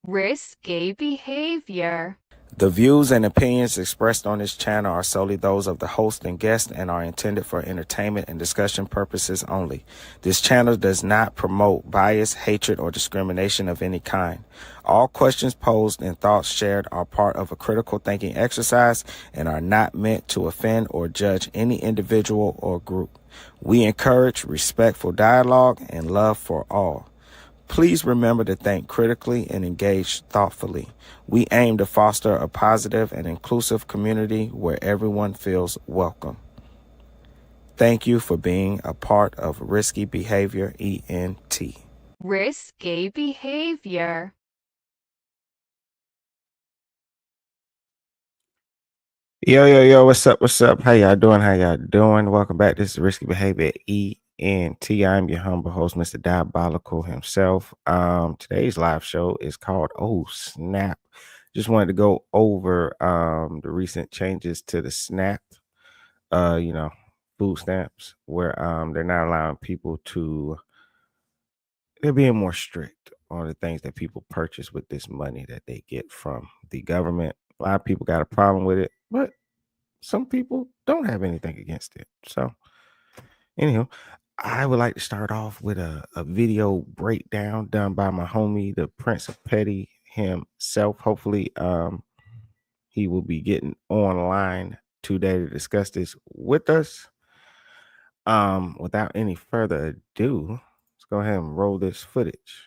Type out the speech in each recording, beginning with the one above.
Risky behavior. The views and opinions expressed on this channel are solely those of the host and guest and are intended for entertainment and discussion purposes only. This channel does not promote bias, hatred, or discrimination of any kind. All questions posed and thoughts shared are part of a critical thinking exercise and are not meant to offend or judge any individual or group. We encourage respectful dialogue and love for all. Please remember to think critically and engage thoughtfully. We aim to foster a positive and inclusive community where everyone feels welcome. Thank you for being a part of Risky Behavior ENT. Risky behavior. Yo, what's up? How y'all doing? Welcome back. This is Risky Behavior ENT. I'm your humble host, Mr. Diabolical himself. Today's live show is called Oh Snap. Just wanted to go over the recent changes to the SNAP, food stamps, where they're not allowing people they're being more strict on the things that people purchase with this money that they get from the government. A lot of people got a problem with it, but some people don't have anything against it. So, anyhow, I would like to start off with a video breakdown done by my homie, the Prince of Petty himself. Hopefully, he will be getting online today to discuss this with us. Without any further ado, let's go ahead and roll this footage.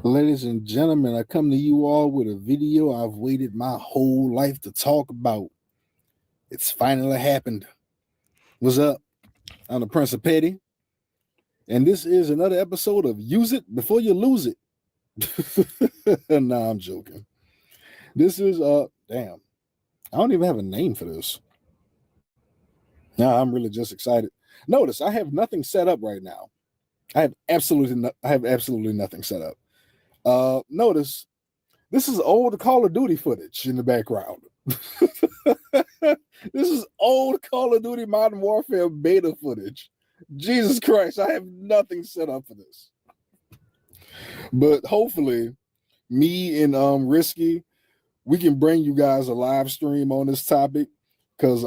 Ladies and gentlemen, I come to you all with a video I've waited my whole life to talk about. It's finally happened. What's up? I'm the Prince of Petty, and this is another episode of Use It Before You Lose It. Nah, I'm joking. This is, damn. I don't even have a name for this. Nah, I'm really just excited. Notice, I have nothing set up right now. I have absolutely nothing set up. Notice this is old Call of Duty footage in the background. This is old Call of Duty Modern Warfare beta footage. Jesus Christ, I have nothing set up for this. But hopefully, me and Risky, we can bring you guys a live stream on this topic, because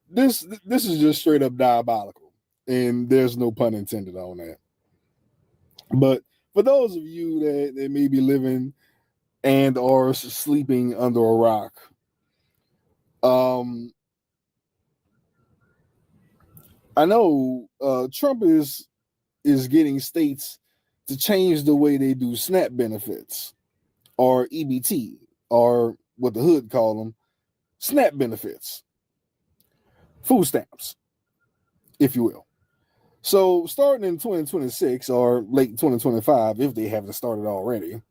this is just straight up diabolical, and there's no pun intended on that. But for those of you that may be living and or sleeping under a rock, I know Trump is getting states to change the way they do SNAP benefits, or EBT, or what the hood call them, SNAP benefits, food stamps, if you will. So starting in 2026 or late 2025, if they haven't started already,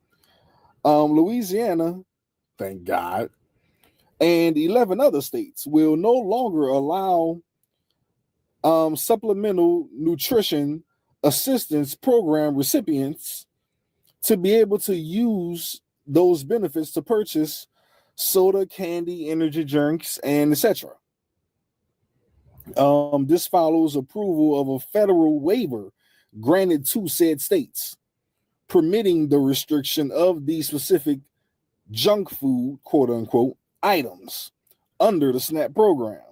Louisiana, thank God, and 11 other states will no longer allow supplemental nutrition assistance program recipients to be able to use those benefits to purchase soda, candy, energy drinks, and etc. This follows approval of a federal waiver granted to said states, permitting the restriction of these specific junk food, quote unquote, items under the SNAP program.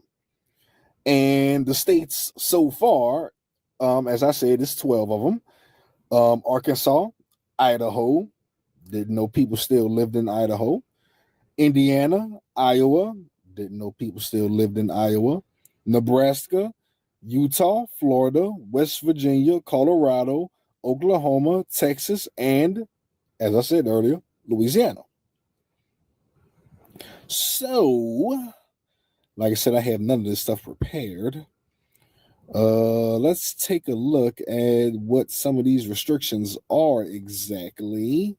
And the states so far, as I said, it's 12 of them. Arkansas, Idaho, didn't know people still lived in Idaho. Indiana, Iowa, didn't know people still lived in Iowa. Nebraska, Utah, Florida, West Virginia, Colorado, Oklahoma, Texas, and, as I said earlier, Louisiana. So, like I said, I have none of this stuff prepared. Let's take a look at what some of these restrictions are exactly.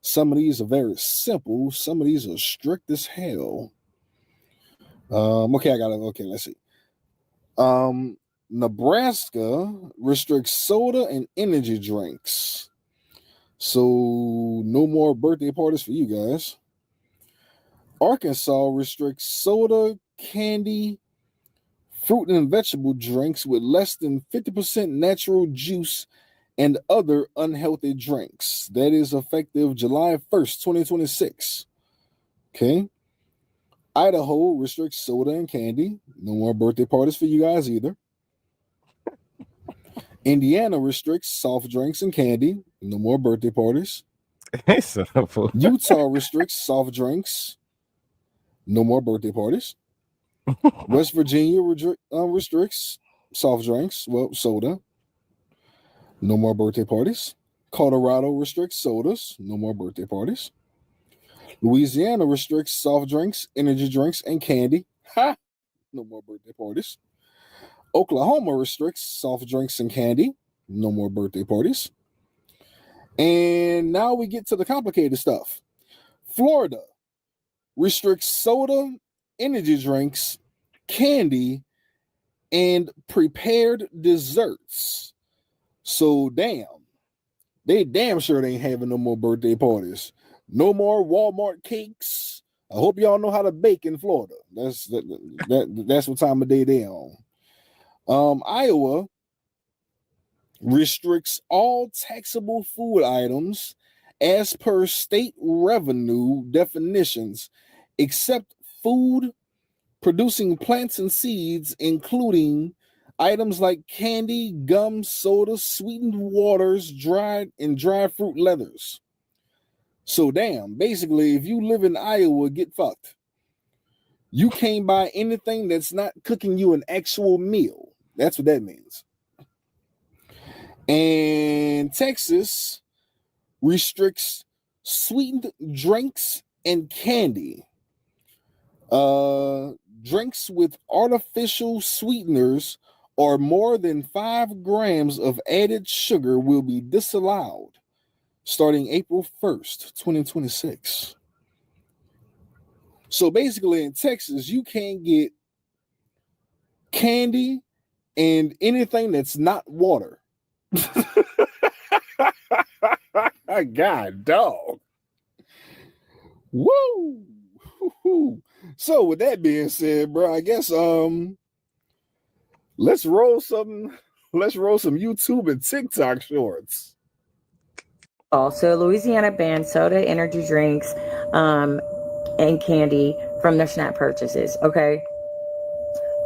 Some of these are very simple. Some of these are strict as hell. Okay, let's see. Nebraska restricts soda and energy drinks. So no more birthday parties for you guys. Arkansas restricts soda, candy, fruit and vegetable drinks with less than 50% natural juice and other unhealthy drinks. That is effective July 1st, 2026. Okay. Idaho restricts soda and candy. No more birthday parties for you guys either. Indiana restricts soft drinks and candy. No more birthday parties. Utah restricts soft drinks. No more birthday parties. West Virginia restricts soft drinks, well, soda. No more birthday parties. Colorado restricts sodas. No more birthday parties. Louisiana restricts soft drinks, energy drinks, and candy. Ha! No more birthday parties. Oklahoma restricts soft drinks and candy. No more birthday parties. And now we get to the complicated stuff. Florida restricts soda, energy drinks, candy, and prepared desserts. So they damn sure they ain't having no more birthday parties. No more Walmart cakes. I hope y'all know how to bake in Florida. That's what time of day they on. Iowa restricts all taxable food items as per state revenue definitions, except food producing plants and seeds, including items like candy, gum, soda, sweetened waters, dried fruit leathers. So basically, if you live in Iowa, get fucked. You can't buy anything that's not cooking you an actual meal. That's what that means. And Texas restricts sweetened drinks and candy. Drinks with artificial sweeteners or more than 5 grams of added sugar will be disallowed starting April 1st, 2026. So basically in Texas, you can't get candy and anything that's not water. God dog. Woo! So with that being said, bro, I guess let's roll some YouTube and TikTok shorts. Also, Louisiana banned soda, energy drinks, and candy from their SNAP purchases. Okay.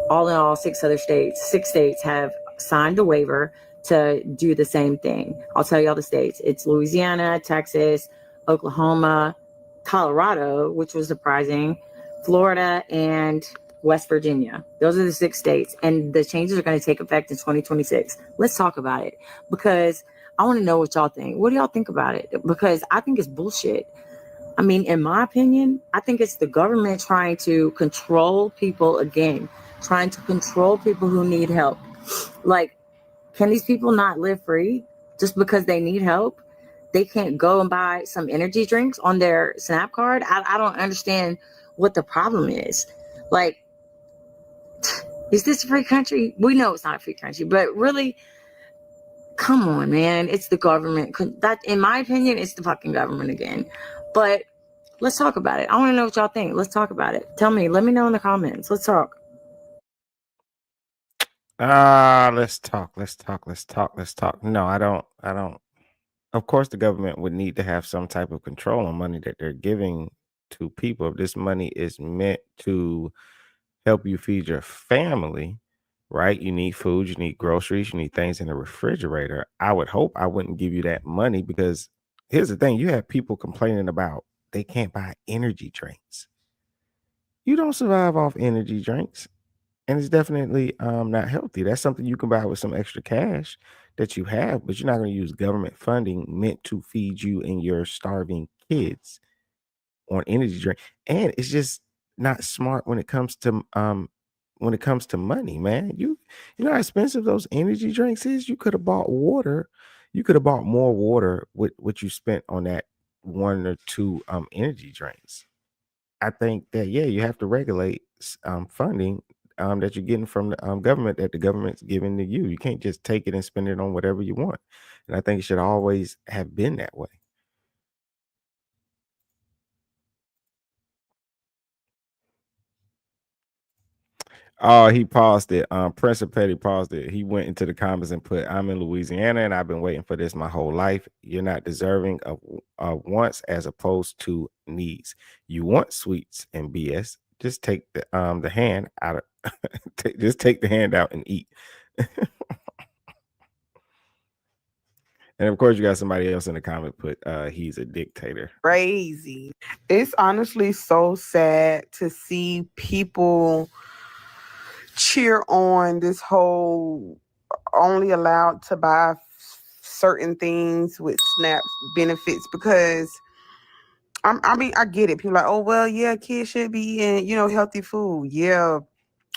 All in all, six states have signed a waiver to do the same thing. I'll tell you all the states. It's Louisiana, Texas, Oklahoma, Colorado, which was surprising, Florida, and West Virginia. Those are the 6 states. And the changes are going to take effect in 2026. Let's talk about it because I want to know what y'all think. What do y'all think about it? Because I think it's bullshit. I mean, in my opinion, I think it's the government trying to control people again, trying to control people who need help. Like, can these people not live free just because they need help? They can't go and buy some energy drinks on their SNAP card. I don't understand what the problem is. Like, is this a free country? We know it's not a free country, but really, come on, man. It's the government. That, in my opinion, it's the fucking government again. But let's talk about it. I want to know what y'all think. Let's talk about it. Tell me. Let me know in the comments. Let's talk. Let's talk. No, I don't. Of course, the government would need to have some type of control on money that they're giving to people. If this money is meant to help you feed your family, right? You need food, you need groceries, you need things in the refrigerator. I would hope I wouldn't give you that money because here's the thing. You have people complaining about they can't buy energy drinks. You don't survive off energy drinks. And it's definitely not healthy. That's something you can buy with some extra cash that you have, but you're not going to use government funding meant to feed you and your starving kids on energy drink. And it's just not smart when it comes to money, man. You know how expensive those energy drinks is? You could have bought water. You could have bought more water with what you spent on that 1 or 2 energy drinks. I think that you have to regulate funding that you're getting from the government that the government's giving to you. You can't just take it and spend it on whatever you want. And I think it should always have been that way. Oh, he paused it. Prince of Petty paused it. He went into the comments and put, "I'm in Louisiana and I've been waiting for this my whole life. You're not deserving of wants as opposed to needs. You want sweets and BS. Just take the hand out of just take the hand out and eat." And of course, you got somebody else in the comment put, "He's a dictator." Crazy. It's honestly so sad to see people cheer on this whole only allowed to buy certain things with SNAP benefits, because I mean, I get it. People are like, oh, well, yeah, kids should be eating, healthy food. Yeah.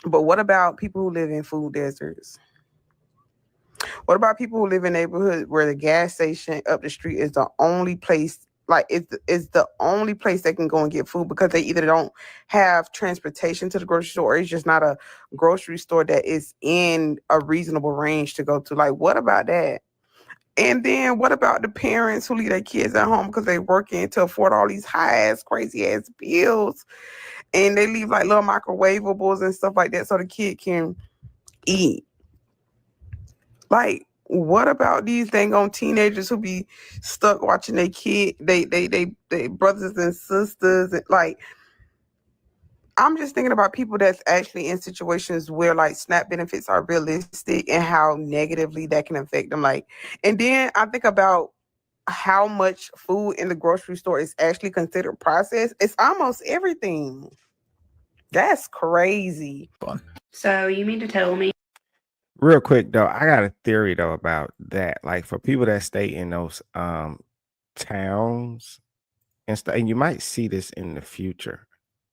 But what about people who live in food deserts? What about people who live in neighborhoods where the gas station up the street is the only place, like it's the only place they can go and get food, because they either don't have transportation to the grocery store, or it's just not a grocery store that is in a reasonable range to go to. Like, what about that? And then what about the parents who leave their kids at home because they working to afford all these high ass, crazy ass bills, and they leave like little microwavables and stuff like that so the kid can eat? Like, what about these dang on teenagers who be stuck watching their kid, they brothers and sisters, and like, I'm just thinking about people that's actually in situations where like SNAP benefits are realistic and how negatively that can affect them. Like, and then I think about how much food in the grocery store is actually considered processed. It's almost everything. That's crazy. So you mean to tell me? Real quick though, I got a theory though about that. Like for people that stay in those towns and stuff, and you might see this in the future.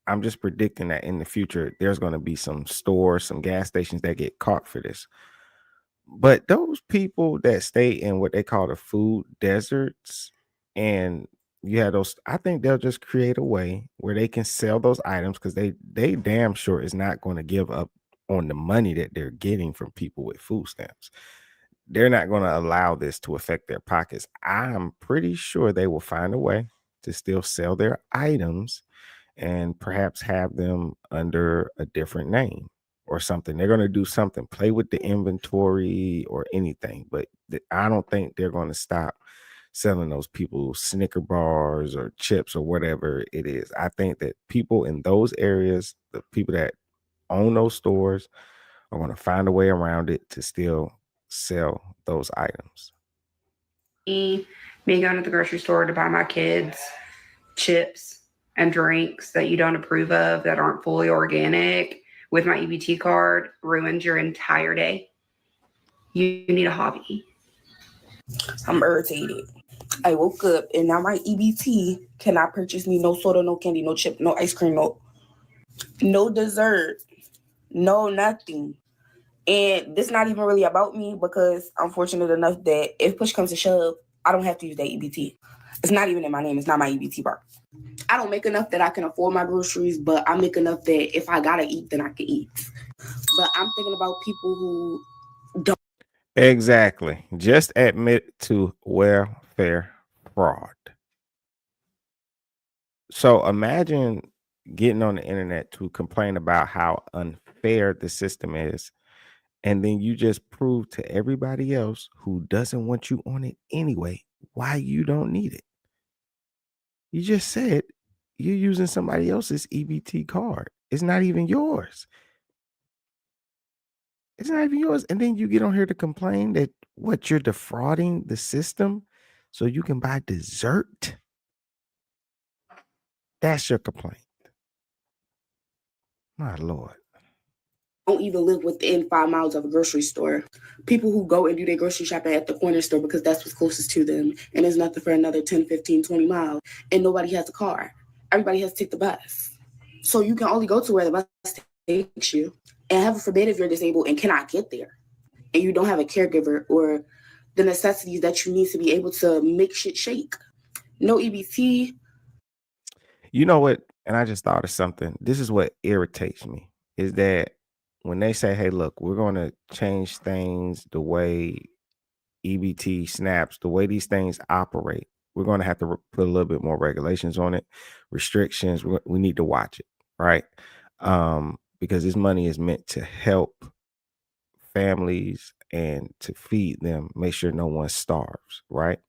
I'm just predicting that in the future there's going to be some stores, some gas stations that get caught for this. But those people that stay in what they call the food deserts, and you have those, I think they'll just create a way where they can sell those items, because they damn sure is not going to give up on the money that they're getting from people with food stamps. They're not going to allow this to affect their pockets. I'm pretty sure they will find a way to still sell their items and perhaps have them under a different name or something. They're going to do something, play with the inventory or anything, but I don't think they're going to stop selling those people Snicker bars or chips or whatever it is. I think that people in those areas, the people that own those stores, are going to find a way around it to still sell those items. Me going to the grocery store to buy my kids chips and drinks that you don't approve of, that aren't fully organic, with my EBT card ruins your entire day. You need a hobby. I'm irritated. I woke up and now my EBT cannot purchase me no soda, no candy, no chip, no ice cream, no dessert, no nothing. And this not even really about me, because I'm fortunate enough that if push comes to shove, I don't have to use that EBT. It's not even in my name. It's not my EBT bar. I don't make enough that I can afford my groceries, but I make enough that if I gotta eat, then I can eat. But I'm thinking about people who don't. Exactly. Just admit to welfare fraud. So imagine getting on the internet to complain about how unfair the system is, and then you just prove to everybody else who doesn't want you on it anyway why you don't need it. You just said you're using somebody else's EBT card. It's not even yours. It's not even yours. And then you get on here to complain that what, you're defrauding the system so you can buy dessert. That's your complaint. My Lord. Don't even live within 5 miles of a grocery store. People who go and do their grocery shopping at the corner store because that's what's closest to them, and there's nothing for another 10, 15, 20 miles, and nobody has a car. Everybody has to take the bus. So you can only go to where the bus takes you. And heaven forbid if you're disabled and cannot get there, and you don't have a caregiver or the necessities that you need to be able to make shit shake. No EBT. You know what? And I just thought of something. This is what irritates me, is that when they say, hey, look, we're going to change things the way EBT snaps, the way these things operate, we're going to have to put a little bit more regulations on it, restrictions. We need to watch it, right? because this money is meant to help families and to feed them, make sure no one starves, right?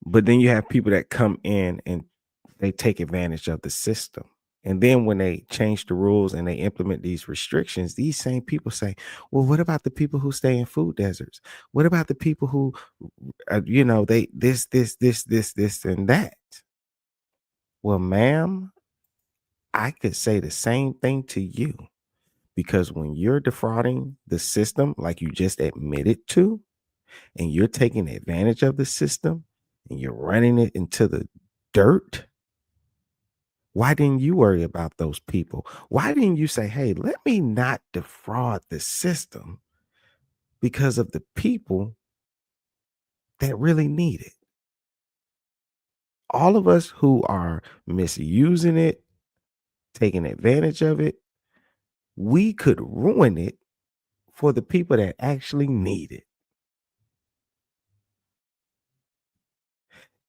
But then you have people that come in and they take advantage of the system. And then when they change the rules and they implement these restrictions, these same people say, well, what about the people who stay in food deserts? What about the people who, they this, and that? Well, ma'am, I could say the same thing to you, because when you're defrauding the system, like you just admitted to, and you're taking advantage of the system and you're running it into the dirt, why didn't you worry about those people? Why didn't you say, hey, let me not defraud the system because of the people that really need it? All of us who are misusing it, taking advantage of it, we could ruin it for the people that actually need it.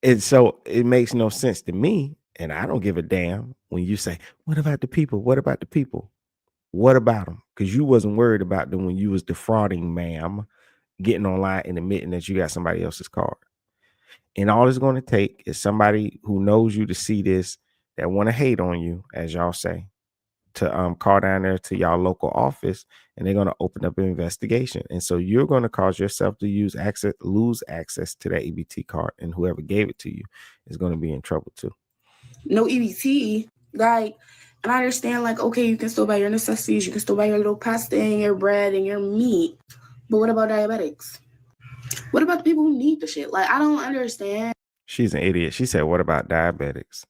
And so it makes no sense to me, and I don't give a damn when you say, what about the people? What about the people? What about them? Because you wasn't worried about them when you was defrauding, ma'am, getting online and admitting that you got somebody else's card. And all it's going to take is somebody who knows you to see this, that want to hate on you, as y'all say, to call down there to y'all local office, and they're going to open up an investigation. And so you're going to cause yourself to lose access to that EBT card, and whoever gave it to you is going to be in trouble too. No EBT, like, and I understand, like, okay, you can still buy your necessities, you can still buy your little pasta and your bread and your meat, but what about diabetics? What about the people who need the shit? Like, I don't understand. She's an idiot. She said, what about diabetics?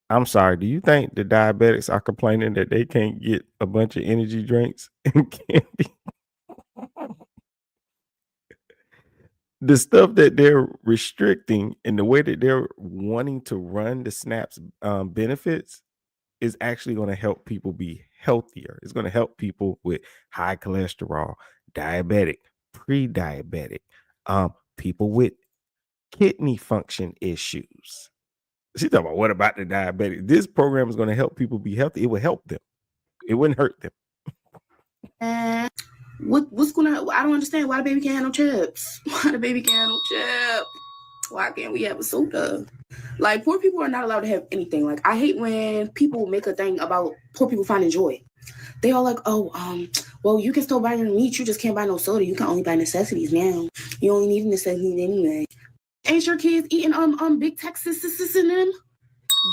I'm sorry, do you think the diabetics are complaining that they can't get a bunch of energy drinks and candy? The stuff that they're restricting and the way that they're wanting to run the SNAP's benefits is actually going to help people be healthier. It's going to help people with high cholesterol, diabetic, pre-diabetic, people with kidney function issues. She's talking about, what about the diabetic? This program is going to help people be healthy. It will help them. It wouldn't hurt them. And what's gonna? I don't understand why the baby can't have no chips. Why the baby can't have no chip? Why can't we have a soda? Like, poor people are not allowed to have anything. Like, I hate when people make a thing about poor people finding joy. They all like, oh, well, you can still buy your meat. You just can't buy no soda. You can only buy necessities now. You only need necessities anyway. Ain't your kids eating big Texas and them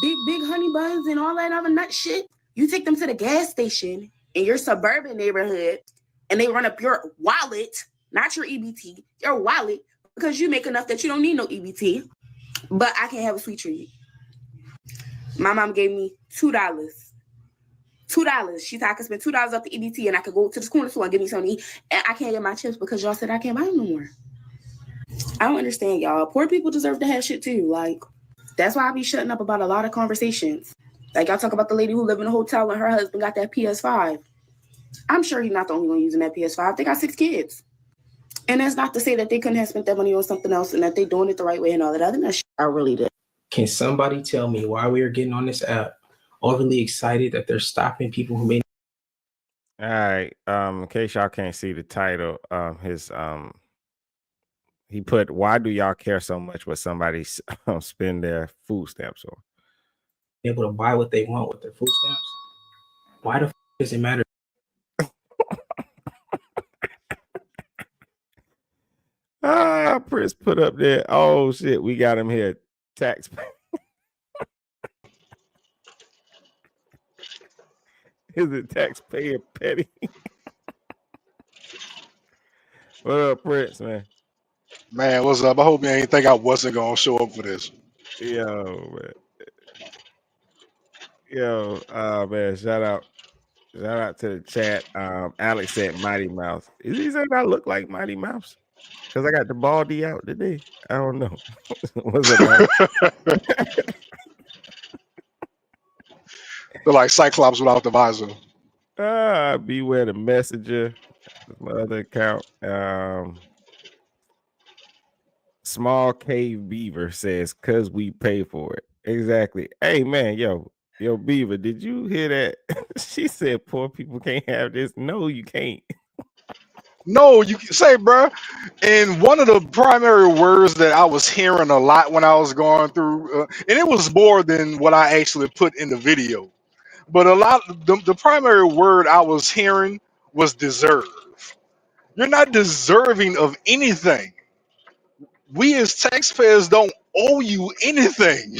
big honey buns and all that other nut shit? You take them to the gas station in your suburban neighborhood, and they run up your wallet, not your EBT, your wallet, because you make enough that you don't need no EBT. But I can't have a sweet treat. My mom gave me $2. $2. She said I could spend $2 off the EBT and I could go to the corner store and get me something to eat. And I can't get my chips because y'all said I can't buy them no more. I don't understand, y'all. Poor people deserve to have shit too. Like, that's why I be shutting up about a lot of conversations. Like, y'all talk about the lady who lived in a hotel and her husband got that PS5. I'm sure he's not the only one using that PS5. They got 6 kids. And that's not to say that they couldn't have spent that money on something else and that they doing it the right way and all that other shit. I really did. Can somebody tell me why we are getting on this app overly excited that they're stopping people who may? All right. In case y'all can't see the title, he put, why do y'all care so much what somebody spend their food stamps on? Able to buy what they want with their food stamps? Why the does it matter? Prince put up there. Oh shit, we got him here. Taxpayer. Is it Taxpayer Petty? What up, Prince, man? Man, what's up? I hope you ain't think I wasn't gonna show up for this. Yo, man. Yo, man, shout out to the chat. Alex said Mighty Mouse. Is he saying I look like Mighty Mouse? Because I got the baldy out today. I don't know. What's up, man? They're like Cyclops without the visor. Beware the messenger. That's my other account. Small Cave Beaver says, cause we pay for it. Exactly. Hey man, yo, Yo, Beaver, did you hear that? She said poor people can't have this. No, you can't. No, you can say, bro. And one of the primary words that I was hearing a lot when I was going through, and it was more than what I actually put in the video, but a lot, the primary word I was hearing was deserve. You're not deserving of anything. We as taxpayers don't owe you anything.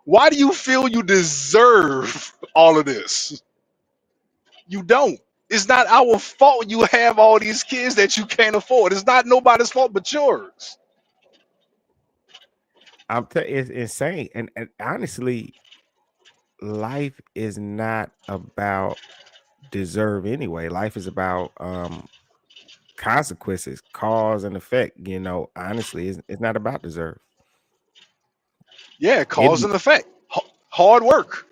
Why do you feel you deserve all of this? You don't. It's not our fault you have all these kids that you can't afford. It's not nobody's fault but yours. It's insane. And honestly, life is not about deserve anyway. Life is about consequences, cause and effect. Honestly, it's not about deserve. Yeah, It cause be and effect. Hard work.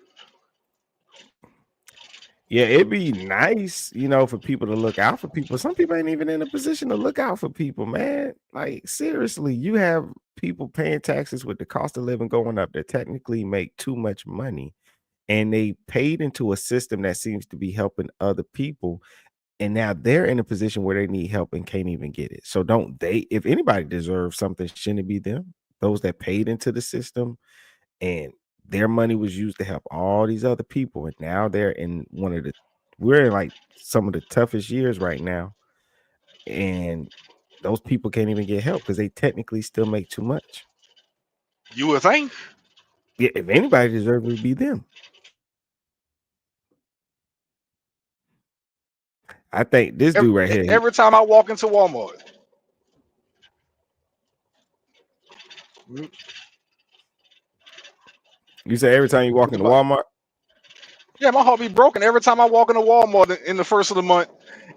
Yeah, it'd be nice, for people to look out for people. Some people ain't even in a position to look out for people, man. Like, seriously, you have people paying taxes with the cost of living going up that technically make too much money, and they paid into a system that seems to be helping other people. And now they're in a position where they need help and can't even get it. So don't they, if anybody deserves something, shouldn't it be them? Those that paid into the system and their money was used to help all these other people. And now we're in like some of the toughest years right now. And those people can't even get help because they technically still make too much. You would think. Yeah, if anybody deserves it, would be them. I think this dude right here. Every time I walk into Walmart. You say every time you walk into Walmart? Yeah, my heart be broken every time I walk into Walmart in the first of the month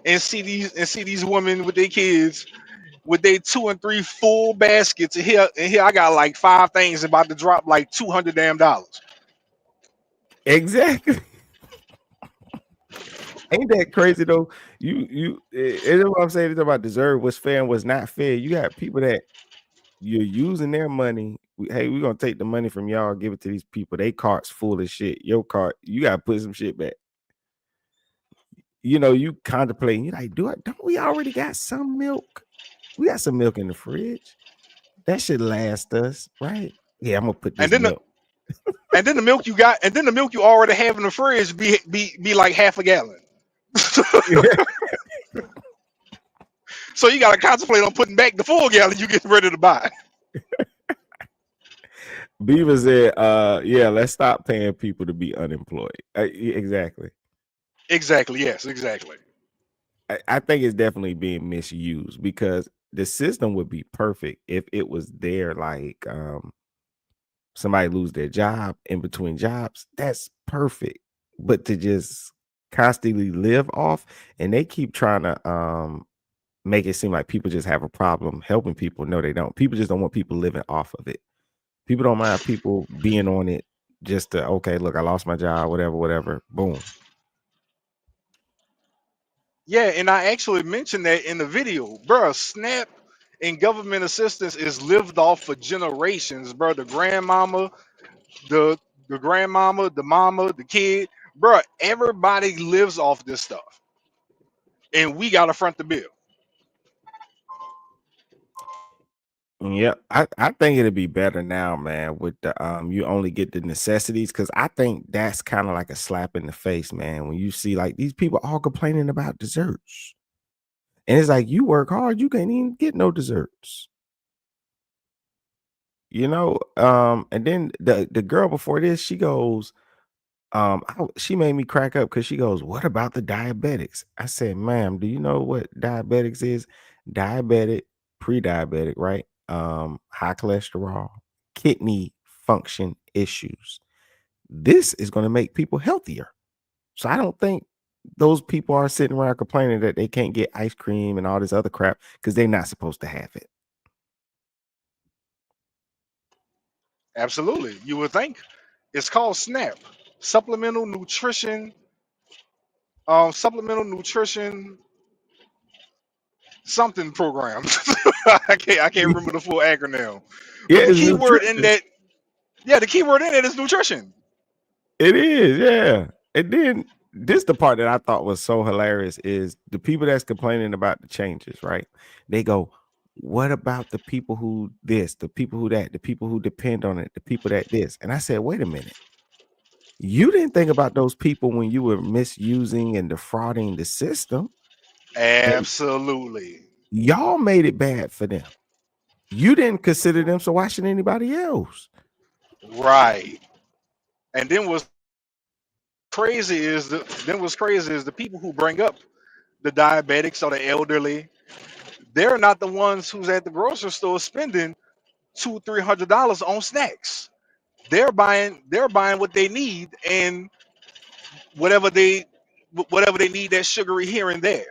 and see these women with their kids with their 2 and 3 full baskets. And here I got like 5 things about to drop like $200 damn. Exactly. Ain't that crazy though? It's what I'm saying. It's about deserve, what's fair and what's not fair. You got people that you're using their money. Hey, we're gonna take the money from y'all, give it to these people. They cart's full of shit. Your cart, you gotta put some shit back. You contemplating, you're like, don't we already got some milk? We got some milk in the fridge. That should last us, right? Yeah, I'm gonna put this milk. And then the milk you got, and then the milk you already have in the fridge be like half a gallon. So you gotta contemplate on putting back the full gallon you get ready to buy. Beaver said, yeah, let's stop paying people to be unemployed. Exactly. Exactly, yes, exactly. I think it's definitely being misused because the system would be perfect if it was there, like somebody lose their job in between jobs. That's perfect. But to just constantly live off, and they keep trying to make it seem like people just have a problem helping people. No, they don't. People just don't want people living off of it. People don't mind people being on it just to, okay, look, I lost my job, whatever, boom. Yeah, and I actually mentioned that in the video, bro. SNAP and government assistance is lived off for generations, bro. The grandmama, the mama, the kid, bro. Everybody lives off this stuff, and we gotta front the bill. Yeah, I think it'd be better now, man, with the you only get the necessities, because I think that's kind of like a slap in the face, man, when you see like these people all complaining about desserts. And it's like, you work hard, you can't even get no desserts. And then the girl before this, she goes, she made me crack up because she goes, what about the diabetics? I said, ma'am, do you know what diabetics is? Diabetic, pre-diabetic, right? High cholesterol, kidney function issues. This is going to make people healthier. So I don't think those people are sitting around complaining that they can't get ice cream and all this other crap because they're not supposed to have it. Absolutely, you would think. It's called SNAP, supplemental nutrition something program. I can't remember the full acronym. But Yeah, the it's key word nutrition. in that, yeah, the key word in it is nutrition. It is, yeah. And then this the part that I thought was so hilarious is the people that's complaining about the changes, right? They go, what about the people who this, the people who that, the people who depend on it, the people that this? And I said, wait a minute. You didn't think about those people when you were misusing and defrauding the system. And Absolutely. y'all made it bad for them. You didn't consider them, so why should anybody else? Right. And then what's crazy is the people who bring up the diabetics or the elderly, they're not the ones who's at the grocery store spending $200-300 on snacks. They're buying what they need and whatever they whatever they need, that sugary here and there.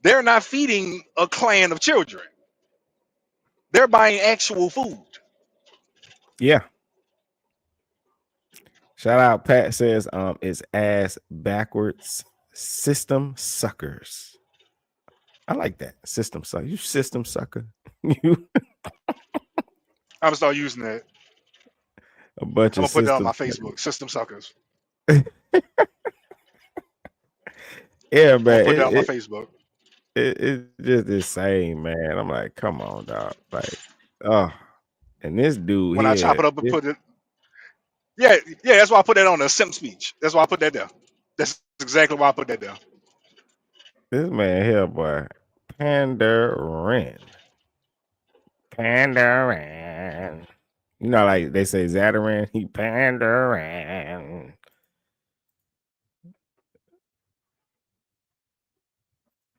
They're not feeding a clan of children. They're buying actual food. Yeah. Shout out Pat says it's ass backwards system suckers. I like that. System sucker. You system sucker. You I'm gonna start using that. a bunch I'm of gonna put that on system my suckers. Facebook. System suckers. Yeah, I'm gonna man. put that on my Facebook. It's just insane, man. I'm like, come on, dog. Like, oh, and this dude When I chop here, it up and put it, yeah, that's why I put that on the simp speech. That's why I put that there. That's exactly why I put that there. this man here, boy, pandering. You know, like they say Zataran, he pandering.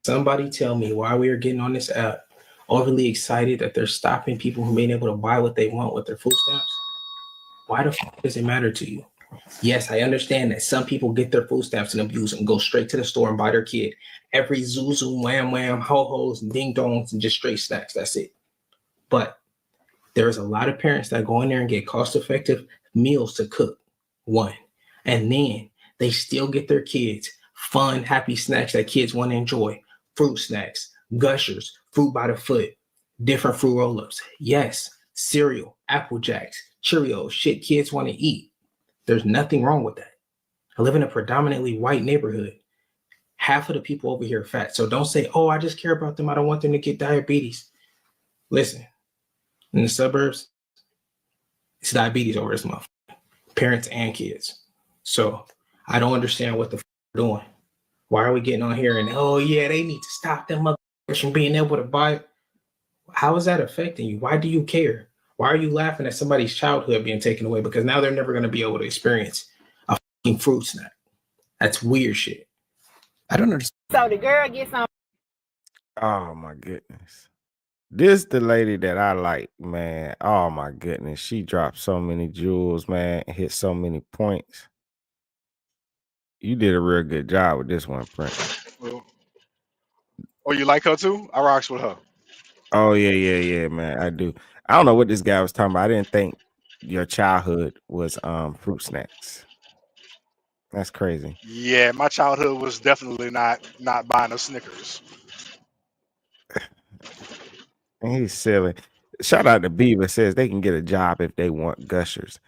Somebody tell me why we are getting on this app overly excited that they're stopping people from being able to buy what they want with their food stamps. Why the fuck does it matter to you? Yes, I understand that some people get their food stamps and abuse them, go straight to the store and buy their kid every zoo, wham, wham, ho-hos, and ding-dongs, and just straight snacks. That's it. But there's a lot of parents that go in there and get cost-effective meals to cook, one. And then they still get their kids fun, happy snacks that kids want to enjoy. Fruit snacks, gushers, fruit by the foot, different fruit roll-ups. Yes, cereal, Apple Jacks, Cheerios, shit kids want to eat. There's nothing wrong with that. I live in a predominantly white neighborhood. Half of the people over here are fat. So don't say, oh, I just care about them. I don't want them to get diabetes. Listen, in the suburbs, it's diabetes over this month. Parents and kids. So I don't understand what the f they're doing. Why are we getting on here and, oh, yeah, they need to stop them motherfuckers from being able to buy it? How is that affecting you? Why do you care? Why are you laughing at somebody's childhood being taken away? Because now they're never going to be able to experience a fucking fruit snack. That's weird shit. I don't understand. So the girl gets on. Oh my goodness. This the lady that I like, man. Oh my goodness. She dropped so many jewels, man, and hit so many points. You did a real good job with this one, Prince. Well, oh, you like her too? I rocks with her. Oh yeah, man. I do. I don't know what this guy was talking about. I didn't think your childhood was fruit snacks. That's crazy. Yeah, my childhood was definitely not buying a Snickers. And he's silly. Shout out to Beaver says they can get a job if they want gushers.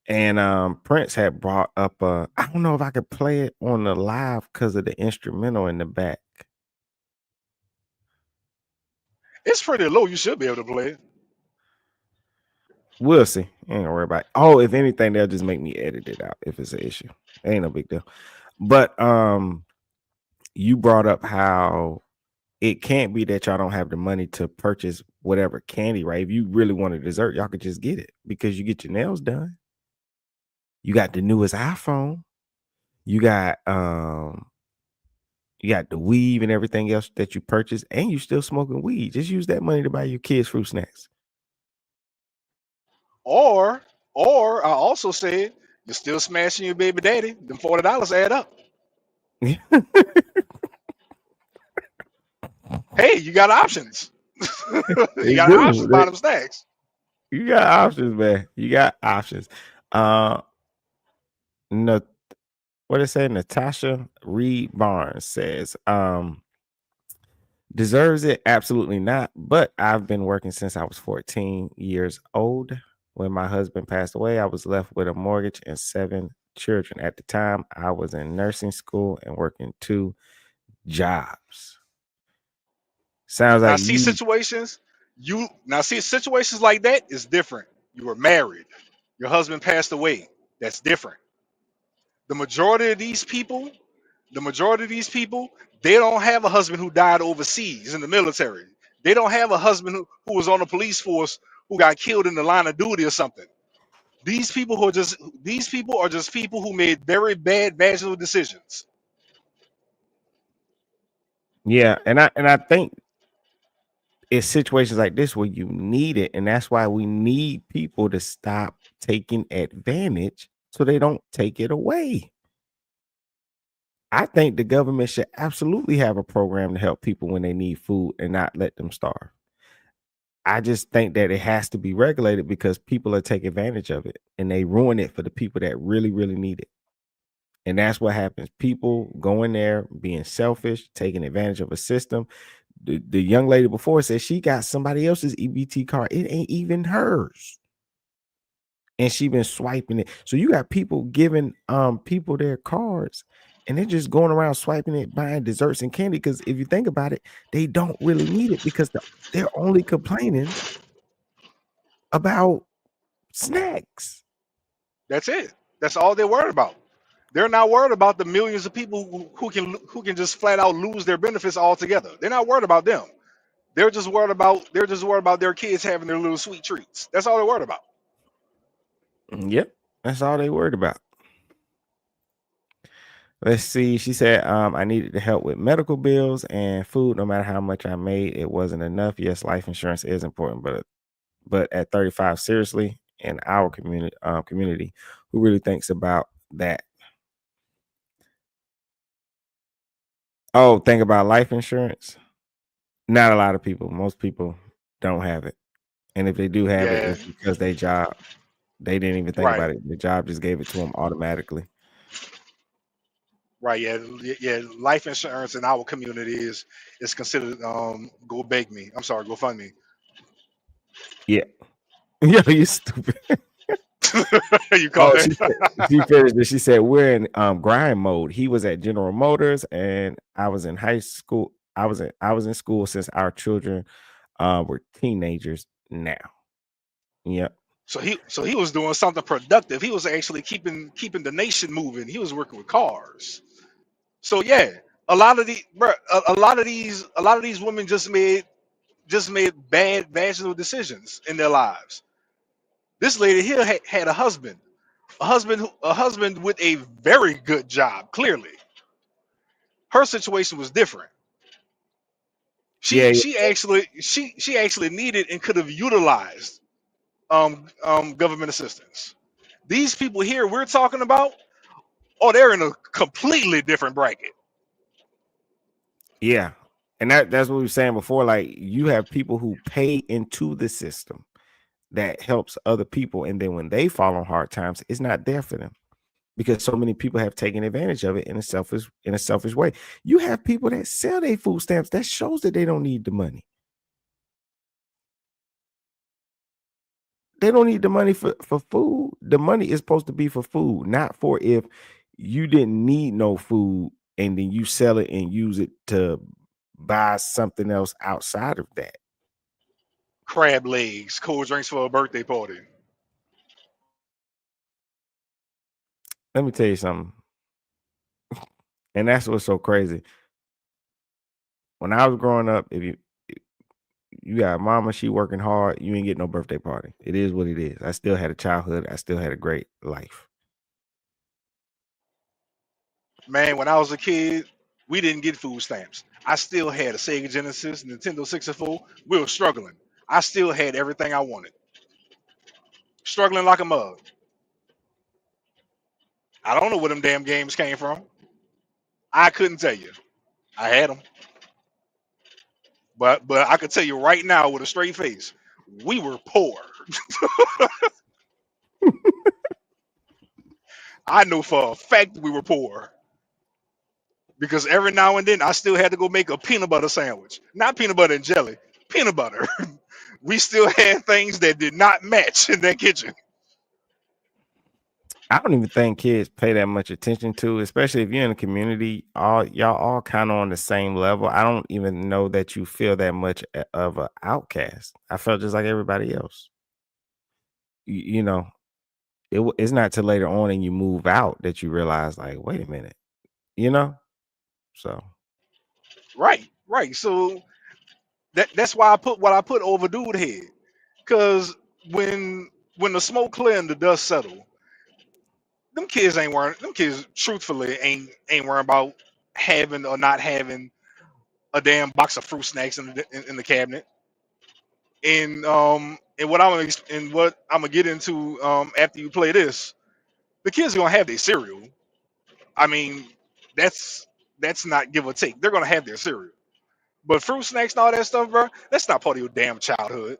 And Prince had brought up I don't know if I could play it on the live because of the instrumental in the back. It's pretty low. You should be able to play it. We'll see. Ain't gonna worry about it. Oh, if anything, they'll just make me edit it out if it's an issue. Ain't no big deal. But you brought up how it can't be that y'all don't have the money to purchase whatever candy, right? If you really want a dessert, y'all could just get it because you get your nails done. You got the newest iPhone. You got the weave and everything else that you purchase, and you still smoking weed. Just use that money to buy your kids fruit snacks. Or I also said you're still smashing your baby daddy. Them $40 add up. Hey, you got options. You got options buying them snacks. You got options, man. You got options. No, what it say? Natasha Reed Barnes says, deserves it? Absolutely not. But I've been working since I was 14 years old. When my husband passed away, I was left with a mortgage and 7 children. At the time, I was in nursing school and working 2 jobs. Sounds Now like see situations like that is different. You were married, your husband passed away. That's different. The majority of these people, they don't have a husband who died overseas in the military. They don't have a husband who was on the police force who got killed in the line of duty or something. These people are just people who made very bad vaginal decisions. yeah, and I think it's situations like this where you need it, and that's why we need people to stop taking advantage so they don't take it away. I think the government should absolutely have a program to help people when they need food and not let them starve. I just think that it has to be regulated because people are taking advantage of it and they ruin it for the people that really, really need it. And that's what happens. People go in there being selfish, taking advantage of a system. The young lady before said she got somebody else's EBT card. It ain't even hers. And she been swiping it. So you got people giving people their cards and they're just going around swiping it, buying desserts and candy. Because if you think about it, they don't really need it because they're only complaining about snacks. That's it. That's all they're worried about. They're not worried about the millions of people who can just flat out lose their benefits altogether. They're not worried about them. They're just worried about their kids having their little sweet treats. That's all they're worried about. Yep, that's all they worried about. Let's see. She said, I needed the help with medical bills and food. No matter how much I made, it wasn't enough. Yes, life insurance is important, but at 35, seriously, in our community, who really thinks about that? Oh, think about life insurance. Not a lot of people. Most people don't have it, and if they do have it, Yeah, it's because they job. They didn't even think right, about it. The job just gave it to them automatically. right. Yeah, yeah. Life insurance in our community is considered go beg me. I'm sorry, go fund me. Yeah. Yo, you stupid. You caught Oh, that? she finished it. She said, we're in grind mode. He was at General Motors and I was in high school. I was in school since our children were teenagers now. Yep. So he was doing something productive. He was actually keeping the nation moving. He was working with cars. So yeah, a lot of these women just made bad vaginal decisions in their lives. This lady here had a husband with a very good job. Clearly, her situation was different. Yeah, She she actually she actually needed and could have utilized government assistance. These people here we're talking about, oh, they're in a completely different bracket. yeah. And that's what we were saying before. Like you have people who pay into the system that helps other people. And then when they fall on hard times, it's not there for them. Because so many people have taken advantage of it in a selfish way. You have people that sell their food stamps. That shows that they don't need the money. They don't need the money for food. The money is supposed to be for food, not for if you didn't need no food and then you sell it and use it to buy something else outside of that. Crab legs, cold drinks for a birthday party. Let me tell you something. And that's what's so crazy. When I was growing up, if you got mama, she working hard, you ain't get no birthday party. It is what it is. I still had a childhood. I still had a great life. Man, when I was a kid, we didn't get food stamps. I still had a Sega Genesis, Nintendo 64. We were struggling. I still had everything I wanted. Struggling like a mug. I don't know where them damn games came from. I couldn't tell you. I had them, but I could tell you right now with a straight face, we were poor. I know for a fact we were poor because every now and then I still had to go make a peanut butter sandwich, not peanut butter and jelly, peanut butter. We still had things that did not match in that kitchen. I don't even think kids pay that much attention to, especially if you're in the community. Y'all all kind of on the same level. I don't even know that you feel that much of an outcast. I felt just like everybody else. You know, it's not till later on and you move out that you realize, like, wait a minute, you know. So Right. So that's why I put what I put over dude head. Cause when the smoke clear and the dust settle, them kids truthfully ain't worrying about having or not having a damn box of fruit snacks in the cabinet. And what I'm gonna get into after you play this, the kids are gonna have their cereal. I mean, that's that's not give or take. They're gonna have their cereal. But fruit snacks and all that stuff, bro, that's not part of your damn childhood.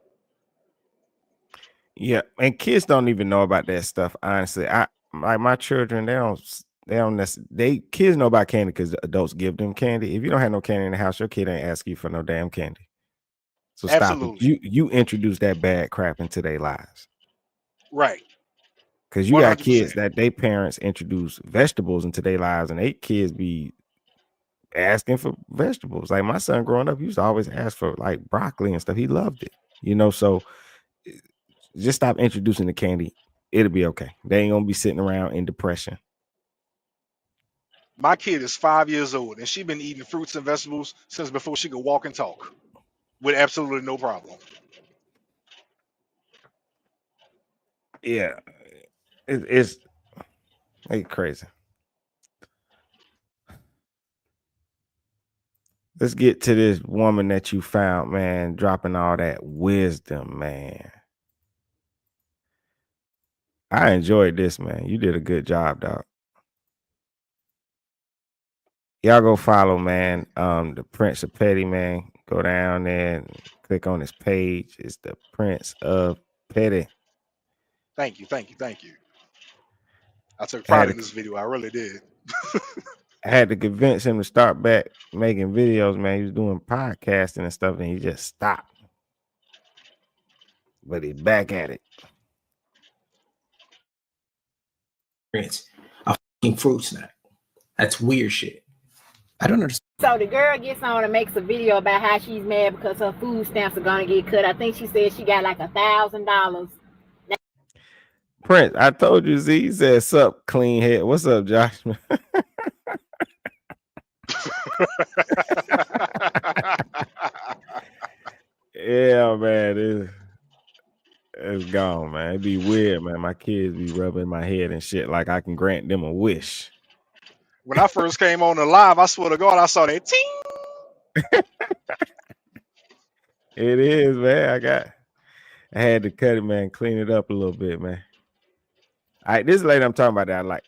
yeah, and kids don't even know about that stuff. Honestly, I like my children. They kids know about candy because adults give them candy. If you don't have no candy in the house, your kid ain't asking you for no damn candy. So stop it. Absolutely. You introduce that bad crap into their lives. Right. Because you got 100%. kids that they parents introduce vegetables into their lives, and they kids be asking for vegetables. Like my son growing up, he used to always ask for like broccoli and stuff. He loved it, So just stop introducing the candy. It'll be okay. They ain't gonna be sitting around in depression. My kid is 5 years old and she been eating fruits and vegetables since before she could walk and talk with absolutely no problem. Yeah, it's crazy. Let's get to this woman that you found, man, dropping all that wisdom, man. I enjoyed this, man. You did a good job, dog. Y'all go follow, man. The Prince of Petty, man. Go down there and click on his page. It's the Prince of Petty. Thank you. I took I pride had in to, this video. I really did. I had to convince him to start back making videos, man. He was doing podcasting and stuff, and he just stopped. But he's back at it. A fucking fruit snack. That's weird shit. I don't understand. So the girl gets on and makes a video about how she's mad because her food stamps are gonna get cut. I think she said she got like $1,000. Prince, I told you, Z. He said, "Sup, clean head." What's up, Josh? Yeah, man. It's gone, man. It'd be weird, man. My kids be rubbing my head and shit like I can grant them a wish. When I first came on the live, I swear to God, I saw that ting. It is, man. I had to cut it, man. Clean it up a little bit, man. All right, this lady I'm talking about that I like.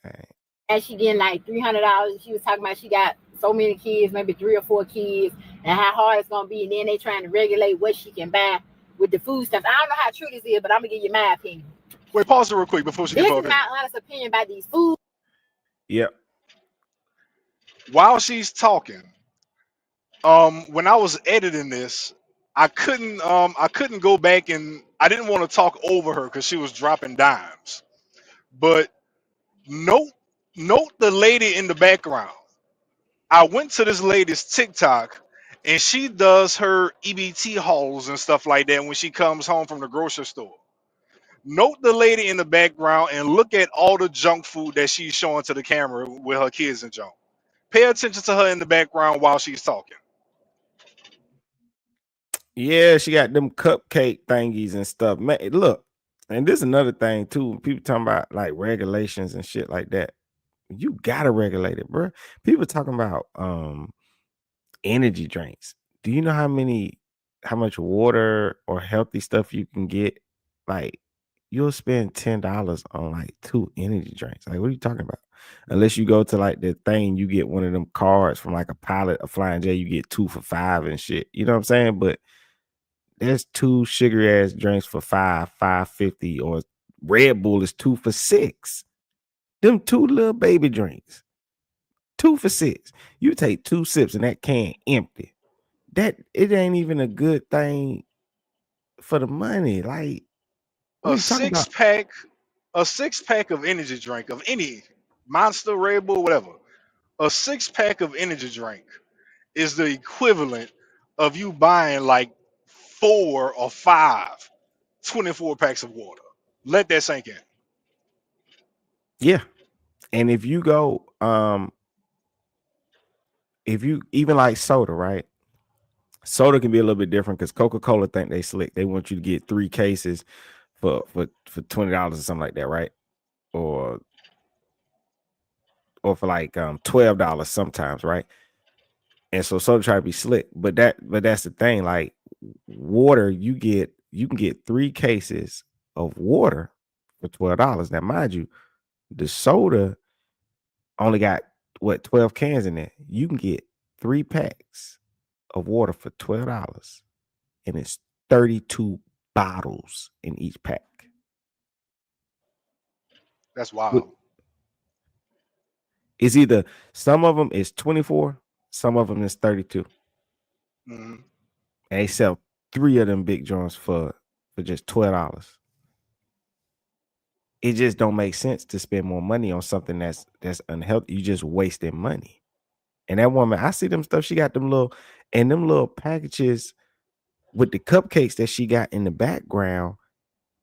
All right. And she getting like $300. She was talking about she got so many kids, maybe 3 or 4 kids, and how hard it's gonna be. And then they trying to regulate what she can buy with the food stamps. I don't know how true this is, but I'm gonna give you my opinion. Wait, pause it real quick before she This gets is up. my honest opinion about these food. Yep. While she's talking, when I was editing this, I couldn't go back, and I didn't want to talk over her because she was dropping dimes. But note the lady in the background. I went to this lady's TikTok and she does her EBT hauls and stuff like that when she comes home from the grocery store. Note the lady in the background and look at all the junk food that she's showing to the camera with her kids and junk. Pay attention to her in the background while she's talking. Yeah, she got them cupcake thingies and stuff. Man, look, and this is another thing too. People talking about like regulations and shit like that. You gotta regulate it, bro. People talking about energy drinks. Do you know how much water or healthy stuff you can get? Like, you'll spend $10 on like 2 energy drinks. Like, what are you talking about? Unless you go to like the thing, you get one of them cards from like a Pilot, a Flying J, you get 2 for $5 and shit. You know what I'm saying? But there's 2 sugary ass drinks for $5.50, or Red Bull is 2 for $6. Them 2 little baby drinks, 2 for $6. You take 2 sips and that can empty. That it ain't even a good thing for the money. Like, What are A you talking six about? pack, a 6 pack of energy drink of any Monster, Red Bull, whatever. A 6 pack of energy drink is the equivalent of you buying like 4 or 5 24 packs of water. Let that sink in. Yeah. And if you go, if you even like soda, right? Soda can be a little bit different because Coca-Cola think they slick. They want you to get 3 cases for $20 or something like that, right? Or for like $12 sometimes, right? And so soda try to be slick, but that's the thing. Like water, you can get 3 cases of water for $12. Now, mind you, the soda only got what 12 cans in there. You can get 3 packs of water for $12, and it's 32 bottles in each pack. That's wild. It's either some of them is 24, some of them is 32. hmm And they sell 3 of them big joints for just $12. It just don't make sense to spend more money on something that's unhealthy. You just wasting money. And that woman, I see them stuff. She got them little packages with the cupcakes that she got in the background.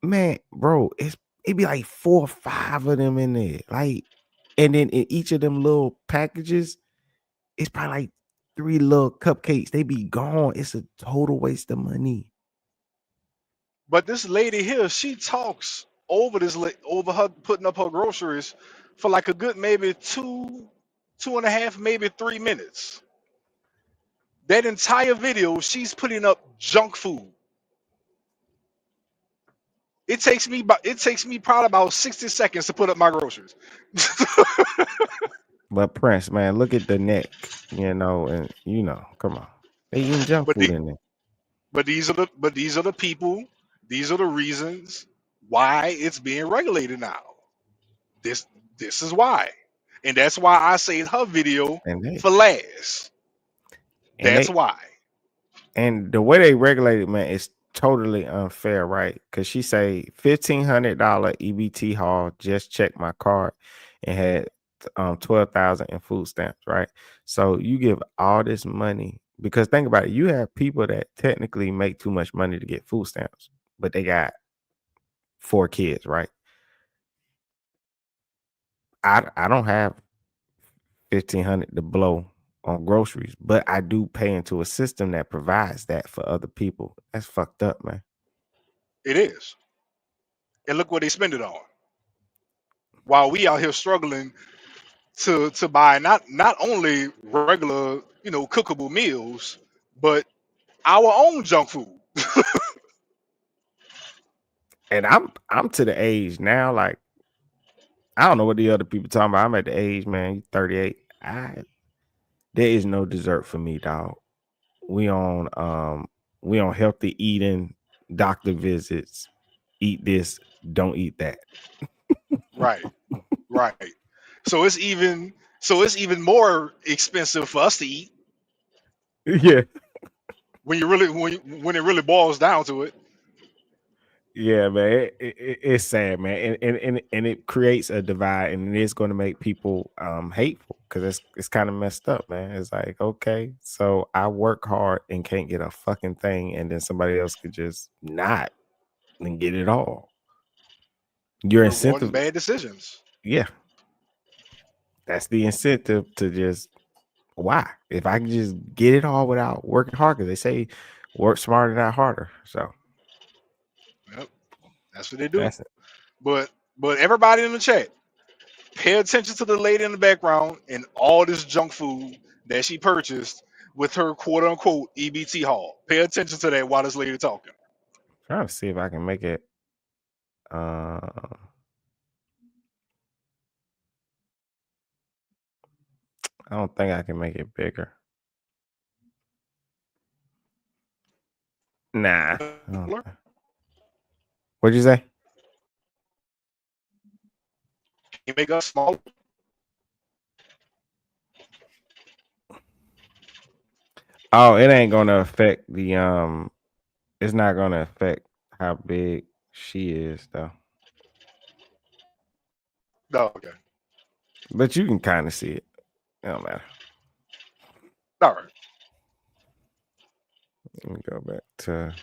Man, bro, it be like 4 or 5 of them in there. Like, and then in each of them little packages, it's probably like 3 little cupcakes. They be gone. It's a total waste of money. But this lady here, she talks over over her putting up her groceries for like a good maybe 2.5, maybe 3 minutes. That entire video, she's putting up junk food. It takes me probably about 60 seconds to put up my groceries. But Prince, man, look at the neck, and come on. They eating junk but food the, in there. these are the people, these are the reasons why it's being regulated now. This this is why. And that's why I saved her video And they for last. and That's they why. and the way they regulate it, man, is totally unfair, right? Because she say $1,500 EBT haul, just checked my card and had 12,000 in food stamps, right? So you give all this money because think about it, you have people that technically make too much money to get food stamps, but they got 4 kids, right? I don't have 1,500 to blow on groceries, but I do pay into a system that provides that for other people. That's fucked up, man. It is. And look what they spend it on. While we out here struggling to buy not only regular, cookable meals, but our own junk food. And I'm to the age now, like I don't know what the other people talking about. I'm at the age, man, 38. There is no dessert for me, dog. We on healthy eating, doctor visits, eat this, don't eat that. Right. Right. So it's even more expensive for us to eat Yeah. when it really boils down to it. Yeah, man, it's sad, man, and it creates a divide, and it is going to make people hateful because it's kind of messed up, man. It's like, okay, so I work hard and can't get a fucking thing, and then somebody else could just not and get it all. Your You're avoiding incentive, bad decisions. yeah, that's the incentive to just why if I can just get it all without working hard, because they say work smarter, not harder. So Yep, that's what they do. that's it. But everybody in the chat, pay attention to the lady in the background and all this junk food that she purchased with her quote unquote EBT haul. Pay attention to that while this lady talking. Trying to see if I can make it. Uh, I don't think I can make it bigger. Nah. What'd you say? Can you make us smaller? Oh, it ain't gonna affect the It's not gonna affect how big She is though. Oh, okay. But you can kind of see it. It don't matter. All right. Let me go back to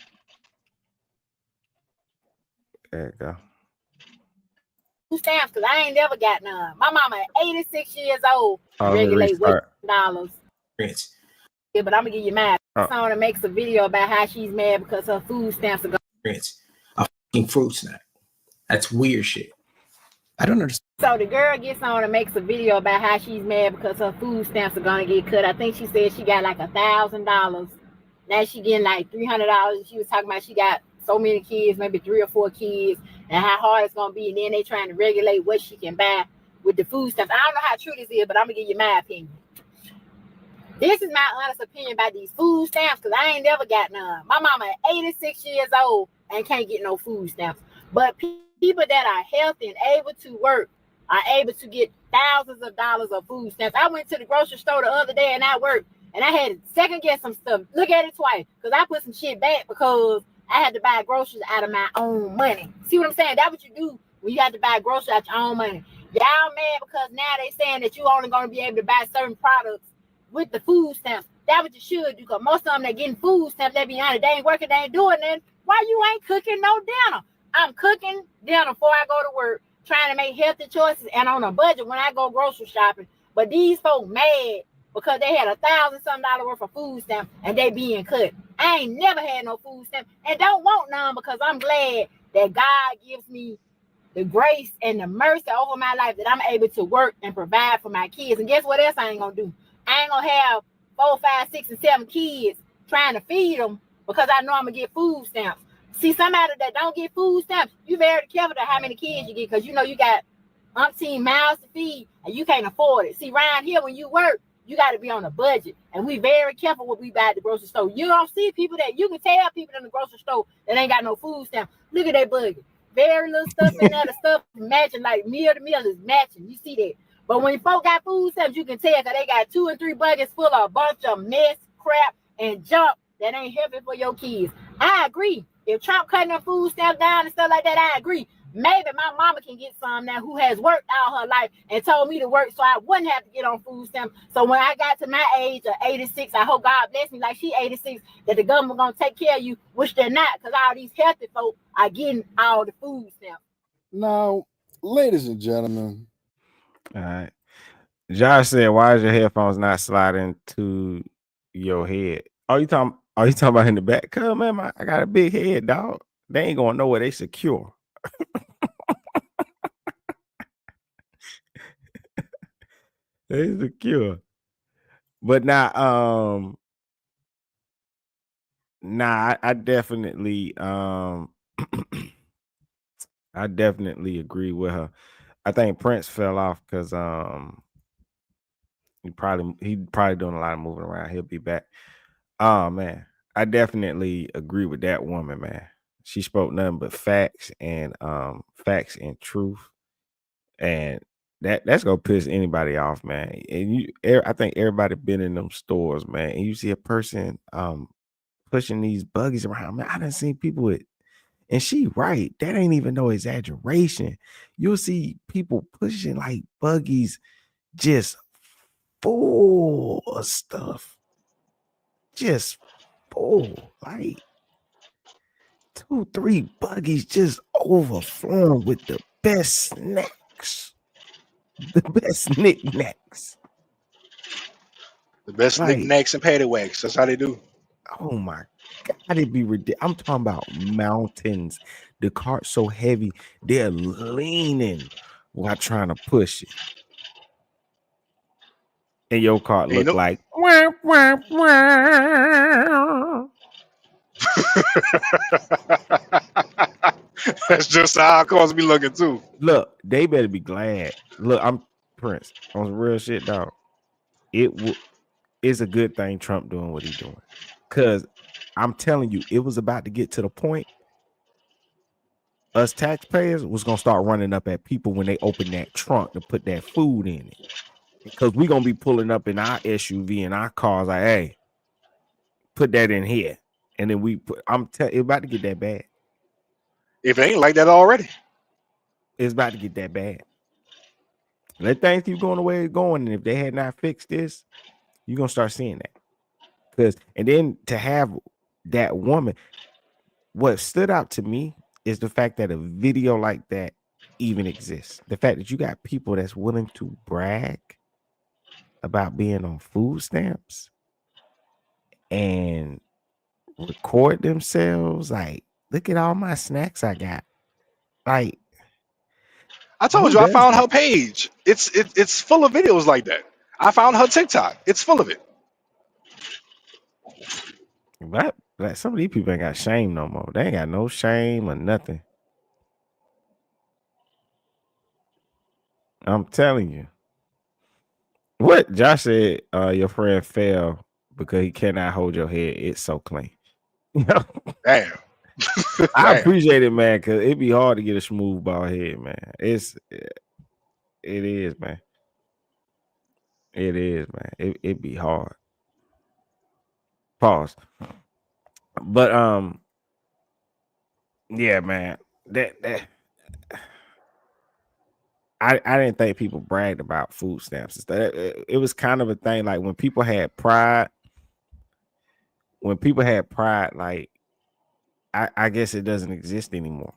there you go. Food stamps, because I ain't never got none. My mama at 86 years old Let me regulate weight restart. dollars. Prince. Yeah, but I'm gonna give you mad. Oh. Someone makes a video about how she's mad because her food stamps are gone. Prince. A fucking fruit snack. That's weird shit. I don't understand. So the girl gets on and makes a video about how she's mad because her food stamps are gonna get cut. I think she said she got like $1,000. Now she getting like $300. She was talking about she got so many kids, maybe 3 or 4 kids, and how hard it's gonna be. And then they trying to regulate what she can buy with the food stamps. I don't know how true this is, but I'm gonna give you my opinion. This is my honest opinion about these food stamps, because I ain't never got none. My mama at 86 years old and can't get no food stamps. But people that are healthy and able to work are able to get thousands of dollars of food stamps. I went to the grocery store the other day and I worked, and I had to second guess some stuff. Look at it twice, because I put some shit back because I had to buy groceries out of my own money. See what I'm saying? That's what you do when you have to buy groceries out your own money. Y'all mad because now they saying that you only going to be able to buy certain products with the food stamps. That's what you should do, because most of them that getting food stamps, they be honest, they ain't working, they ain't doing nothing. Why you ain't cooking no dinner? I'm cooking dinner before I go to work, trying to make healthy choices and on a budget when I go grocery shopping. But these folks mad because they had $1,000-something worth of food stamps and they being cut. I ain't never had no food stamp and don't want none, because I'm glad that God gives me the grace and the mercy over my life that I'm able to work and provide for my kids. And guess what else I ain't gonna do? I ain't gonna have 4, 5, 6, and 7 kids trying to feed them because I know I'm gonna get food stamps. See, somebody that don't get food stamps, you very careful to how many kids you get, because you know you got umpteen miles to feed and you can't afford it. See, around here when you work, you got to be on a budget, and we very careful what we buy at the grocery store. You don't see people that you can tell people in the grocery store that ain't got no food stamp. Look at that budget. Very little stuff in there. The stuff matching, like meal to meal is matching. You see that. But when folk got food stamps, you can tell because they got 2 and 3 buckets full of a bunch of mess, crap, and junk that ain't healthy for your kids. I agree. If Trump cutting the food stamps down and stuff like that, I agree. Maybe my mama can get some now who has worked all her life and told me to work so I wouldn't have to get on food stamps. So when I got to my age of 86, I hope God bless me like she 86, that the government going to take care of you, which they're not, because all these healthy folk are getting all the food stamps. Now, ladies and gentlemen. All right. Josh said, why is your headphones not sliding to your head? Are you talking about in the back? Cause man, I got a big head, dog. They ain't gonna know where they secure. They secure. But now, I definitely I definitely agree with her. I think Prince fell off because he probably doing a lot of moving around. He'll be back. Oh man, I definitely agree with that woman, man. She spoke nothing but facts and truth, and that's gonna piss anybody off, man. And I think everybody been in them stores, man, and you see a person pushing these buggies around. Man, I done seen people with, and she right, that ain't even no exaggeration. You'll see people pushing like buggies just full of stuff. Just full, like 2, 3 buggies just overflowing with the best snacks, the best knickknacks, The best like, knickknacks and paddywhacks. That's how they do. oh my God, it'd be ridiculous. I'm talking about mountains. The cart's so heavy, they're leaning while trying to push it. And your cart look like wah, wah, wah. That's just how our cars be looking too. Look, they better be glad. Look, I'm Prince on some real shit, dog. It's a good thing Trump doing what he's doing, because I'm telling you, it was about to get to the point us taxpayers was gonna start running up at people when they open that trunk to put that food in it, because we're gonna be pulling up in our SUV and our cars like, hey, put that in here, and then it's about to get that bad. If it ain't like that already. It's about to get that bad. Let things keep going the way it's going, and if they had not fixed this, you're gonna start seeing that. And then to have that woman, what stood out to me is the fact that a video like that even exists. The fact that you got people that's willing to brag about being on food stamps and record themselves like, look at all my snacks I got. Like, I told who you I does found that? her page. It's full of videos like that. I found her TikTok. It's full of it. But like, some of these people ain't got shame no more. They ain't got no shame or nothing. I'm telling you. What Josh said, your friend fell because he cannot hold your head. It's so clean. Damn. I Damn. appreciate it, man, because it'd be hard to get a smooth ball head, man. It is, man. It is, man. It'd be hard. Pause. But yeah, man. That I didn't think people bragged about food stamps and stuff. It was kind of a thing like when people had pride. Like I guess it doesn't exist anymore.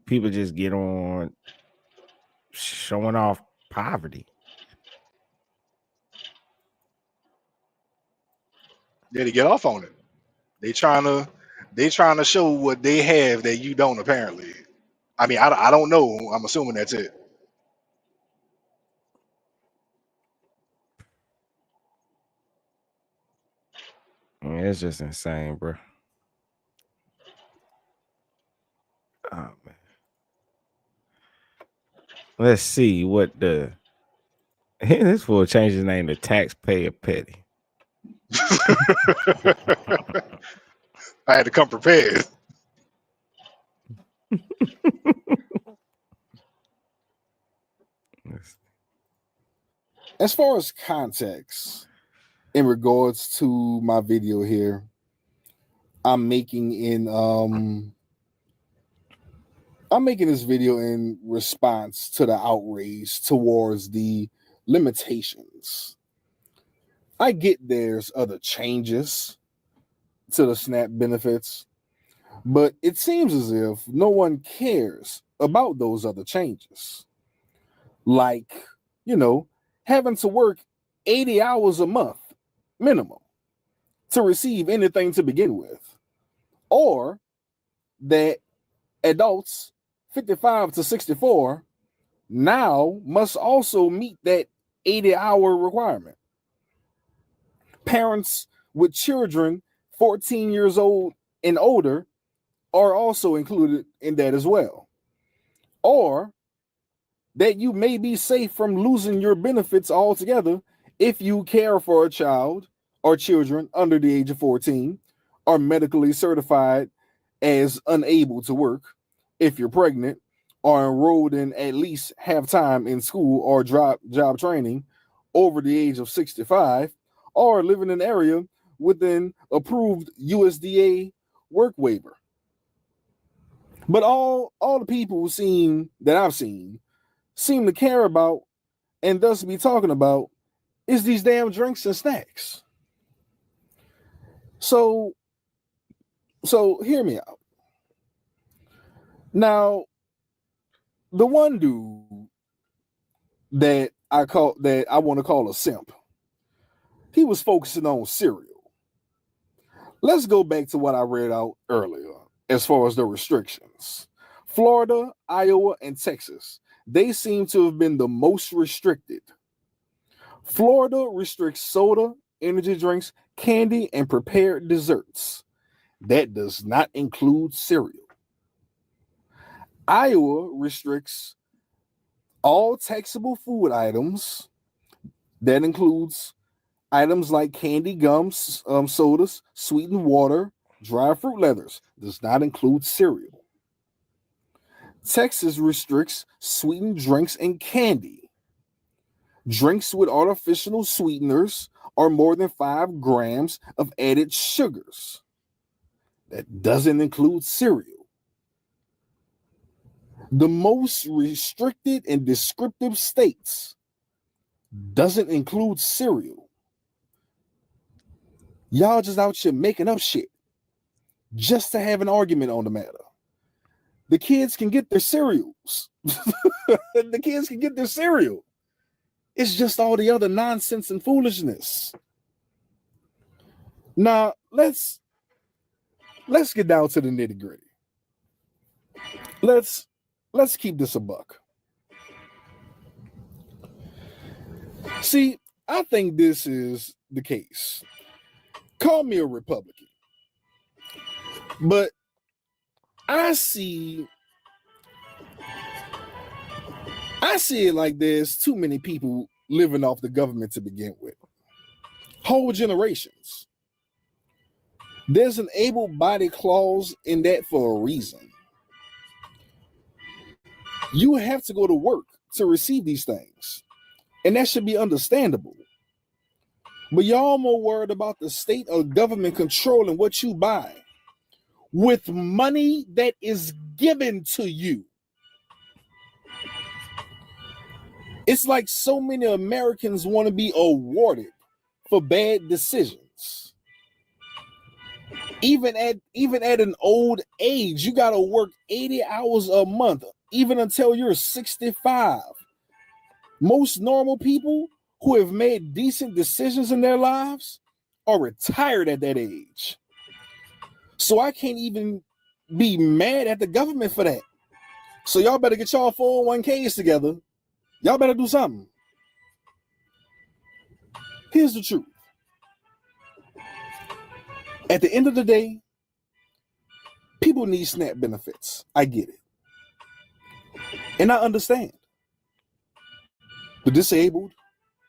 People just get on showing off poverty. Yeah, to get off on it. They trying to show what they have that you don't apparently. I mean, I don't know. I'm assuming that's it. Man, it's just insane, bro. Oh man. Let's see what the this fool changed his name to Taxpayer Petty. I had to come prepared. As far as context in regards to my video here, I'm making this video in response to the outrage towards the limitations. I get there's other changes to the SNAP benefits, but it seems as if no one cares about those other changes. Like, having to work 80 hours a month minimum to receive anything to begin with, or that adults 55 to 64 now must also meet that 80-hour requirement. Parents with children 14 years old and older are also included in that as well. Or that you may be safe from losing your benefits altogether if you care for a child or children under the age of 14, are medically certified as unable to work, if you're pregnant, or enrolled in at least half-time in school or job training over the age of 65, or live in an area with an approved USDA work waiver. But all the people I've seen seem to care about and thus be talking about is these damn drinks and snacks. So hear me out. Now, the one dude that I want to call a simp, he was focusing on cereal. Let's go back to what I read out earlier as far as the restrictions. Florida, Iowa, and Texas, they seem to have been the most restricted. Florida restricts soda, energy drinks, candy, and prepared desserts. That does not include cereal. Iowa restricts all taxable food items. That includes items like candy, gums, sodas, sweetened water, dry fruit leathers. Does not include cereal. Texas restricts sweetened drinks and candy. Drinks with artificial sweeteners or more than 5 grams of added sugars. That doesn't include cereal. The most restricted and descriptive states doesn't include cereal. Y'all just out here making up shit just to have an argument on the matter. The kids can get their cereals. The kids can get their cereal. It's just all the other nonsense and foolishness. Now, let's get down to the nitty-gritty. Let's keep this a buck. See, I think this is the case. Call me a Republican, but I see it like there's too many people living off the government to begin with. Whole generations. There's an able-bodied clause in that for a reason. You have to go to work to receive these things, and that should be understandable. But y'all more worried about the state or government controlling what you buy with money that is given to you. It's like so many Americans want to be awarded for bad decisions. Even at an old age, you got to work 80 hours a month, even until you're 65. Most normal people who have made decent decisions in their lives are retired at that age. So I can't even be mad at the government for that. So y'all better get y'all 401ks together. Y'all better do something. Here's the truth. At the end of the day, people need SNAP benefits. I get it. And I understand. The disabled,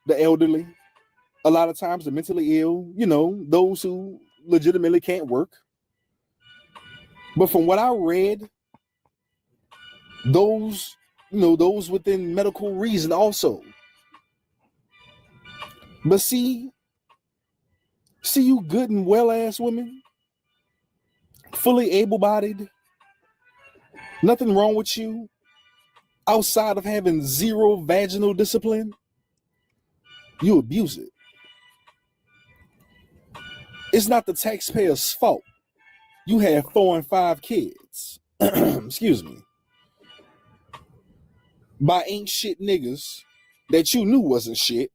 the elderly, a lot of times the mentally ill, those who legitimately can't work. But from what I read, those within medical reason also. But see you good and well-ass women, fully able-bodied, nothing wrong with you, outside of having zero vaginal discipline, you abuse it. It's not the taxpayer's fault. You have 4 and 5 kids. Excuse me. By ain't shit niggas that you knew wasn't shit,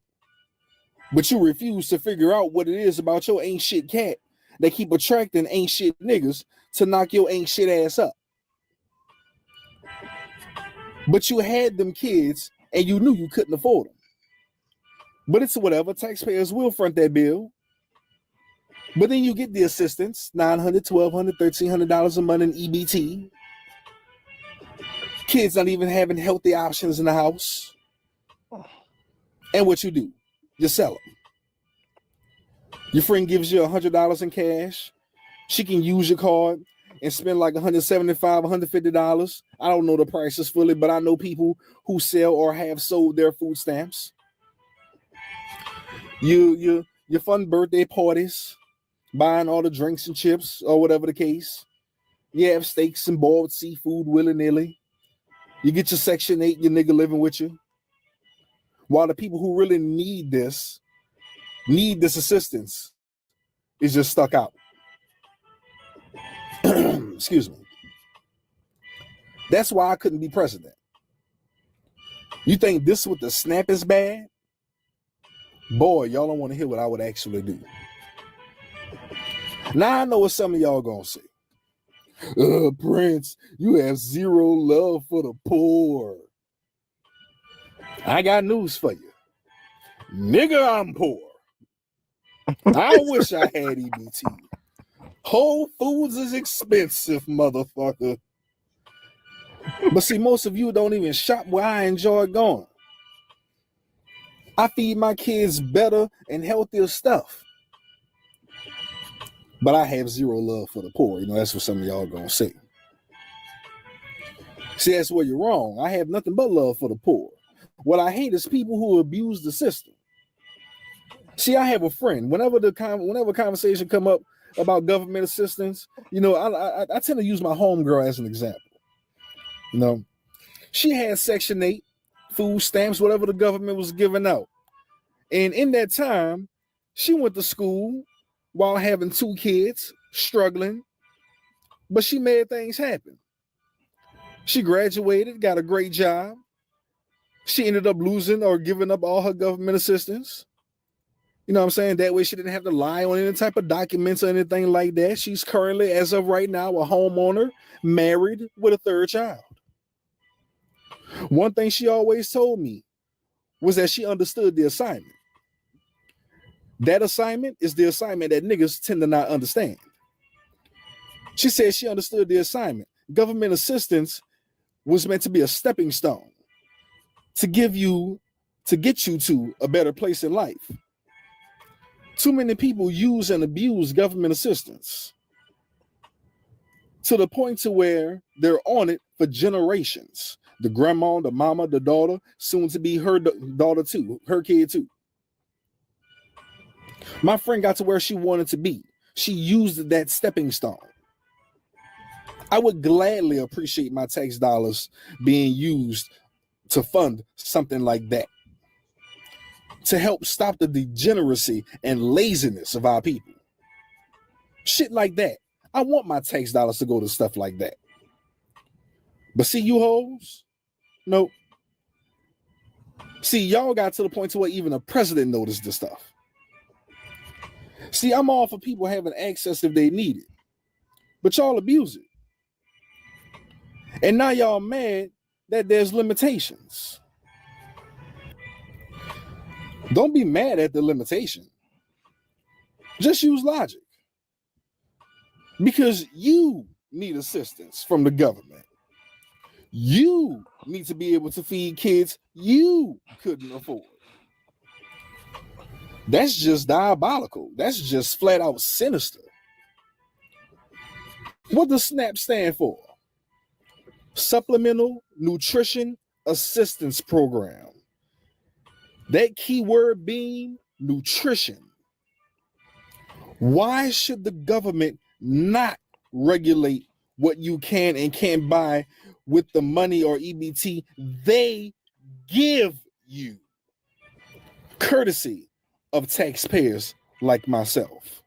but you refuse to figure out what it is about your ain't shit cat that keep attracting ain't shit niggas to knock your ain't shit ass up. But you had them kids and you knew you couldn't afford them. But it's whatever. Taxpayers will front that bill. But then you get the assistance, $900, $1,200, $1,300 a month in EBT. Kids not even having healthy options in the house. And what you do? You sell them. Your friend gives you $100 in cash. She can use your card and spend like $175, $150. I don't know the prices fully, but I know people who sell or have sold their food stamps. Your fun birthday parties, buying all the drinks and chips or whatever the case. You have steaks and boiled seafood willy-nilly. You get your Section 8, your nigga living with you. While the people who really need this assistance is just stuck out. Excuse me. That's why I couldn't be president. You think this with the SNAP is bad? Boy, y'all don't want to hear what I would actually do. Now I know what some of y'all gonna say. Prince, you have zero love for the poor. I got news for you. Nigga, I'm poor. I wish I had EBT. Whole Foods is expensive, motherfucker. But see, most of you don't even shop where I enjoy going. I feed my kids better and healthier stuff. But I have zero love for the poor. That's what some of y'all gonna say. See, that's where you're wrong. I have nothing but love for the poor. What I hate is people who abuse the system. See, I have a friend. Whenever conversation come up about government assistance, I tend to use my homegirl as an example. She had Section 8, food stamps, whatever the government was giving out. And in that time, she went to school while having 2 kids, struggling, but she made things happen. She graduated, got a great job. She ended up losing or giving up all her government assistance. You know what I'm saying? That way she didn't have to lie on any type of documents or anything like that. She's currently, as of right now, a homeowner, married with a 3rd child. One thing she always told me was that she understood the assignment. That assignment is the assignment that niggas tend to not understand. She said she understood the assignment. Government assistance was meant to be a stepping stone to get you to a better place in life. Too many people use and abuse government assistance to the point to where they're on it for generations. The grandma, the mama, the daughter, soon to be her daughter too, her kid too. My friend got to where she wanted to be. She used that stepping stone. I would gladly appreciate my tax dollars being used to fund something like that, to help stop the degeneracy and laziness of our people. Shit like that. I want my tax dollars to go to stuff like that. But see, you hoes, nope. See, y'all got to the point to where even a president noticed this stuff. See, I'm all for people having access if they need it, but y'all abuse it. And now y'all mad that there's limitations. Don't be mad at the limitation. Just use logic. Because you need assistance from the government. You need to be able to feed kids you couldn't afford. That's just diabolical. That's just flat out sinister. What does SNAP stand for? Supplemental Nutrition Assistance Program. That keyword being nutrition. Why should the government not regulate what you can and can't buy with the money or EBT they give you, courtesy of taxpayers like myself?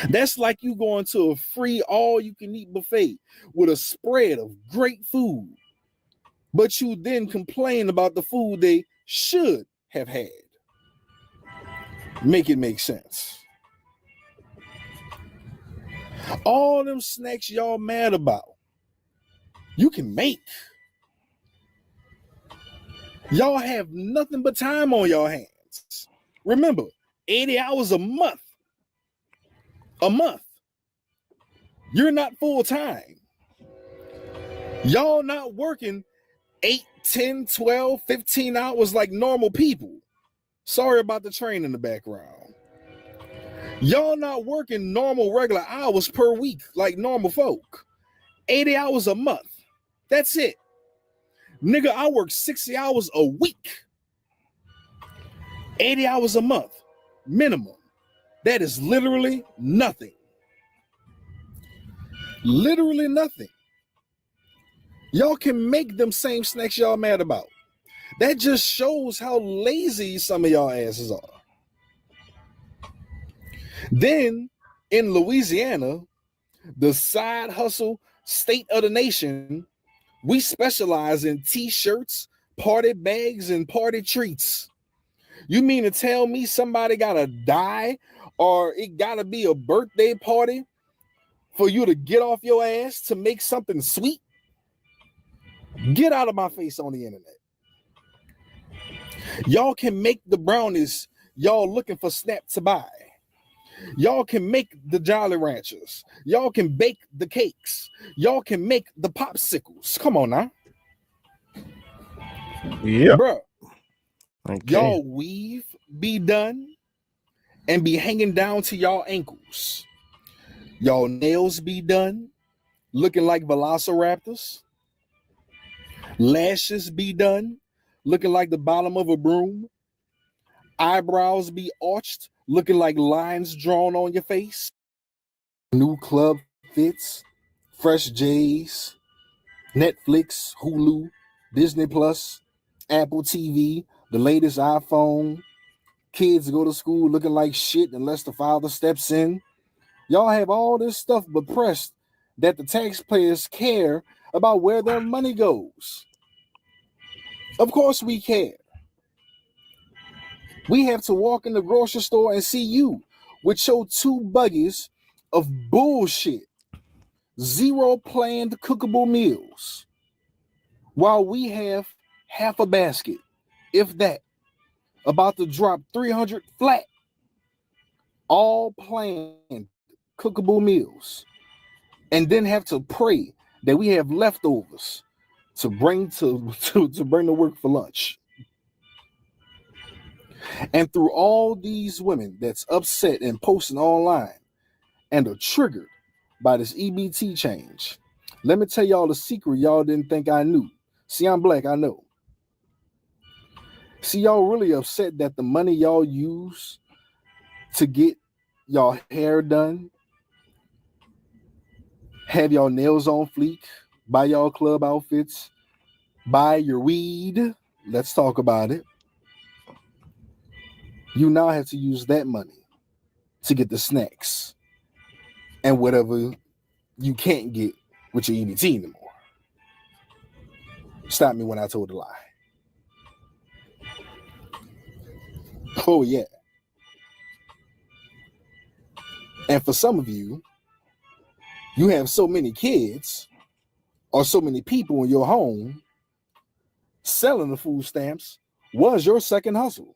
That's like you going to a free all-you-can-eat buffet with a spread of great food, but you then complain about the food they should have had. Make it make sense. All them snacks y'all mad about, you can make. Y'all have nothing but time on your hands. Remember, 80 hours a month. A month. You're not full time. Y'all not working 8, 10, 12, 15 hours like normal people. Sorry about the train in the background. Y'all not working normal regular hours per week like normal folk. 80 hours a month. That's it. Nigga, I work 60 hours a week. 80 hours a month. Minimum. That is literally nothing. Literally nothing. Y'all can make them same snacks y'all mad about. That just shows how lazy some of y'all asses are. Then in Louisiana, the side hustle state of the nation, we specialize in t-shirts, party bags, and party treats. You mean to tell me somebody gotta die or it gotta be a birthday party for you to get off your ass to make something sweet? Get out of my face on the internet. Y'all can make the brownies y'all looking for SNAP to buy. Y'all can make the Jolly Ranchers. Y'all can bake the cakes. Y'all can make the popsicles. Come on now. Yeah. Bruh, Okay. y'all weave be done and be hanging down to y'all ankles. Y'all nails be done looking like velociraptors. Lashes be done looking like the bottom of a broom. Eyebrows be arched looking like lines drawn on your face. New club fits, fresh J's, Netflix, Hulu, Disney Plus, Apple TV, the latest iPhone. Kids go to school looking like shit unless the father steps in. Y'all have all this stuff but pressed that the taxpayers care about where their money goes. Of course we care. We have to walk in the grocery store and see you with your 2 buggies of bullshit, 0 planned cookable meals, while we have half a basket, if that, about to drop 300 flat, all planned cookable meals, and then have to pray that we have leftovers to bring to work for lunch. And through all these women that's upset and posting online and are triggered by this EBT change, let me tell y'all the secret y'all didn't think I knew. See, I'm black, I know. See, y'all really upset that the money y'all use to get y'all hair done, have y'all nails on fleek, buy y'all club outfits, buy your weed, let's talk about it. You now have to use that money to get the snacks and whatever you can't get with your EBT anymore. Stop me when I told a lie. Oh, yeah. And for some of you, you have so many kids or so many people in your home, selling the food stamps was your second hustle.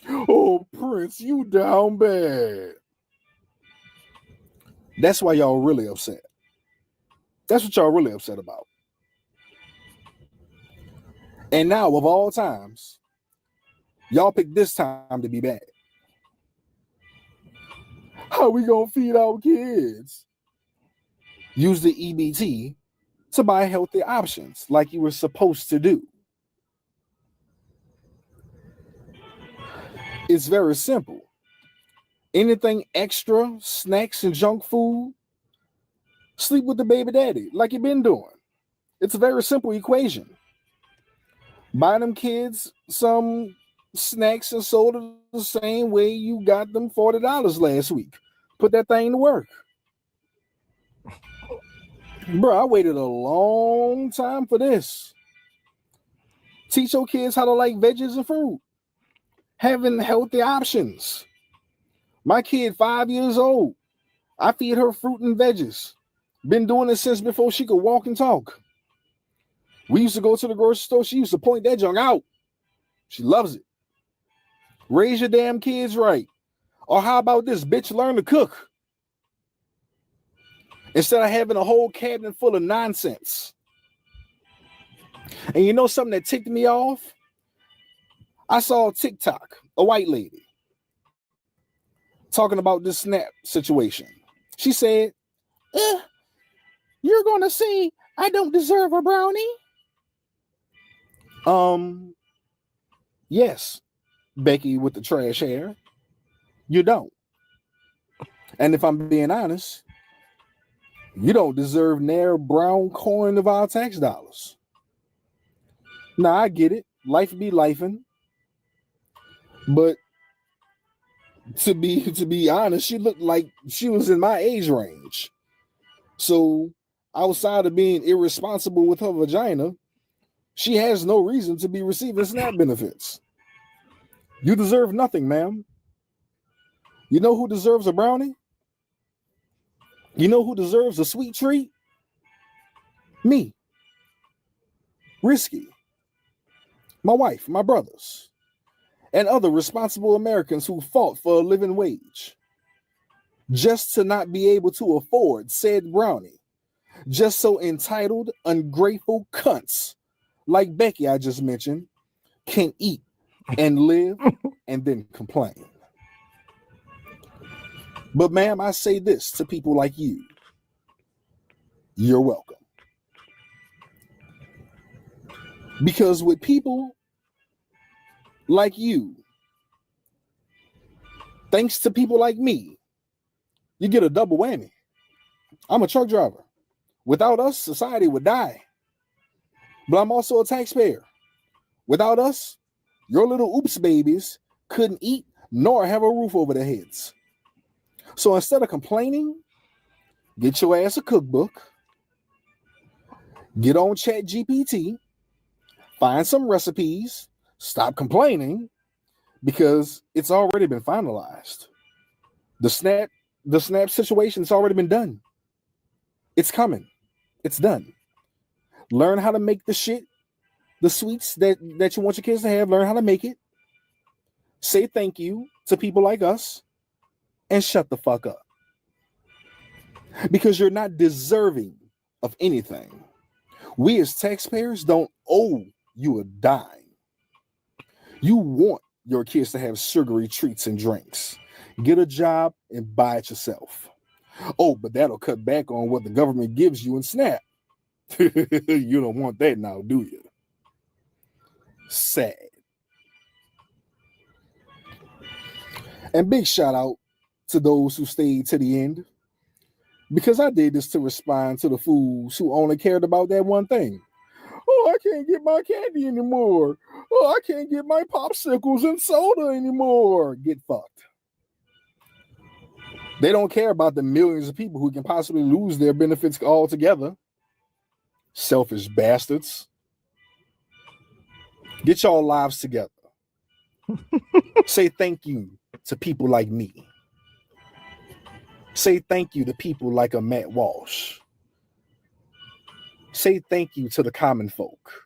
Oh, Prince, you down bad. That's why y'all really upset. That's what y'all really upset about. And now, of all times, y'all pick this time to be bad. How we gonna feed our kids? Use the EBT to buy healthy options like you were supposed to do. It's very simple. Anything extra, snacks and junk food, sleep with the baby daddy like you've been doing. It's a very simple equation. Buy them kids some snacks and soda the same way you got them $40 last week. Put that thing to work. Bro, I waited a long time for this. Teach your kids how to like veggies and fruit. Having healthy options. My kid, 5 years old, I feed her fruit and veggies. Been doing it since before she could walk and talk. We used to go to the grocery store. She used to point that junk out. She loves it. Raise your damn kids right. Or how about this? Bitch, learn to cook. Instead of having a whole cabinet full of nonsense. And you know something that ticked me off? I saw a TikTok, a white lady, talking about this SNAP situation. She said, you're going to say I don't deserve a brownie? Yes, Becky with the trash hair. You don't. And if I'm being honest, you don't deserve near brown coin of our tax dollars. Now, I get it. Life be lifing. But to be honest, she looked like she was in my age range. So outside of being irresponsible with her vagina, she has no reason to be receiving SNAP benefits. You deserve nothing, ma'am. You know who deserves a brownie? You know who deserves a sweet treat? Me. Risky. My wife, my brothers, and other responsible Americans who fought for a living wage just to not be able to afford said brownie. Just so entitled, ungrateful cunts like Becky I just mentioned can eat and live and then complain. But ma'am, I say this to people like you. You're welcome. Because with people like you, thanks to people like me, you get a double whammy. I'm a truck driver. Without us, society would die. But I'm also a taxpayer. Without us, your little oops babies couldn't eat nor have a roof over their heads. So instead of complaining, get your ass a cookbook, get on ChatGPT, find some recipes, stop complaining, because it's already been finalized. The SNAP situation's already been done. It's coming. It's done. Learn how to make the shit, the sweets that you want your kids to have. Learn how to make it. Say thank you to people like us and shut the fuck up. Because you're not deserving of anything. We as taxpayers don't owe you a dime. You want your kids to have sugary treats and drinks. Get a job and buy it yourself. Oh, but that'll cut back on what the government gives you in SNAP. You don't want that now, do you? Sad. And big shout out to those who stayed to the end, because I did this to respond to the fools who only cared about that one thing. Oh, I can't get my candy anymore. Oh, I can't get my popsicles and soda anymore. Get fucked. They don't care about the millions of people who can possibly lose their benefits altogether. Selfish bastards. Get y'all lives together. Say thank you to people like me. Say thank you to people like a Matt Walsh. Say thank you to the common folk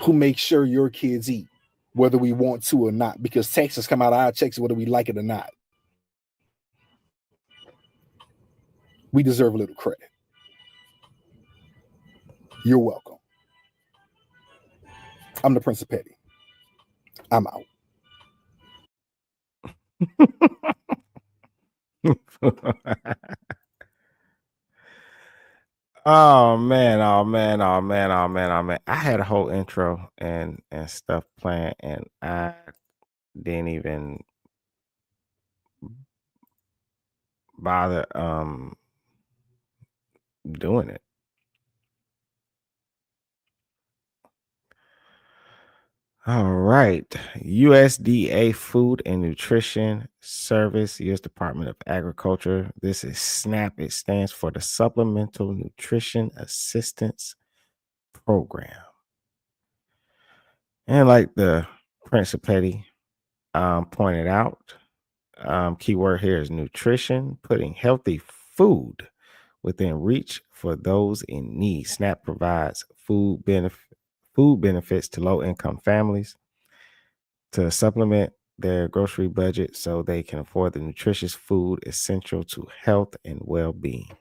who make sure your kids eat, whether we want to or not, because taxes come out of our checks whether we like it or not. We deserve a little credit. You're welcome. I'm the Prince of Petty. I'm out. Oh man. I had a whole intro and stuff planned, and I didn't even bother doing it. All right. USDA Food and Nutrition Service, U.S. Department of Agriculture. This is SNAP. It stands for the Supplemental Nutrition Assistance Program. And like the Prince of Petty pointed out, key word here is nutrition, putting healthy food within reach for those in need. SNAP provides food benefits to low-income families to supplement their grocery budget so they can afford the nutritious food essential to health and well-being.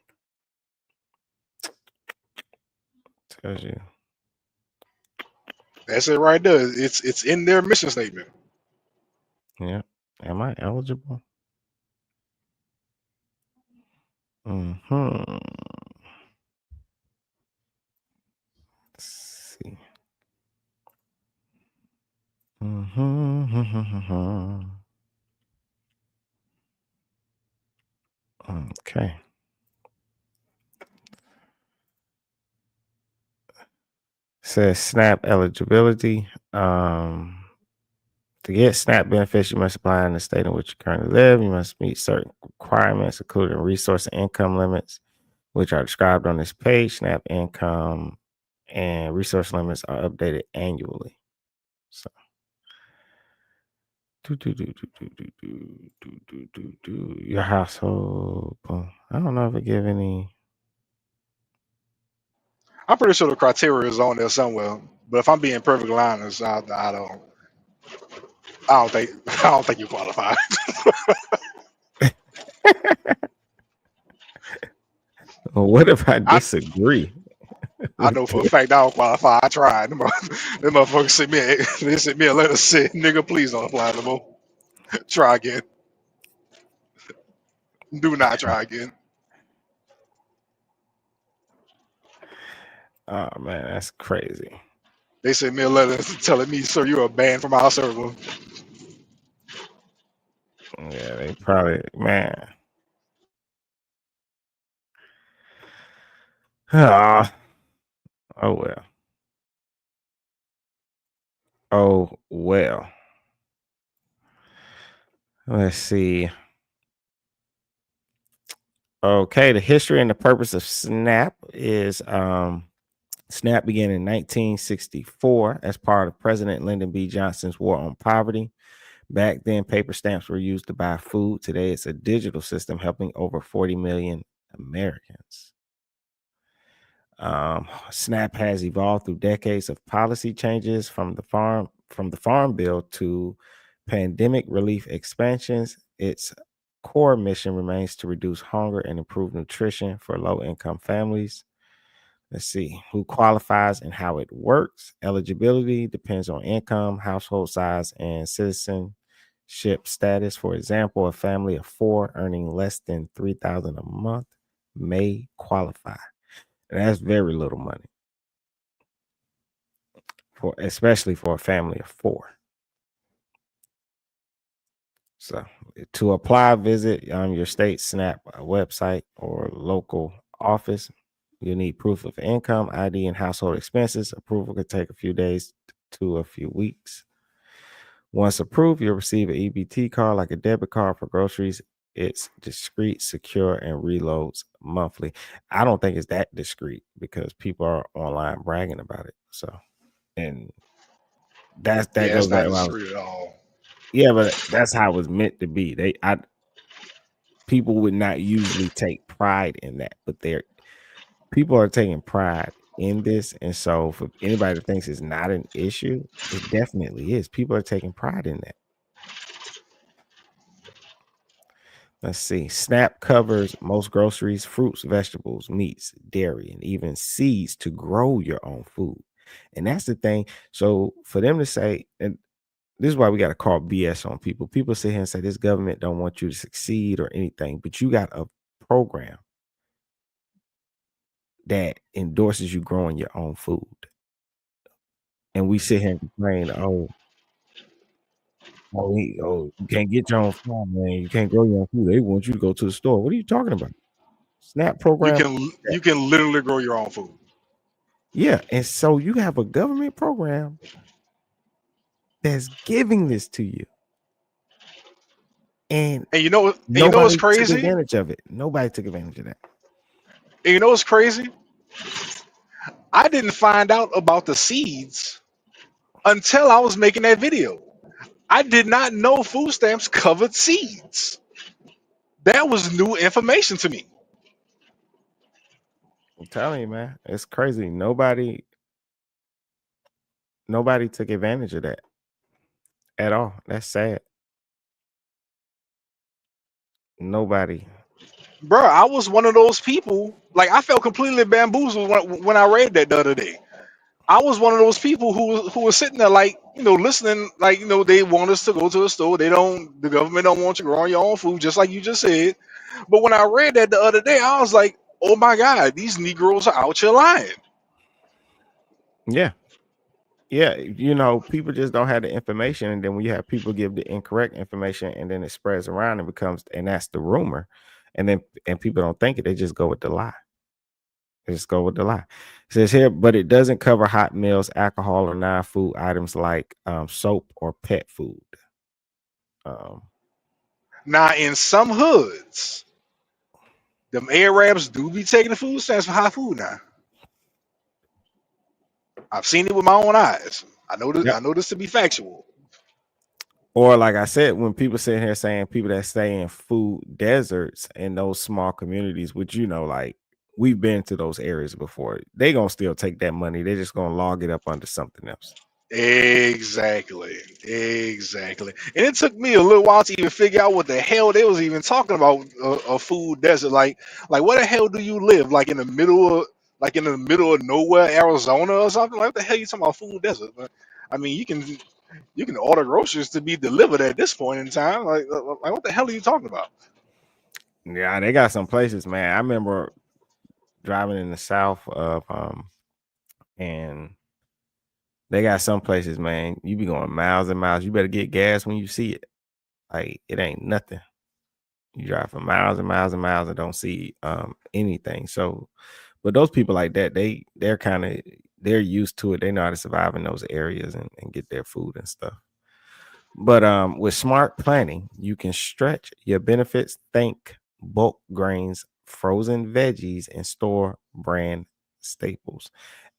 Tells you. That's it right there. It's in their mission statement. Yeah. Am I eligible? Mm-hmm. Let's see. Mm-hmm. Okay. Says SNAP eligibility. To get SNAP benefits, you must apply in the state in which you currently live. You must meet certain requirements, including resource and income limits, which are described on this page. SNAP income and resource limits are updated annually. So, your household. I don't know if it give any. I'm pretty sure the criteria is on there somewhere. But if I'm being perfectly honest, I don't think you qualify. What if I disagree? I know for a fact I don't qualify. I tried. Them motherfuckers sent me a letter saying, "Nigga, please don't apply no more. Try again. Do not try again." Oh man, that's crazy. They sent me a letter telling me, "Sir, you are banned from our server." Yeah, they probably, man. Oh well. Oh well. Let's see. Okay, the history and the purpose of SNAP is SNAP began in 1964 as part of President Lyndon B. Johnson's war on poverty. Back then, paper stamps were used to buy food. Today, it's a digital system helping over 40 million Americans. SNAP has evolved through decades of policy changes from the farm bill to pandemic relief expansions. Its core mission remains to reduce hunger and improve nutrition for low-income families. Let's see who qualifies and how it works. Eligibility depends on income, household size, and citizenship status. For example, a family of 4 earning less than $3,000 a month may qualify. And that's very little money especially for a family of 4. So to apply, visit your state SNAP website or local office. You need proof of income, ID, and household expenses. Approval could take a few days to a few weeks. Once approved, you'll receive an EBT card like a debit card for groceries. It's discreet, secure, and reloads monthly. I don't think it's that discreet because people are online bragging about it. So, and that Yeah, goes it's back not when discreet at all. yeah, but that's how it was meant to be. People would not usually take pride in that, but people are taking pride in this. And so for anybody that thinks it's not an issue, it definitely is. People are taking pride in that. Let's see. SNAP covers most groceries, fruits, vegetables, meats, dairy, and even seeds to grow your own food. And that's the thing. So for them to say, and this is why we got to call BS on people. People sit here and say this government don't want you to succeed or anything, but you got a program that endorses you growing your own food. And we sit here and complain, you can't get your own farm, man. You can't grow your own food. They want you to go to the store. What are you talking about? SNAP You program. can literally grow your own food. Yeah. And so you have a government program that's giving this to you. And you know what's nobody took crazy? advantage of it. Nobody took advantage of that. And you know what's crazy? I didn't find out about the seeds until I was making that video. I did not know food stamps covered seeds. That was new information to me. I'm telling you, man, it's crazy. Nobody took advantage of that at all. That's sad. Nobody. Bro, I was one of those people. Like I felt completely bamboozled when I read that the other day. I was one of those people who was sitting there like listening, like they want us to go to the store. The government don't want you growing your own food, just like you just said. But when I read that the other day, I was like, oh my God, these Negroes are out here lying. Yeah. People just don't have the information, and then when you have people give the incorrect information, and then it spreads around and that's the rumor, and people don't think it, they just go with the lie. It says here, but it doesn't cover hot meals, alcohol, or non-food items like soap or pet food. Now, in some hoods, them Arabs do be taking the food stamps for hot food now. I've seen it with my own eyes. I know this. Yep. I know this to be factual. Or like I said, when people sit here saying people that stay in food deserts in those small communities, which like we've been to those areas before, they gonna still take that money. They're just gonna log it up under something else. Exactly. And it took me a little while to even figure out what the hell they was even talking about a food desert. Like where the hell do you live? Like in the middle of nowhere, Arizona or something? Like what the hell you talking about food desert? I mean, you can order groceries to be delivered at this point in time. Like what the hell are you talking about? Yeah, they got some places, man. I remember driving in the south of and they got some places, man. You be going miles and miles. You better get gas when you see it. Like it ain't nothing. You drive for miles and miles and miles and don't see anything. So But those people like that, they're used to it. They know how to survive in those areas and get their food and stuff. But with smart planning, you can stretch your benefits, think bulk grains, frozen veggies, and store brand staples.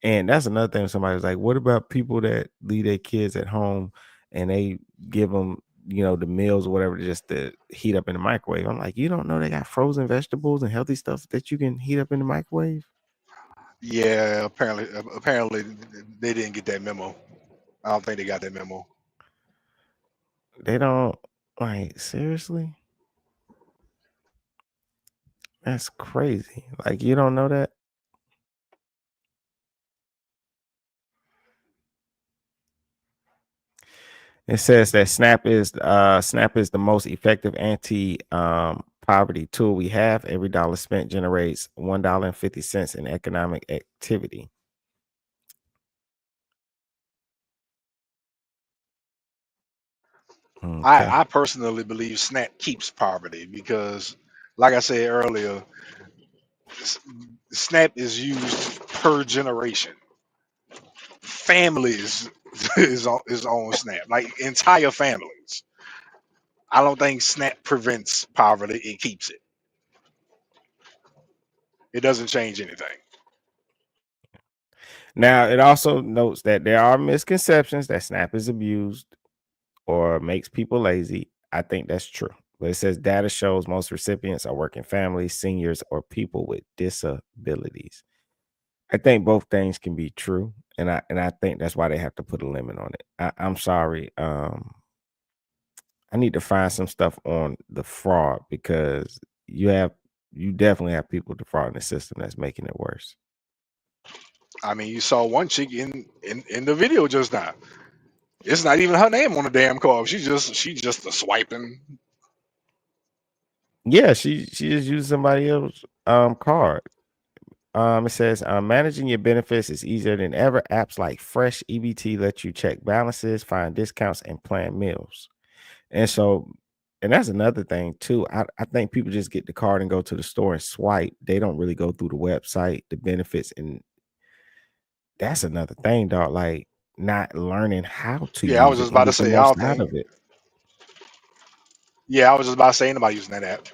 And that's another thing. Somebody was like, what about people that leave their kids at home and they give them, the meals or whatever just to heat up in the microwave? I'm like, you don't know they got frozen vegetables and healthy stuff that you can heat up in the microwave? Yeah, apparently they didn't get that memo. I don't think they got that memo. They don't, like, seriously? That's crazy. Like, you don't know that? It says that SNAP is the most effective anti poverty tool we have. Every dollar spent generates $1.50 in economic activity. Okay. I personally believe SNAP keeps poverty because, like I said earlier, SNAP is used per generation. Families is on SNAP, like entire families. I don't think SNAP prevents poverty; it keeps it. It doesn't change anything. Now, it also notes that there are misconceptions that SNAP is abused or makes people lazy. I think that's true. But it says data shows most recipients are working families, seniors, or people with disabilities. I think both things can be true, and I think that's why they have to put a limit on it. I'm sorry. I need to find some stuff on the fraud because you definitely have people defrauding the system that's making it worse. I mean, you saw one chick in the video just now. It's not even her name on the damn card. She just a swiping. Yeah, she just used somebody else's card. It says managing your benefits is easier than ever. Apps like Fresh EBT let you check balances, find discounts, and plan meals. And so, and that's another thing too. I think people just get the card and go to the store and swipe. They don't really go through the website, the benefits, and that's another thing, dog. Like not learning how to Yeah, I was use it just and about to get the say. I don't most out think. of it. Yeah, I was just about to say anybody using that app.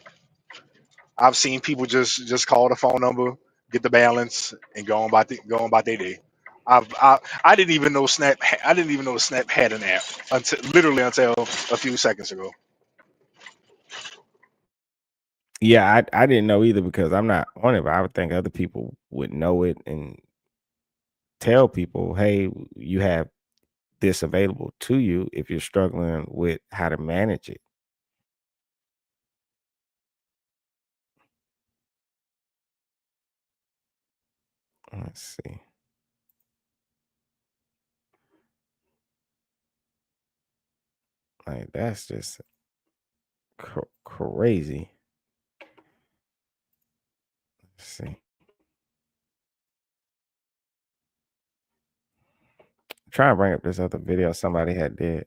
I've seen people just call the phone number, get the balance, and go on about their day. I didn't even know I didn't even know Snap had an app until a few seconds ago. Yeah, I didn't know either because I'm not on it, but I would think other people would know it and tell people, hey, you have this available to you if you're struggling with how to manage it. Let's see. Like that's just crazy. Let's see. Try to bring up this other video somebody had did.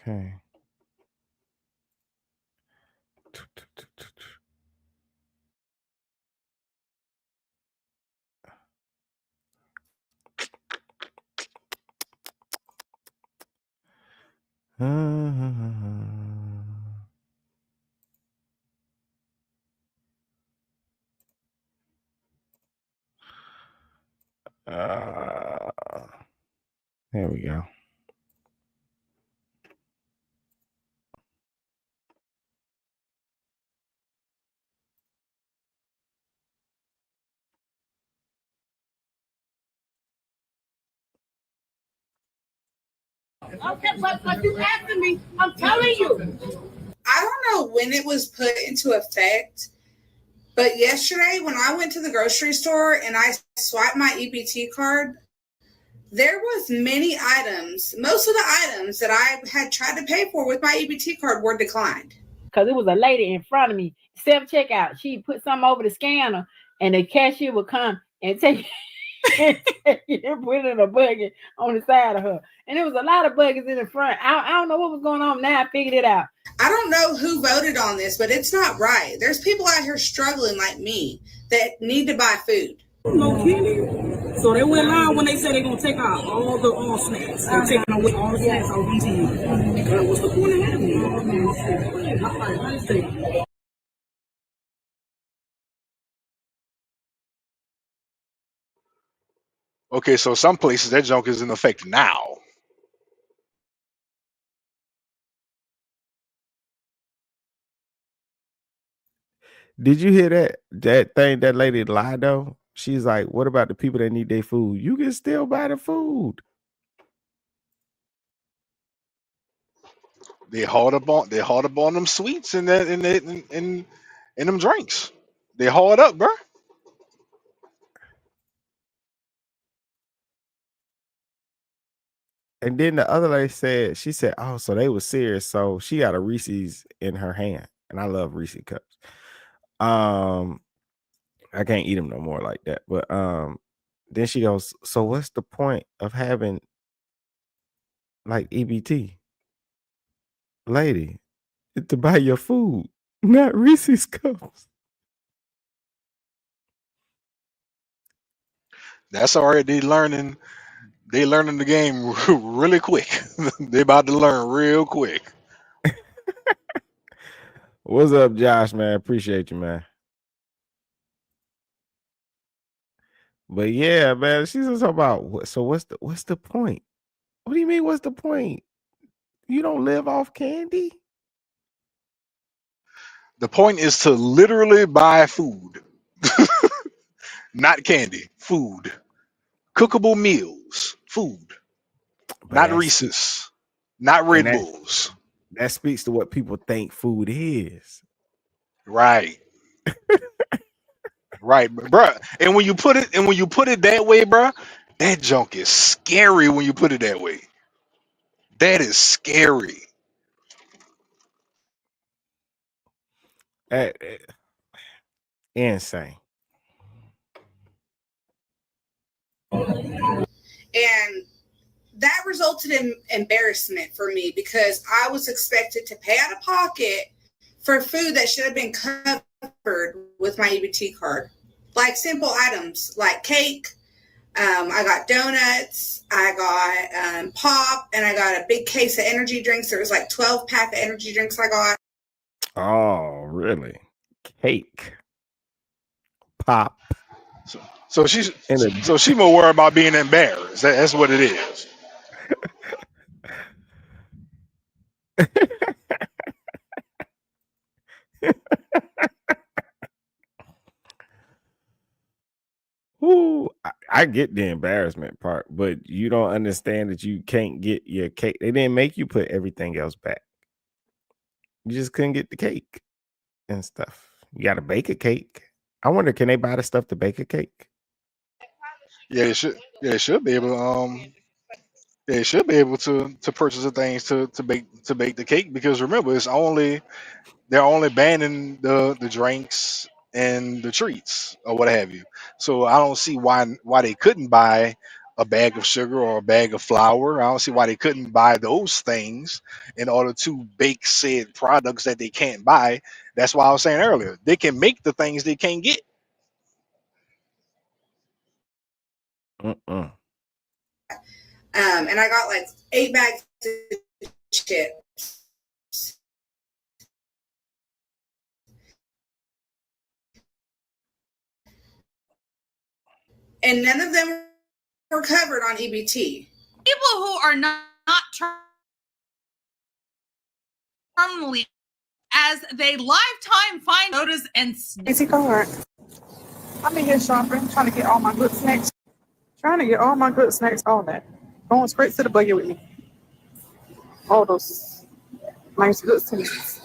Okay. There we go. Okay, but you asking me, I'm telling you. I don't know when it was put into effect, but yesterday when I went to the grocery store and I swiped my EBT card, there was many items. Most of the items that I had tried to pay for with my EBT card were declined. Because it was a lady in front of me, self-checkout. She put something over the scanner, and the cashier would come and take and put it in a bucket on the side of her. And there was a lot of buckets in the front. I don't know what was going on. Now I figured it out. I don't know who voted on this, but it's not right. There's people out here struggling like me that need to buy food. No kidding. So they went live when they said they're gonna take out all snacks. They're taking away all the snacks on BT. What's the point of having it? Okay, so some places that junk is in effect now. Did you hear that thing that lady lied though? She's like, what about the people that need their food? You can still buy the food. They hauled up on them sweets and that and them drinks. They hauled up, bro. And then the other lady said, she said, oh, so they was serious. So she got a Reese's in her hand. And I love Reese's cups. I can't eat them no more like that. But then she goes, so what's the point of having like EBT? Lady, it's to buy your food, not Reese's cups. That's all right. They learning the game really quick. They about to learn real quick. What's up, Josh, man? Appreciate you, man. But yeah, man, she's just talking about, so what's the point? What do you mean, what's the point? You don't live off candy? The point is to literally buy food. Not candy, food. Cookable meals, food. But not Reese's, not Red Bulls. That speaks to what people think food is. Right. Right, bro. And when you put it that way, bro, that junk is scary when you put it that way. That is scary. Insane. And that resulted in embarrassment for me because I was expected to pay out of pocket for food that should have been covered with my EBT card. Like simple items like cake, I got donuts, I got pop, and I got a big case of energy drinks. There was like 12 pack of energy drinks I got. Oh, really? Cake. Pop. So she more worried about being embarrassed. That's what it is. Ooh, I get the embarrassment part, but you don't understand that you can't get your cake. They didn't make you put everything else back. You just couldn't get the cake and stuff. You got to bake a cake. I wonder, can they buy the stuff to bake a cake? Yeah, they should be able. They should be able to purchase the things to bake the cake because remember, they're only banning the drinks and the treats or what have you. So I don't see why they couldn't buy a bag of sugar or a bag of flour. I don't see why they couldn't buy those things in order to bake said products that they can't buy. That's why I was saying earlier, they can make the things they can't get. And I got like 8 bags of chips. And none of them were covered on EBT. People who are not terminally as they lifetime fine notice and Easy card. I'm in here shopping, trying to get all my good snacks. All that. Going straight to the buggy with me. All those nice good things.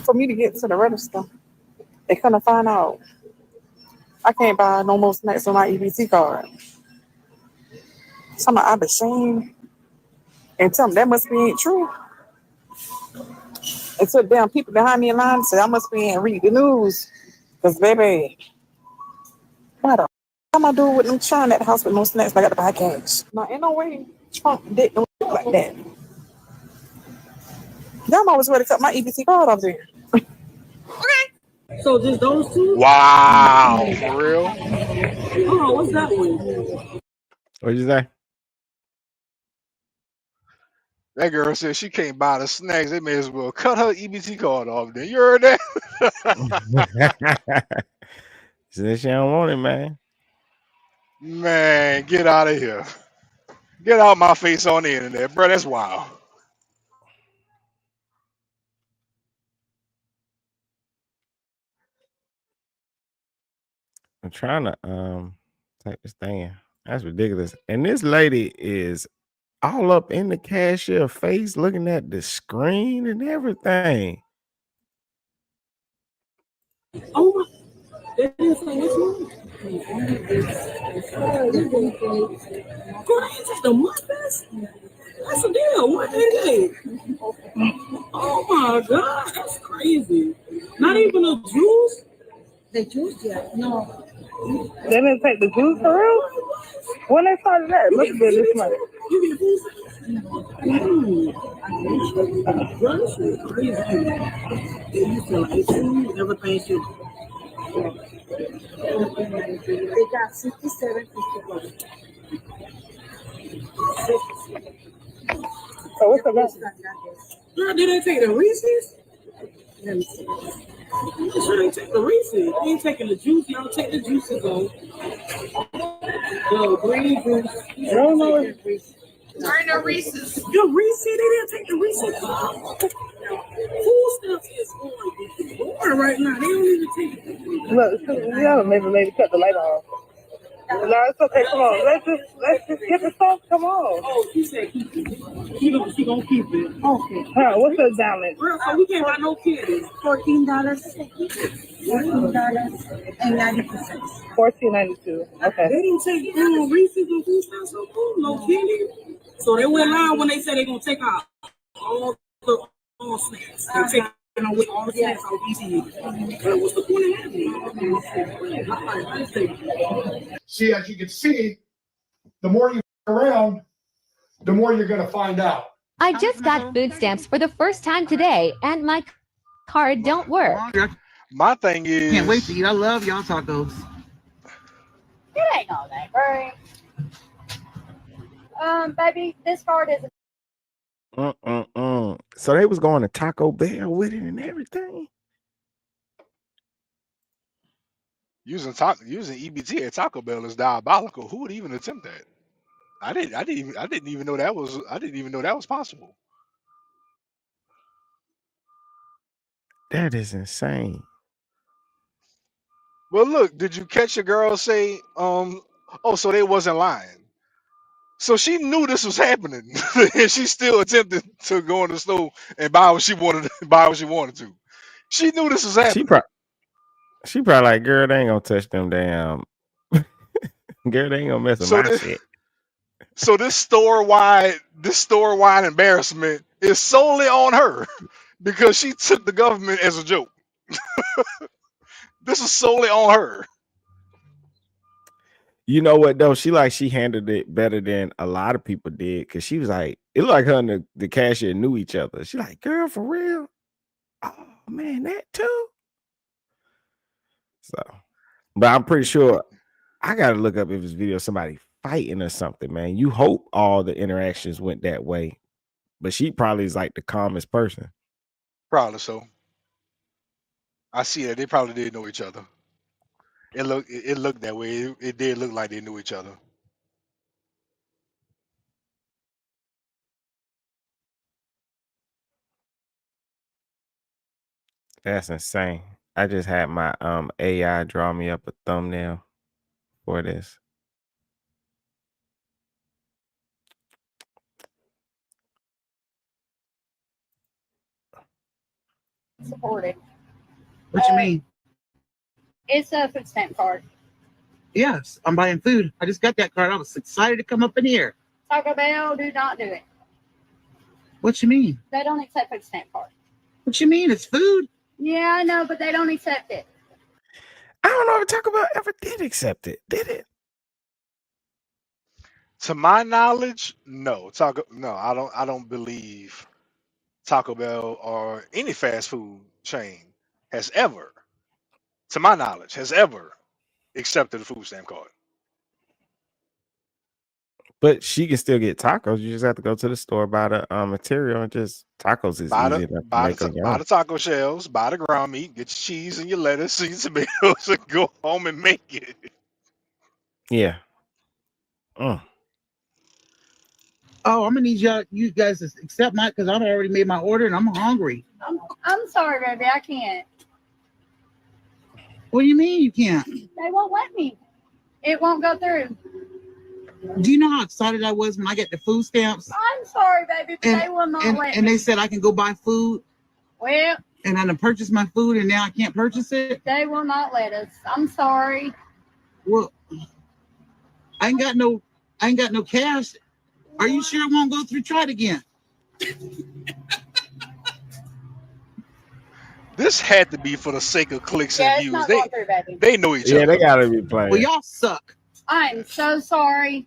For me to get to the register, they couldn't find out I can't buy no more snacks on my EBT card. Something I'm ashamed. And tell them that must be ain't true. And so damn people behind me in line said I must be in read the news. Because baby, what a am I doing with them trying at the house with no snacks? I got to buy cash. No, ain't no way Trump didn't look like that. Y'all always ready to cut my EBT card off there. So just those two? Wow, for real? Oh, what's that one? What'd you say? That girl said she can't buy the snacks. They may as well cut her EBT card off. Then you heard that? Said she don't want it, man. Man, get out of here. Get out my face on the internet, bro. That's wild. I'm trying to type this thing in. That's ridiculous. And this lady is all up in the cashier face looking at the screen and everything. Oh my. That is like, what's wrong? Girl, ain't just the mustache? That's a deal. 188. Oh my God, that's crazy. Not even a juice? The juice, yeah. No. They didn't take the juice for real? When they started that, look at this month. You get Girl, this shit is crazy. They used to like food, everything shit. They got 67, 51. So what's the best? Girl, did they take the Reese's? Let me see. I'm sure they take the Reese's. They ain't taking the juice. Y'all take the juices though. Yo, green juice. No, no, it's Reese's. There ain't no Reese's. The Reese's, they didn't take the Reese's. Food stuff is boring right now. They don't even take it. Look, we gotta maybe cut the light off. No, it's okay. Come on, let's just get the stuff. Come on. Oh, she said keep it. She gonna keep it. Okay. Huh, what's the balance? Girl, so we can't buy no candy. $14. $14 and 90%. $14.92. Okay. They didn't take Reese's and food stamps no food, no candy. So they went live when they said they're gonna take out all snacks. They're taking away all the snacks out EBT. But what's the point of having? See, as you can see, the more you around, the more you're going to find out. I just got food stamps for the first time today, and my card don't work. My thing is, Can't wait to eat. I love y'all tacos. It ain't all that great. Baby, this card is So they was going to Taco Bell with it and everything. using EBT at Taco Bell is diabolical. Who would even attempt that? I didn't even know that was possible. That is insane. Well, look, did you catch a girl say, oh, so they wasn't lying? So she knew this was happening, and she still attempted to go in the store and buy what she wanted to. She knew this was happening. She probably like, girl, they ain't gonna touch them damn. Girl, they ain't gonna mess with my shit. So this store-wide embarrassment is solely on her because she took the government as a joke. This is solely on her. You know what though? She handled it better than a lot of people did because she was like, it looked like her and the cashier knew each other. She like, girl, for real? Oh man, that too. So, but I'm pretty sure I gotta look up if it's video of somebody fighting or something, man. You hope all the interactions went that way, but she probably is like the calmest person. Probably so. I see that they probably did know each other. It looked that way. It did look like they knew each other. That's insane. I just had my AI draw me up a thumbnail for this. supported. What you mean? It's a food stamp card. Yes, I'm buying food. I just got that card. I was excited to come up in here. Taco Bell do not do it. What you mean? They don't accept food stamp cards. What you mean? It's food. Yeah, I know, but they don't accept it. I don't know if Taco Bell ever did accept it. Did it? To my knowledge, no. No, I don't believe Taco Bell or any fast food chain has ever, to my knowledge, has ever accepted a food stamp card. But she can still get tacos. You just have to go to the store, buy the material, and just tacos is easy enough to make on your Buy own. the taco shells, buy the ground meat, get your cheese and your lettuce and your tomatoes, and go home and make it. Yeah. Mm. Oh, I'm gonna need you guys to accept my because I've already made my order and I'm hungry. I'm sorry, baby. I can't. What do you mean you can't? They won't let me. It won't go through. Do you know how excited I was when I get the food stamps? I'm sorry, baby, but they will not let And me. they said I can go buy food. Well, and I done purchased my food and now I can't purchase it. they will not let us. I'm sorry. Well, I ain't got no cash. Are you sure it won't go through? Try it again. This had to be for the sake of clicks Yeah, and it's views. not going through, baby. They know each Yeah, other. they gotta be playing. Well, y'all suck. I'm so sorry.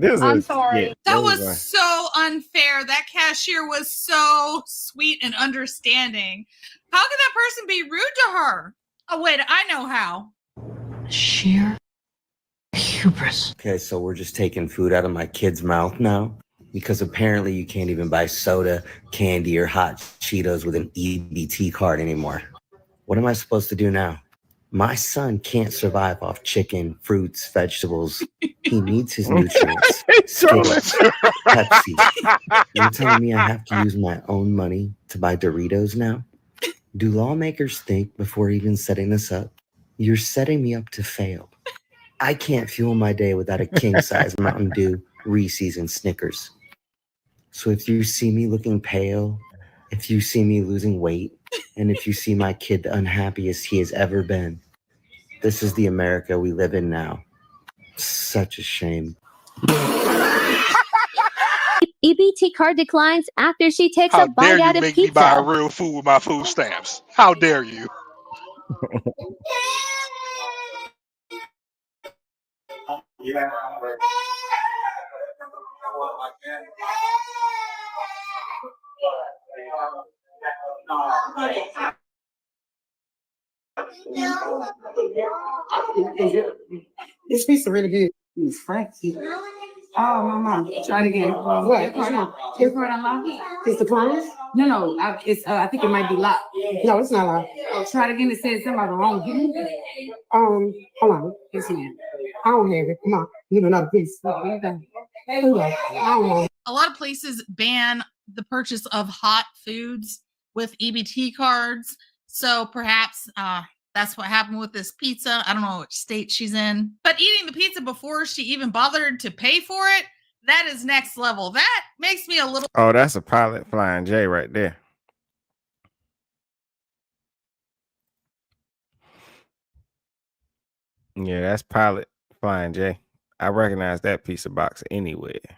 I'm sorry. Yeah, That was so unfair. That cashier was so sweet and understanding. How could that person be rude to her? Oh, wait, I know how. Sheer hubris. Okay, so we're just taking food out of my kid's mouth now? Because apparently you can't even buy soda, candy, or hot Cheetos with an EBT card anymore. What am I supposed to do now? My son can't survive off chicken, fruits, vegetables. He needs his nutrients. Skittles, Pepsi. You're telling me I have to use my own money to buy Doritos now? Do lawmakers think before even setting this up? You're setting me up to fail. I can't fuel my day without a king-size Mountain Dew, Reese's, and Snickers. So if you see me looking pale, if you see me losing weight, and if you see my kid the unhappiest he has ever been, this is the America we live in now. Such a shame. EBT card declines after she takes How a dare bite you out of make me buy pizza. real food with my food stamps? How dare you? This pizza really good. It's Frankie. Oh, mama, try it again. What? Your card unlocked? It's the promise? No, I think it might be locked. No, it's not locked. Oh, try it again. It says something wrong. Hold on. Yes, ma'am. I don't have it. Come on, give another piece. I don't want it. A lot of places ban the purchase of hot foods with EBT cards. So perhaps that's what happened with this pizza. I don't know which state she's in. But eating the pizza before she even bothered to pay for it, that is next level. That makes me a little... Oh, that's a pilot flying J right there. Yeah, that's pilot flying J. I recognize that piece of box anywhere.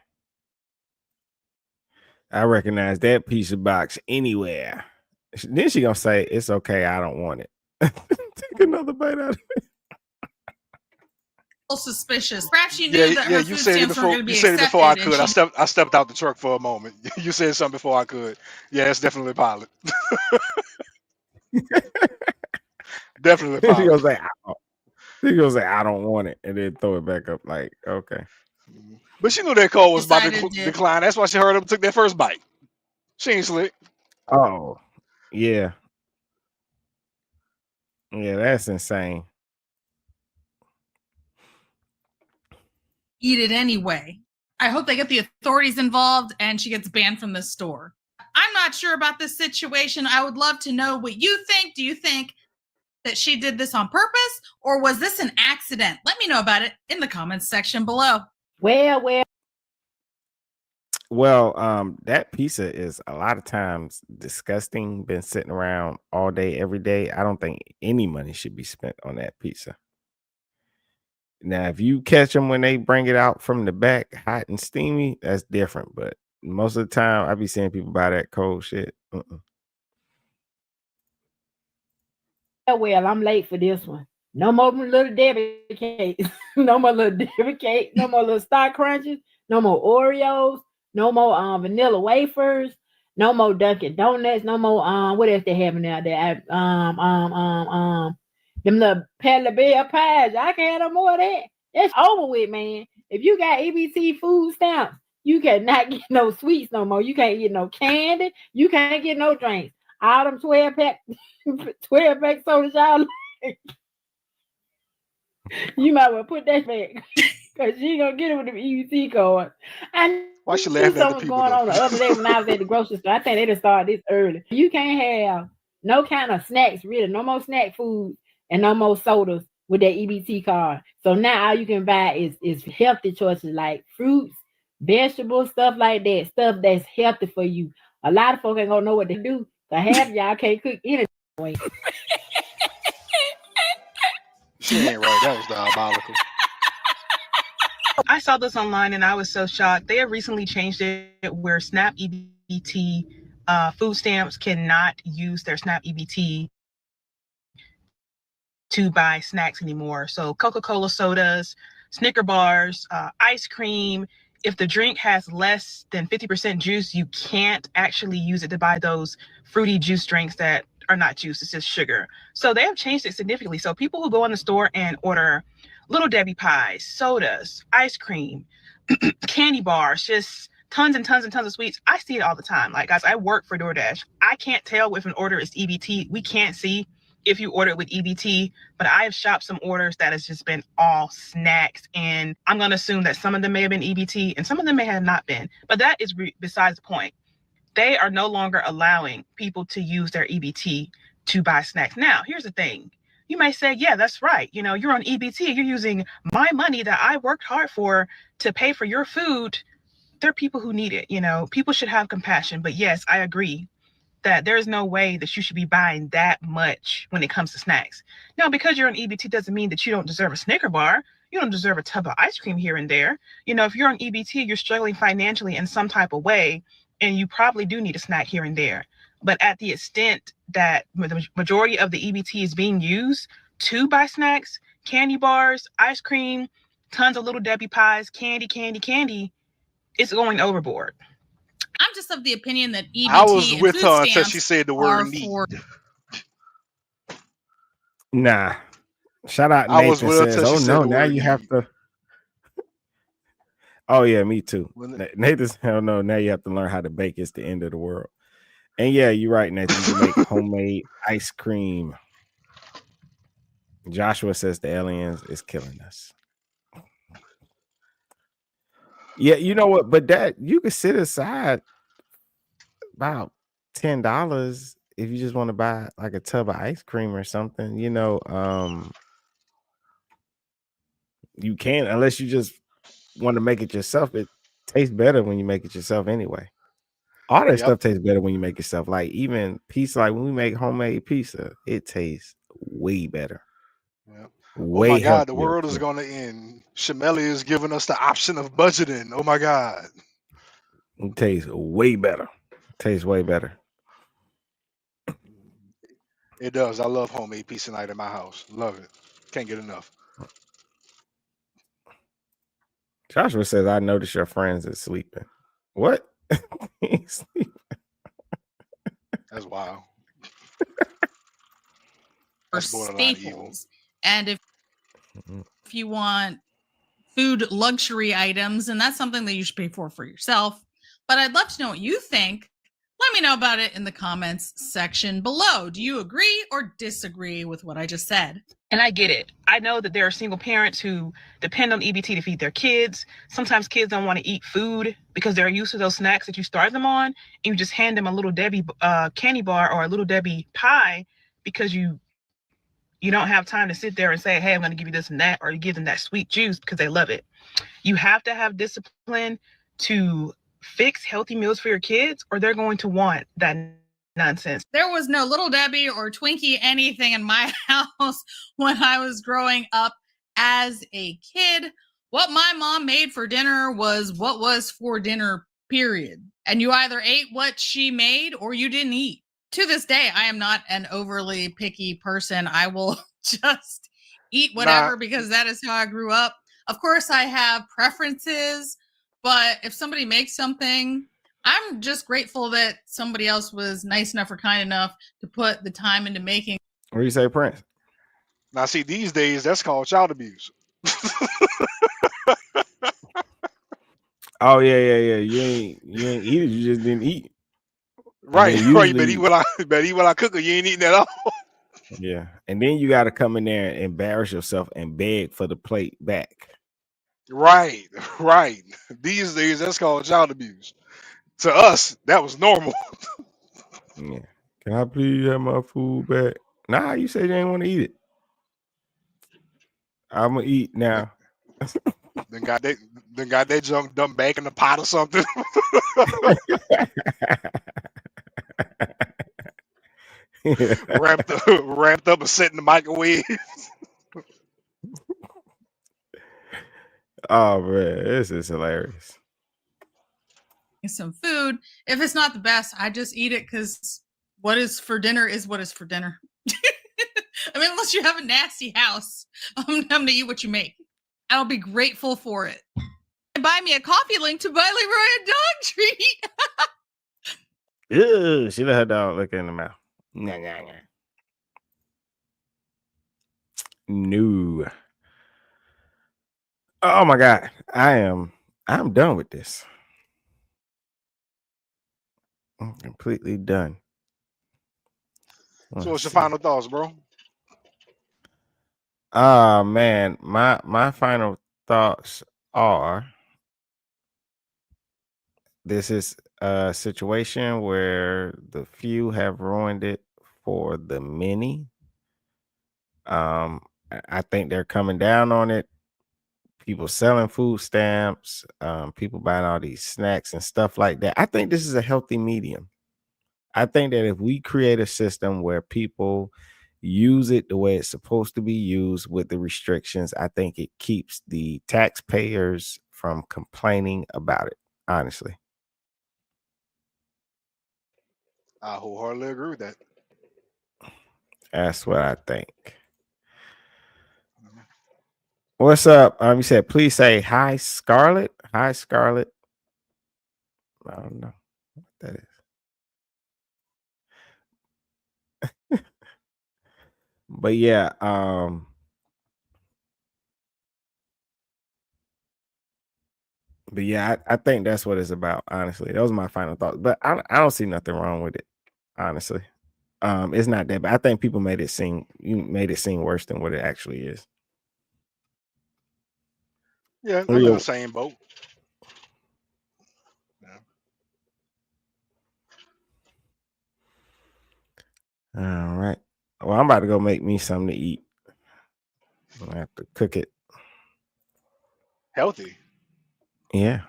Then she gonna say, "It's okay, I don't want it." Take another bite out of it. Suspicious. Perhaps she knew that her You food said it stamps before. weren't going to You be said it before I accepted. could. I stepped out the truck for a moment. You said something before I could. Yeah, it's definitely a pilot. Definitely a pilot. She gonna say, "I don't want it," and then throw it back up. Like, okay. But she knew that call was about to decline. That's why she hurried up and took that first bite. She ain't slick. Oh, yeah. Yeah, that's insane. Eat it anyway. I hope they get the authorities involved and she gets banned from this store. I'm not sure about this situation. I would love to know what you think. Do you think that she did this on purpose or was this an accident? Let me know about it in the comments section below. Well, that pizza is a lot of times disgusting. Been sitting around all day, every day. I don't think any money should be spent on that pizza. Now, if you catch them when they bring it out from the back, hot and steamy, that's different. But most of the time, I be seeing people buy that cold shit. Well, I'm late for this one. No more little Debbie cakes. No more little Debbie cake. No more little Star Crunches. No more Oreos. No more vanilla wafers. No more Dunkin' Donuts. No more what else they having out there? Them the Pella Bell pies. I can't have no more of that. It's over with, man. If you got EBT food stamps, you cannot get no sweets no more. You can't get no candy. You can't get no drinks. All them 12-pack 12-pack sodas, y'all. You might well put that back. Because you ain't going to get it with the EBT card. I Why she knew laughing at the something was people going though? on the other day when I was at the grocery store. I think they just started this early. You can't have no kind of snacks, really. No more snack food and no more sodas with that EBT card. So now all you can buy is healthy choices like fruits, vegetables, stuff like that. Stuff that's healthy for you. A lot of folks ain't going to know what to do. So half y'all can't cook anything. She ain't right. That was diabolical. I saw this online and I was so shocked. They have recently changed it where SNAP EBT food stamps cannot use their SNAP EBT to buy snacks anymore. So Coca-Cola sodas, Snicker bars, ice cream. If the drink has less than 50% juice, you can't actually use it to buy those fruity juice drinks that are not juice, it's just sugar. So they have changed it significantly. So people who go in the store and order Little Debbie pies, sodas, ice cream, candy bars, just tons and tons and tons of sweets. I see it all the time. Like, guys, I work for DoorDash. I can't tell if an order is EBT. We can't see if you order it with EBT, but I have shopped some orders that has just been all snacks. And I'm going to assume that some of them may have been EBT and some of them may have not been. But that is besides the point. They are no longer allowing people to use their EBT to buy snacks. Now, here's the thing. You may say, yeah, that's right. You know, you're on EBT. You're using my money that I worked hard for to pay for your food. There are people who need it. You know, people should have compassion. But yes, I agree that there's no way that you should be buying that much when it comes to snacks. Now, because you're on EBT doesn't mean that you don't deserve a Snicker bar. You don't deserve a tub of ice cream here and there. You know, if you're on EBT, you're struggling financially in some type of way, and you probably do need a snack here and there. But at the extent that the majority of the EBT is being used to buy snacks, candy bars, ice cream, tons of Little Debbie pies, candy, it's going overboard. I'm just of the opinion that EBT I was and with food her until stamps she said the are word need. for. Nah. Shout out I was Nathan with her says, till she oh said no, the now word you need. have to. Oh yeah, me too. When Nathan's hell no, now you have to learn how to bake. It's the end of the world. And yeah, you're right, Nathan. You can make homemade ice cream. Joshua says the aliens is killing us. Yeah, you know what? But that you could set aside about $10 if you just want to buy like a tub of ice cream or something. You know, you can, unless you just want to make it yourself. It tastes better when you make it yourself anyway. All that stuff tastes better when you make it yourself. Like even pizza, like when we make homemade pizza, it tastes way better. Yep. Way Oh my God, the healthier world is too. going to end. Shemeli is giving us the option of budgeting. Oh my God. It tastes way better. Tastes way better. It does. I love homemade pizza night at my house. Love it. Can't get enough. Joshua says, I notice your friends is sleeping. What? That's wild. For That's borderline evil. staples. And if you want food luxury items, and that's something that you should pay for yourself. But I'd love to know what you think. Let me know about it in the comments section below. Do you agree or disagree with what I just said? And I get it. I know that there are single parents who depend on EBT to feed their kids. Sometimes kids don't want to eat food because they're used to those snacks that you started them on, and you just hand them a Little Debbie candy bar or a Little Debbie pie because you don't have time to sit there and say, hey, I'm going to give you this and that, or you give them that sweet juice because they love it. You have to have discipline to fix healthy meals for your kids, or they're going to want that nonsense. There was no Little Debbie or Twinkie anything in my house when I was growing up as a kid. What my mom made for dinner was what was for dinner, period. And you either ate what she made or you didn't eat. To this day, I am not an overly picky person. I will just eat whatever because that is how I grew up. Of course, I have preferences, But if somebody makes something, I'm just grateful that somebody else was nice enough or kind enough to put the time into making. What do you say, Prince? Now, see, these days that's called child abuse. Oh yeah. You ain't eat it. You just didn't eat. Right, And then right. But usually, eat what I cook, or you ain't eating at all. yeah. And then you got to come in there and embarrass yourself and beg for the plate back. Right, right. These days that's called child abuse. To us, that was normal. Yeah. Can I please have my food back? Nah, you said you ain't want to eat it. I'm gonna eat now. Then got that junk dumped back in the pot or something. wrapped up and set in the microwave. Oh man, this is hilarious. Some food. If it's not the best, I just eat it because what is for dinner is what is for dinner. I mean, unless you have a nasty house, I'm gonna eat what you make. I'll be grateful for it. And buy me a coffee link to buy Leroy a dog treat. Ew, she let her dog look in the mouth. Nah. No. Oh my God. I'm done with this. I'm completely done. So what's your final thoughts, bro? Man, my final thoughts are this is a situation where the few have ruined it for the many. I think they're coming down on it. People selling food stamps, people buying all these snacks and stuff like that. I think this is a healthy medium. I think that if we create a system where people use it the way it's supposed to be used with the restrictions, I think it keeps the taxpayers from complaining about it, honestly. I wholeheartedly agree with that. That's what I think. What's up? You said, please say hi, Scarlett. Hi, Scarlett. I don't know what that is. But yeah, I think that's what it's about, honestly. Those are my final thoughts. But I don't see nothing wrong with it, honestly. It's not that bad. I think people made it seem worse than what it actually is. Yeah, I'm in the same boat. All right. Well, I'm about to go make me something to eat. I have to cook it. Healthy. Yeah.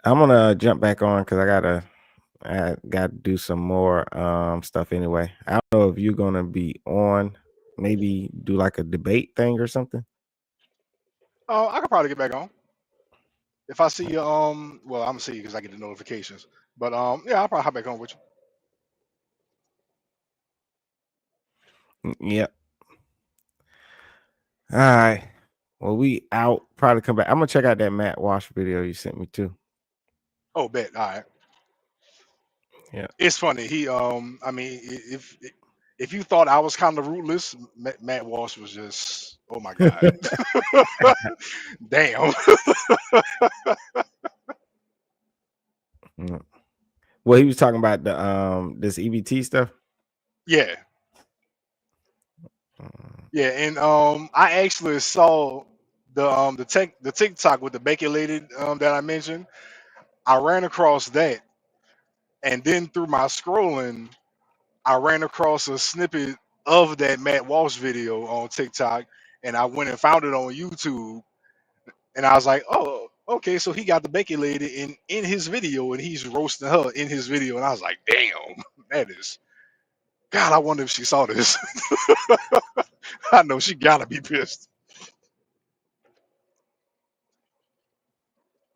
I'm gonna jump back on because I gotta do some more stuff anyway. I don't know if you're gonna be on, maybe do like a debate thing or something. Oh, I could probably get back on. If I see you, well, I'm gonna see you because I get the notifications. But yeah, I'll probably hop back on with you. Yep. All right. Well, we out. Probably come back. I'm gonna check out that Matt Walsh video you sent me too. Oh, bet. All right. Yeah. It's funny. He, I mean, if you thought I was kind of rootless, Matt Walsh was just, oh my God, damn. Well, he was talking about the this EBT stuff. Yeah. Yeah, and I actually saw the TikTok with the bacon lady that I mentioned. I ran across that, and then through my scrolling, I ran across a snippet of that Matt Walsh video on TikTok, and I went and found it on YouTube, and I was like, oh, okay, so he got the bacon lady in his video, and he's roasting her in his video, and I was like, damn, that is, God, I wonder if she saw this. I know she gotta be pissed.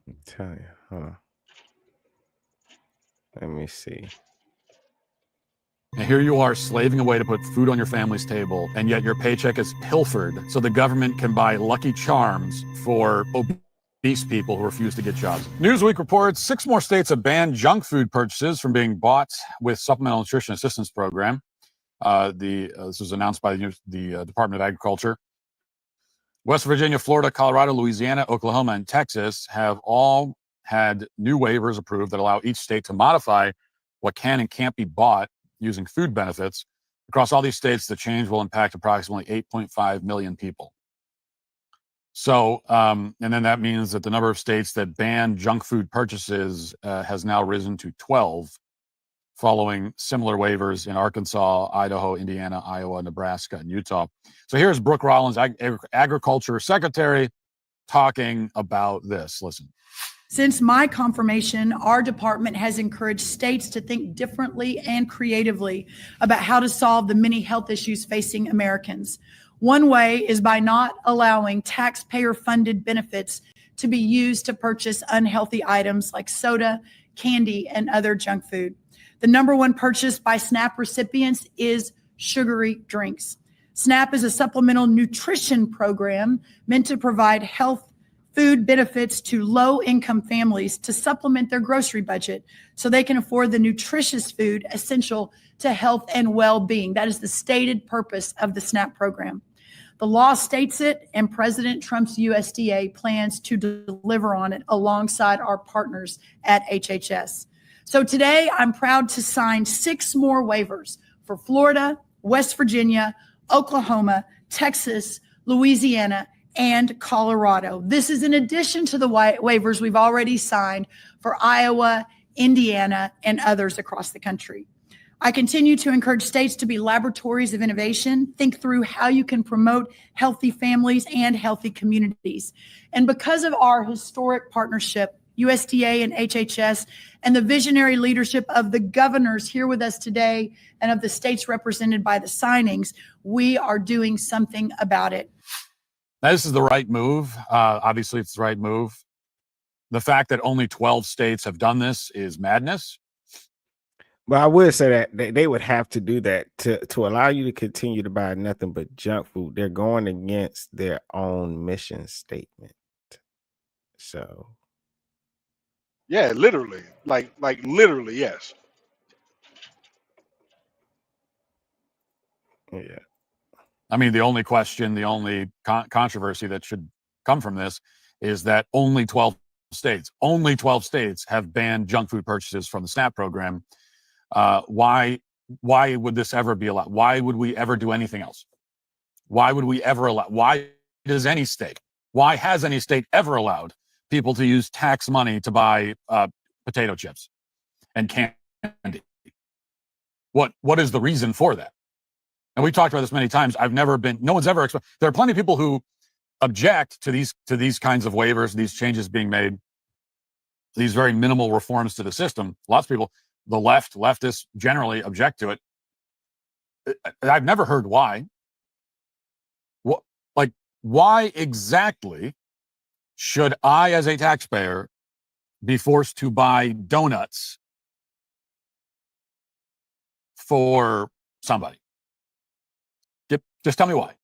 I'll tell you, hold on. Let me see. And here you are slaving away to put food on your family's table, and yet your paycheck is pilfered so the government can buy Lucky Charms for obese people who refuse to get jobs. Newsweek reports 6 more states have banned junk food purchases from being bought with Supplemental Nutrition Assistance Program. This was announced by the Department of Agriculture. West Virginia, Florida, Colorado, Louisiana, Oklahoma, and Texas have all had new waivers approved that allow each state to modify what can and can't be bought using food benefits. Across all these states, the change will impact approximately 8.5 million people. So, and then that means that the number of states that ban junk food purchases has now risen to 12, following similar waivers in Arkansas, Idaho, Indiana, Iowa, Nebraska, and Utah. So here's Brooke Rollins, Agriculture Secretary, talking about this. Listen. Since my confirmation, our department has encouraged states to think differently and creatively about how to solve the many health issues facing Americans. One way is by not allowing taxpayer-funded benefits to be used to purchase unhealthy items like soda, candy, and other junk food. The number one purchase by SNAP recipients is sugary drinks. SNAP is a supplemental nutrition program meant to provide health food benefits to low-income families to supplement their grocery budget so they can afford the nutritious food essential to health and well-being. That is the stated purpose of the SNAP program. The law states it, and President Trump's USDA plans to deliver on it alongside our partners at HHS. So today, I'm proud to sign 6 more waivers for Florida, West Virginia, Oklahoma, Texas, Louisiana, and Colorado. This is in addition to the waivers we've already signed for Iowa, Indiana, and others across the country. I continue to encourage states to be laboratories of innovation, think through how you can promote healthy families and healthy communities. And because of our historic partnership, USDA and HHS, and the visionary leadership of the governors here with us today and of the states represented by the signings, we are doing something about it. Now, this is the right move. Obviously, it's the right move. The fact that only 12 states have done this is madness. But I would say that they would have to do that to allow you to continue to buy nothing but junk food. They're going against their own mission statement. So, Yeah, literally, like literally, yes. yeah. I mean, the only question, the only controversy that should come from this is that only 12 states have banned junk food purchases from the SNAP program. Why would this ever be allowed? Why would we ever do anything else? Why would we ever allow? Why has any state ever allowed people to use tax money to buy potato chips and candy? What is the reason for that? And we talked about this many times. No one's ever, there are plenty of people who object to these kinds of waivers, these changes being made, these very minimal reforms to the system. Lots of people, the leftists generally object to it. I've never heard why. Why exactly should I, as a taxpayer, be forced to buy donuts for somebody? Just tell me why.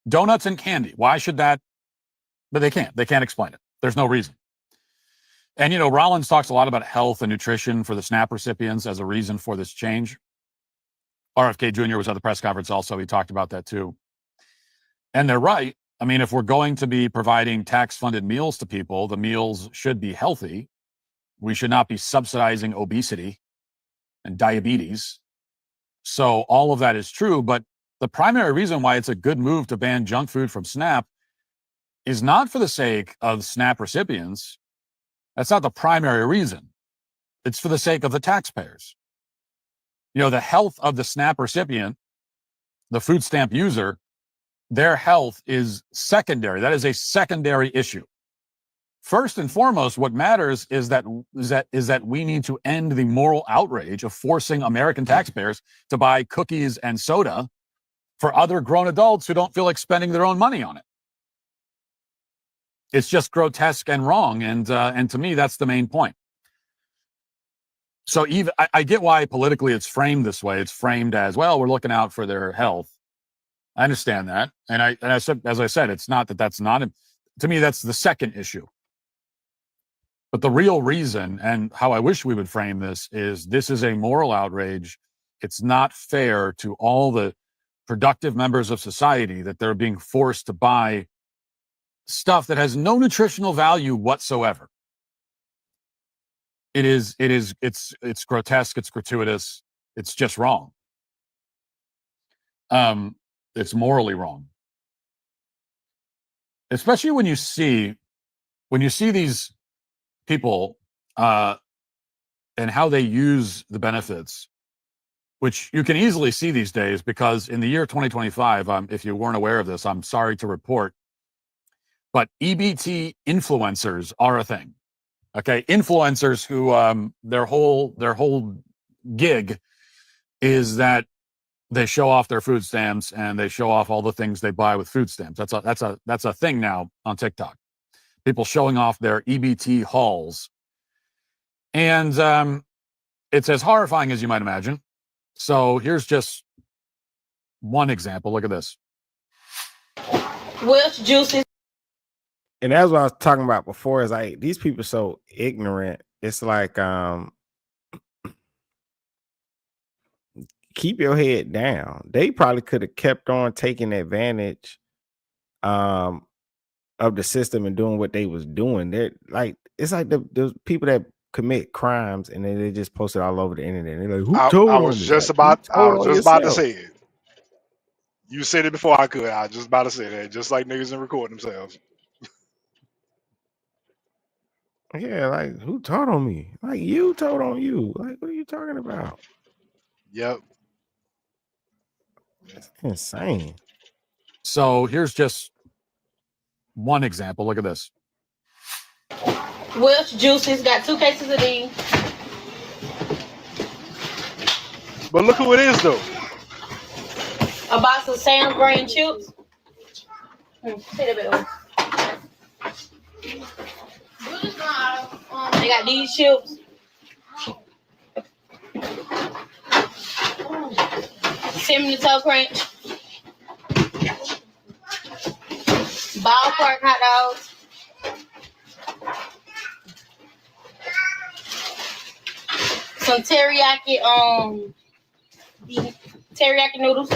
Donuts and candy. Why should that? But they can't. They can't explain it. There's no reason. And, Rollins talks a lot about health and nutrition for the SNAP recipients as a reason for this change. RFK Jr. was at the press conference also. He talked about that too. And they're right. I mean, if we're going to be providing tax-funded meals to people, the meals should be healthy. We should not be subsidizing obesity and diabetes. So all of that is true, but the primary reason why it's a good move to ban junk food from SNAP is not for the sake of SNAP recipients. That's not the primary reason. It's for the sake of the taxpayers. The health of the SNAP recipient, the food stamp user, their health is secondary. That is a secondary issue. First and foremost, what matters is that we need to end the moral outrage of forcing American taxpayers to buy cookies and soda for other grown adults who don't feel like spending their own money on it. It's just grotesque and wrong, and to me, that's the main point. So I get why politically it's framed this way. It's framed as, well, we're looking out for their health. I understand that, and I said, as I said, it's not that that's not. to me, that's the second issue. But the real reason, and how I wish we would frame this is a moral outrage. It's not fair to all the productive members of society that they're being forced to buy stuff that has no nutritional value whatsoever. It's grotesque, it's gratuitous, it's just wrong. It's morally wrong. Especially when you see these people and how they use the benefits, which you can easily see these days, because in the year 2025, if you weren't aware of this, I'm sorry to report, but EBT influencers are a thing. Okay, influencers who their whole gig is that they show off their food stamps and they show off all the things they buy with food stamps. That's a thing now on TikTok. People showing off their EBT hauls, and it's as horrifying as you might imagine. So here's just one example. Look at this. Welsh juices. And that's what I was talking about before, is like these people are so ignorant. It's like keep your head down. They probably could have kept on taking advantage of the system and doing what they was doing. They're like, it's like the people that commit crimes and then they just post it all over the internet. They're like, who told I on was me? just Like, about to yourself? say it. You said it before I could. I was just about to say that. Just like niggas and recording themselves. Yeah, like who told on me? Like you told on you. Like what are you talking about? Yep. It's insane. So here's just one example. Look at this. Welsh juices. Got 2 cases of these. But look who it is though. A box of Sam grain chips. Take that bit. They got these chips. Cinnamon Toast Crunch. Ballpark hot dogs. Some teriyaki noodles.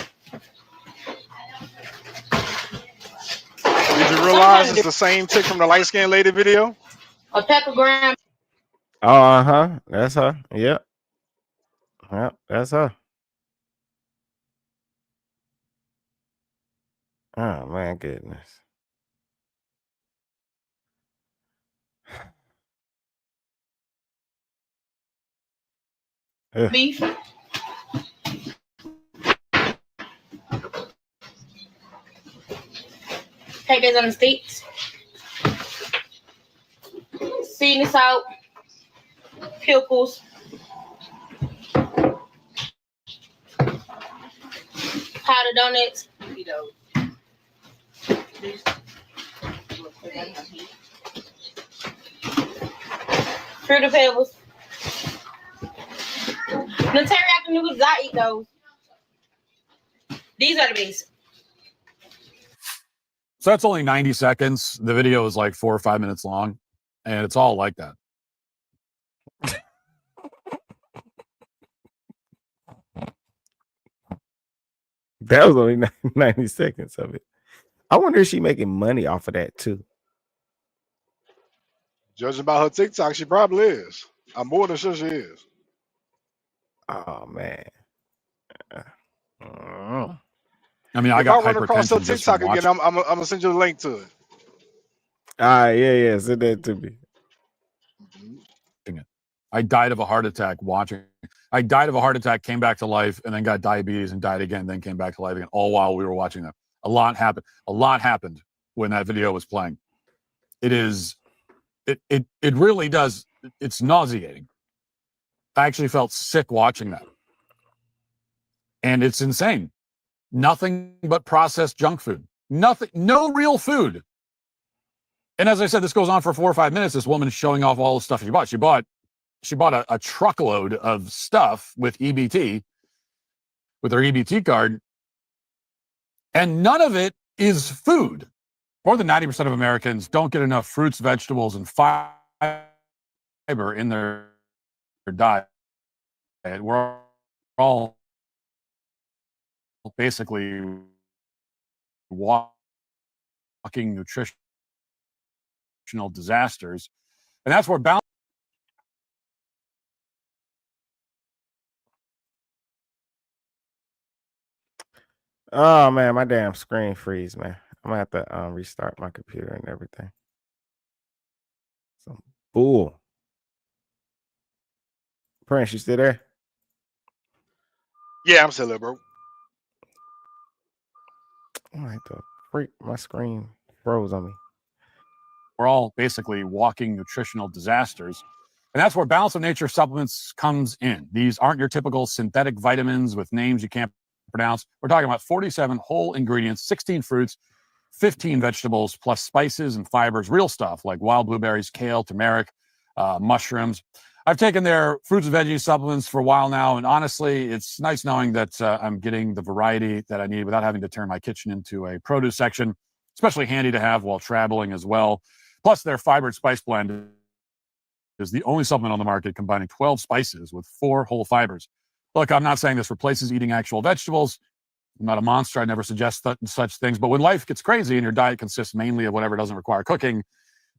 Did you realize it's the same chick from the light skinned lady video? A pepper gram. Oh, that's her. Yep. Yep, that's her. Oh my goodness. Ugh. Beef. Take this on the sticks. Seasoning salt. Pickles. Powdered donuts. Fruity pebbles. The teriyaki noodles, I eat those. These are the best. So that's only 90 seconds. The video is like 4 or 5 minutes long, and it's all like that. That was only 90 seconds of it. I wonder if she's making money off of that too. Judging by her TikTok, she probably is. I'm more than sure she is. Oh man. I mean, I If got I run across her hypertension just from TikTok again, watching. I'm gonna send you the link to it. Yeah, send that to me. I died of a heart attack watching. I died of a heart attack, came back to life, and then got diabetes and died again, then came back to life again, all while we were watching that. A lot happened. A lot happened when that video was playing. It really does. It's nauseating. I actually felt sick watching that. And it's insane. Nothing but processed junk food. Nothing, no real food. And as I said, this goes on for 4 or 5 minutes. This woman is showing off all the stuff she bought. She bought a truckload of stuff with EBT, with her EBT card, and none of it is food. more than 90% of Americans don't get enough fruits, vegetables, and fiber in their diet. We're all basically walking nutritional disasters. And that's where balance. Oh man, my damn screen freeze, man. I'm gonna have to restart my computer and everything. Some bull. Prince, you still there? Yeah, I'm still there, bro. All right, the freak, my screen froze on me. We're all basically walking nutritional disasters. And that's where Balance of Nature supplements comes in. These aren't your typical synthetic vitamins with names you can't pronounce. We're talking about 47 whole ingredients, 16 fruits, 15 vegetables, plus spices and fibers, real stuff like wild blueberries, kale, turmeric, mushrooms. I've taken their fruits and veggie supplements for a while now, and honestly, it's nice knowing that I'm getting the variety that I need without having to turn my kitchen into a produce section, especially handy to have while traveling as well. Plus, their fiber spice blend is the only supplement on the market combining 12 spices with 4 whole fibers. Look, I'm not saying this replaces eating actual vegetables. I'm not a monster. I never suggest such things. But when life gets crazy and your diet consists mainly of whatever doesn't require cooking,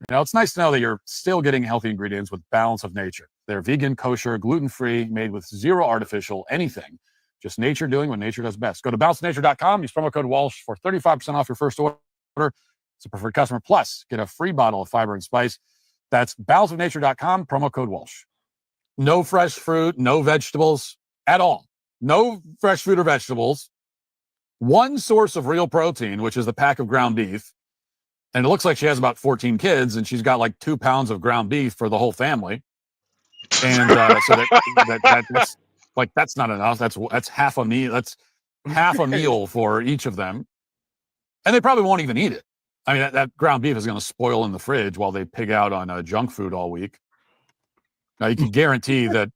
it's nice to know that you're still getting healthy ingredients with Balance of Nature. They're vegan, kosher, gluten-free, made with zero artificial anything. Just nature doing what nature does best. Go to balanceofnature.com. Use promo code Walsh for 35% off your first order. It's a preferred customer. Plus, get a free bottle of fiber and spice. That's balanceofnature.com, promo code Walsh. No fresh fruit, no vegetables at all. No fresh fruit or vegetables. One source of real protein, which is the pack of ground beef. And it looks like she has about 14 kids, and she's got like 2 pounds of ground beef for the whole family. And so that's like, that's not enough. That's half a meal. That's half a meal for each of them. And they probably won't even eat it. I mean, that ground beef is going to spoil in the fridge while they pig out on junk food all week. Now, you can guarantee that,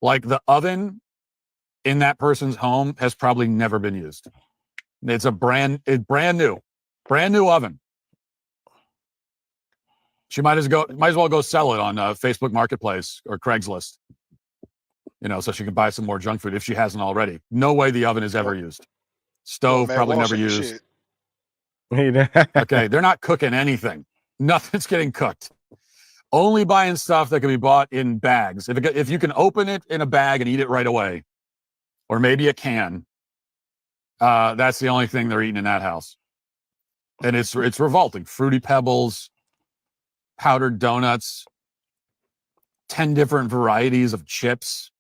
like, the oven in that person's home has probably never been used. It's brand new oven. She might as well go sell it on Facebook Marketplace or Craigslist. So she can buy some more junk food if she hasn't already. No way the oven is ever used. Stove probably never used. Okay, they're not cooking anything. Nothing's getting cooked. Only buying stuff that can be bought in bags. If you can open it in a bag and eat it right away, or maybe a can, that's the only thing they're eating in that house. And it's revolting. Fruity Pebbles, powdered donuts, 10 different varieties of chips.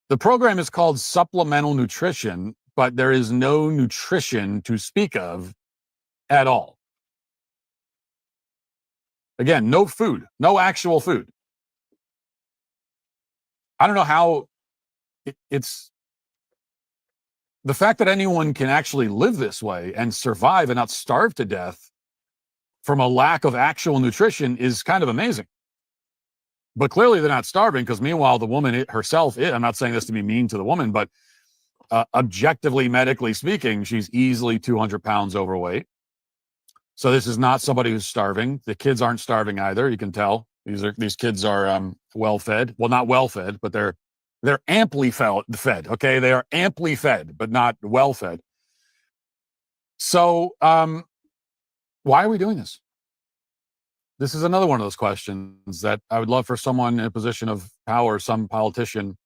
The program is called Supplemental Nutrition, but there is no nutrition to speak of at all. Again, no food, no actual food. I don't know how it's the fact that anyone can actually live this way and survive and not starve to death from a lack of actual nutrition is kind of amazing. But clearly they're not starving, because meanwhile, the woman herself, I'm not saying this to be mean to the woman, but objectively, medically speaking, she's easily 200 pounds overweight. So this is not somebody who's starving. The kids aren't starving either. You can tell these kids are well fed. Well, not well fed, but they're amply fed. Okay, they are amply fed, but not well fed. So why are we doing this? This is another one of those questions that I would love for someone in a position of power, some politician,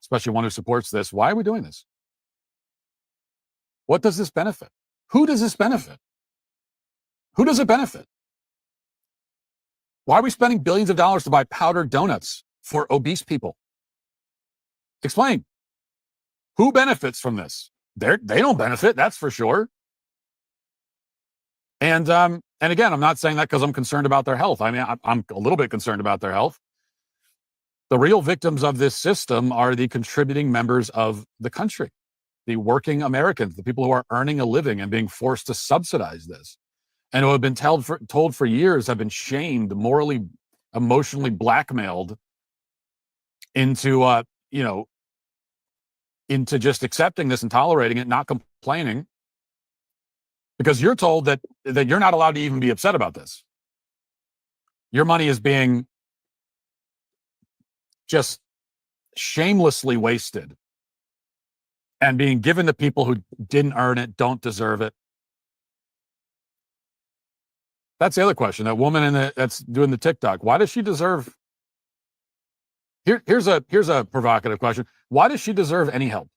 especially one who supports this. Why are we doing this? What does this benefit? Who does this benefit? Who does it benefit? Why are we spending billions of dollars to buy powdered donuts for obese people? Explain. Who benefits from this? They don't benefit, that's for sure. And again, I'm not saying that because I'm concerned about their health. I mean, I'm a little bit concerned about their health. The real victims of this system are the contributing members of the country, the working Americans, the people who are earning a living and being forced to subsidize this, and who have been told for years, have been shamed, morally, emotionally blackmailed into, into just accepting this and tolerating it, not complaining. because you're told that you're not allowed to even be upset about this. Your money is being just shamelessly wasted and being given to people who didn't earn it, don't deserve it. That's the other question. That woman that's doing the TikTok, why does she deserve? Here's a provocative question. Why does she deserve any help?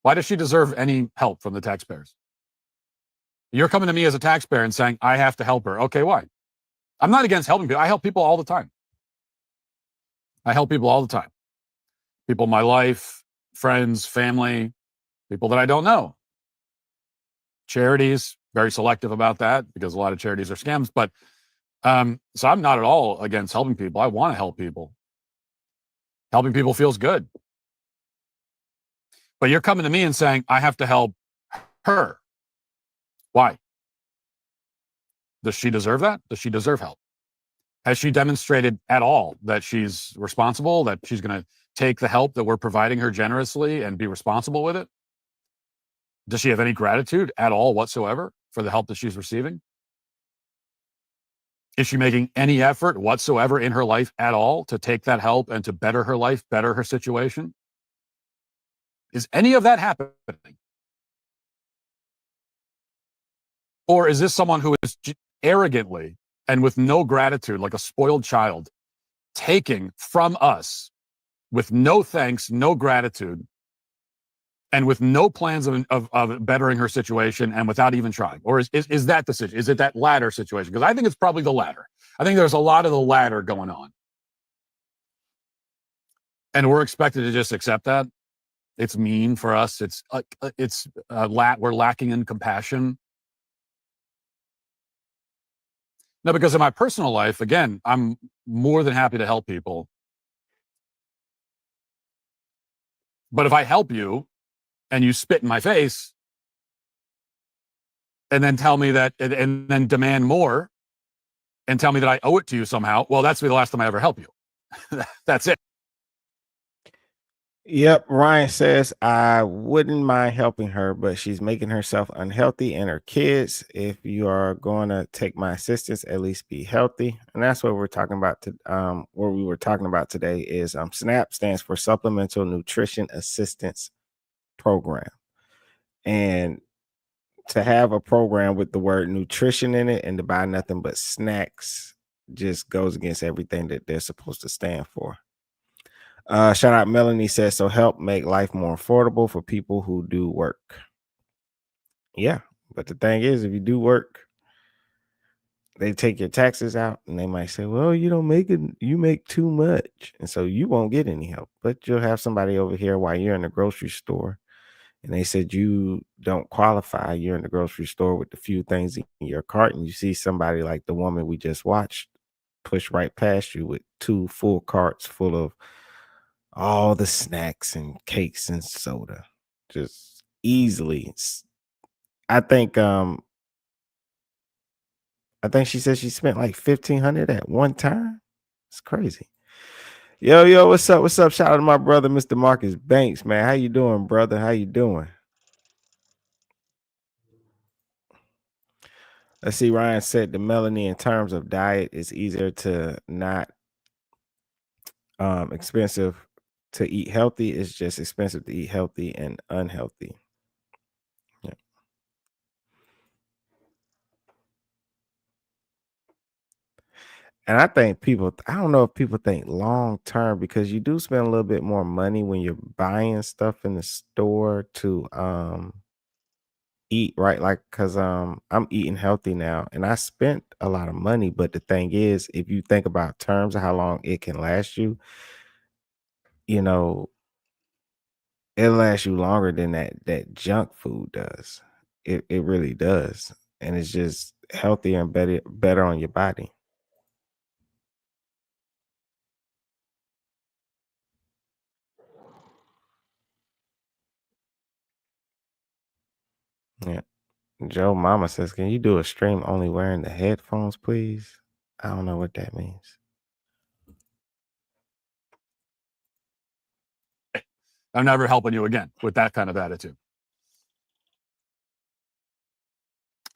Why does she deserve any help from the taxpayers? You're coming to me as a taxpayer and saying, I have to help her. Okay, why? I'm not against helping people. I help people all the time. People in my life, friends, family, people that I don't know. Charities, very selective about that because a lot of charities are scams. But so I'm not at all against helping people. I want to help people. Helping people feels good. But you're coming to me and saying, I have to help her. Why? Does she deserve that? Does she deserve help? Has she demonstrated at all that she's responsible, that she's going to take the help that we're providing her generously and be responsible with it? Does she have any gratitude at all whatsoever for the help that she's receiving? Is she making any effort whatsoever in her life at all to take that help and to better her life, better her situation? Is any of that happening? Or is this someone who is arrogantly and with no gratitude, like a spoiled child, taking from us with no thanks, no gratitude, and with no plans of bettering her situation and without even trying? Or is that the situation? Is it that latter situation? Because I think it's probably the latter. I think there's a lot of the latter going on. And we're expected to just accept that. It's mean for us. We're lacking in compassion. No, because in my personal life, again, I'm more than happy to help people. But if I help you and you spit in my face and then tell me that, and then demand more and tell me that I owe it to you somehow, well, that's the last time I ever help you. That's it. Yep, Ryan says, I wouldn't mind helping her, but she's making herself unhealthy and her kids. If you are going to take my assistance, at least be healthy. And that's what we're talking about. What we were talking about today is SNAP stands for Supplemental Nutrition Assistance Program. And to have a program with the word nutrition in it and to buy nothing but snacks just goes against everything that they're supposed to stand for. Shout out Melanie says, so help make life more affordable for people who do work. Yeah, but the thing is, if you do work, they take your taxes out and they might say, well, you don't make it, you make too much. And so you won't get any help, but you'll have somebody over here while you're in the grocery store and they said you don't qualify. You're in the grocery store with the few things in your cart and you see somebody like the woman we just watched push right past you with 2 full carts full of all the snacks and cakes and soda, just easily. I think she said she spent like $1,500 at one time. It's crazy. Yo, what's up? What's up? Shout out to my brother, Mr. Marcus Banks, man. How you doing, brother? How you doing? Let's see. Ryan said the Melanie in terms of diet is easier to not expensive to eat healthy. It's just expensive to eat healthy and unhealthy. Yeah. And I think I don't know if people think long term because you do spend a little bit more money when you're buying stuff in the store to eat, right? Like, cause I'm eating healthy now and I spent a lot of money. But the thing is, if you think about terms of how long it can last you, you know, it'll last you longer than that junk food does. It really does. And it's just healthier and better on your body. Yeah. Joe Mama says, can you do a stream only wearing the headphones, please? I don't know what that means. I'm never helping you again with that kind of attitude.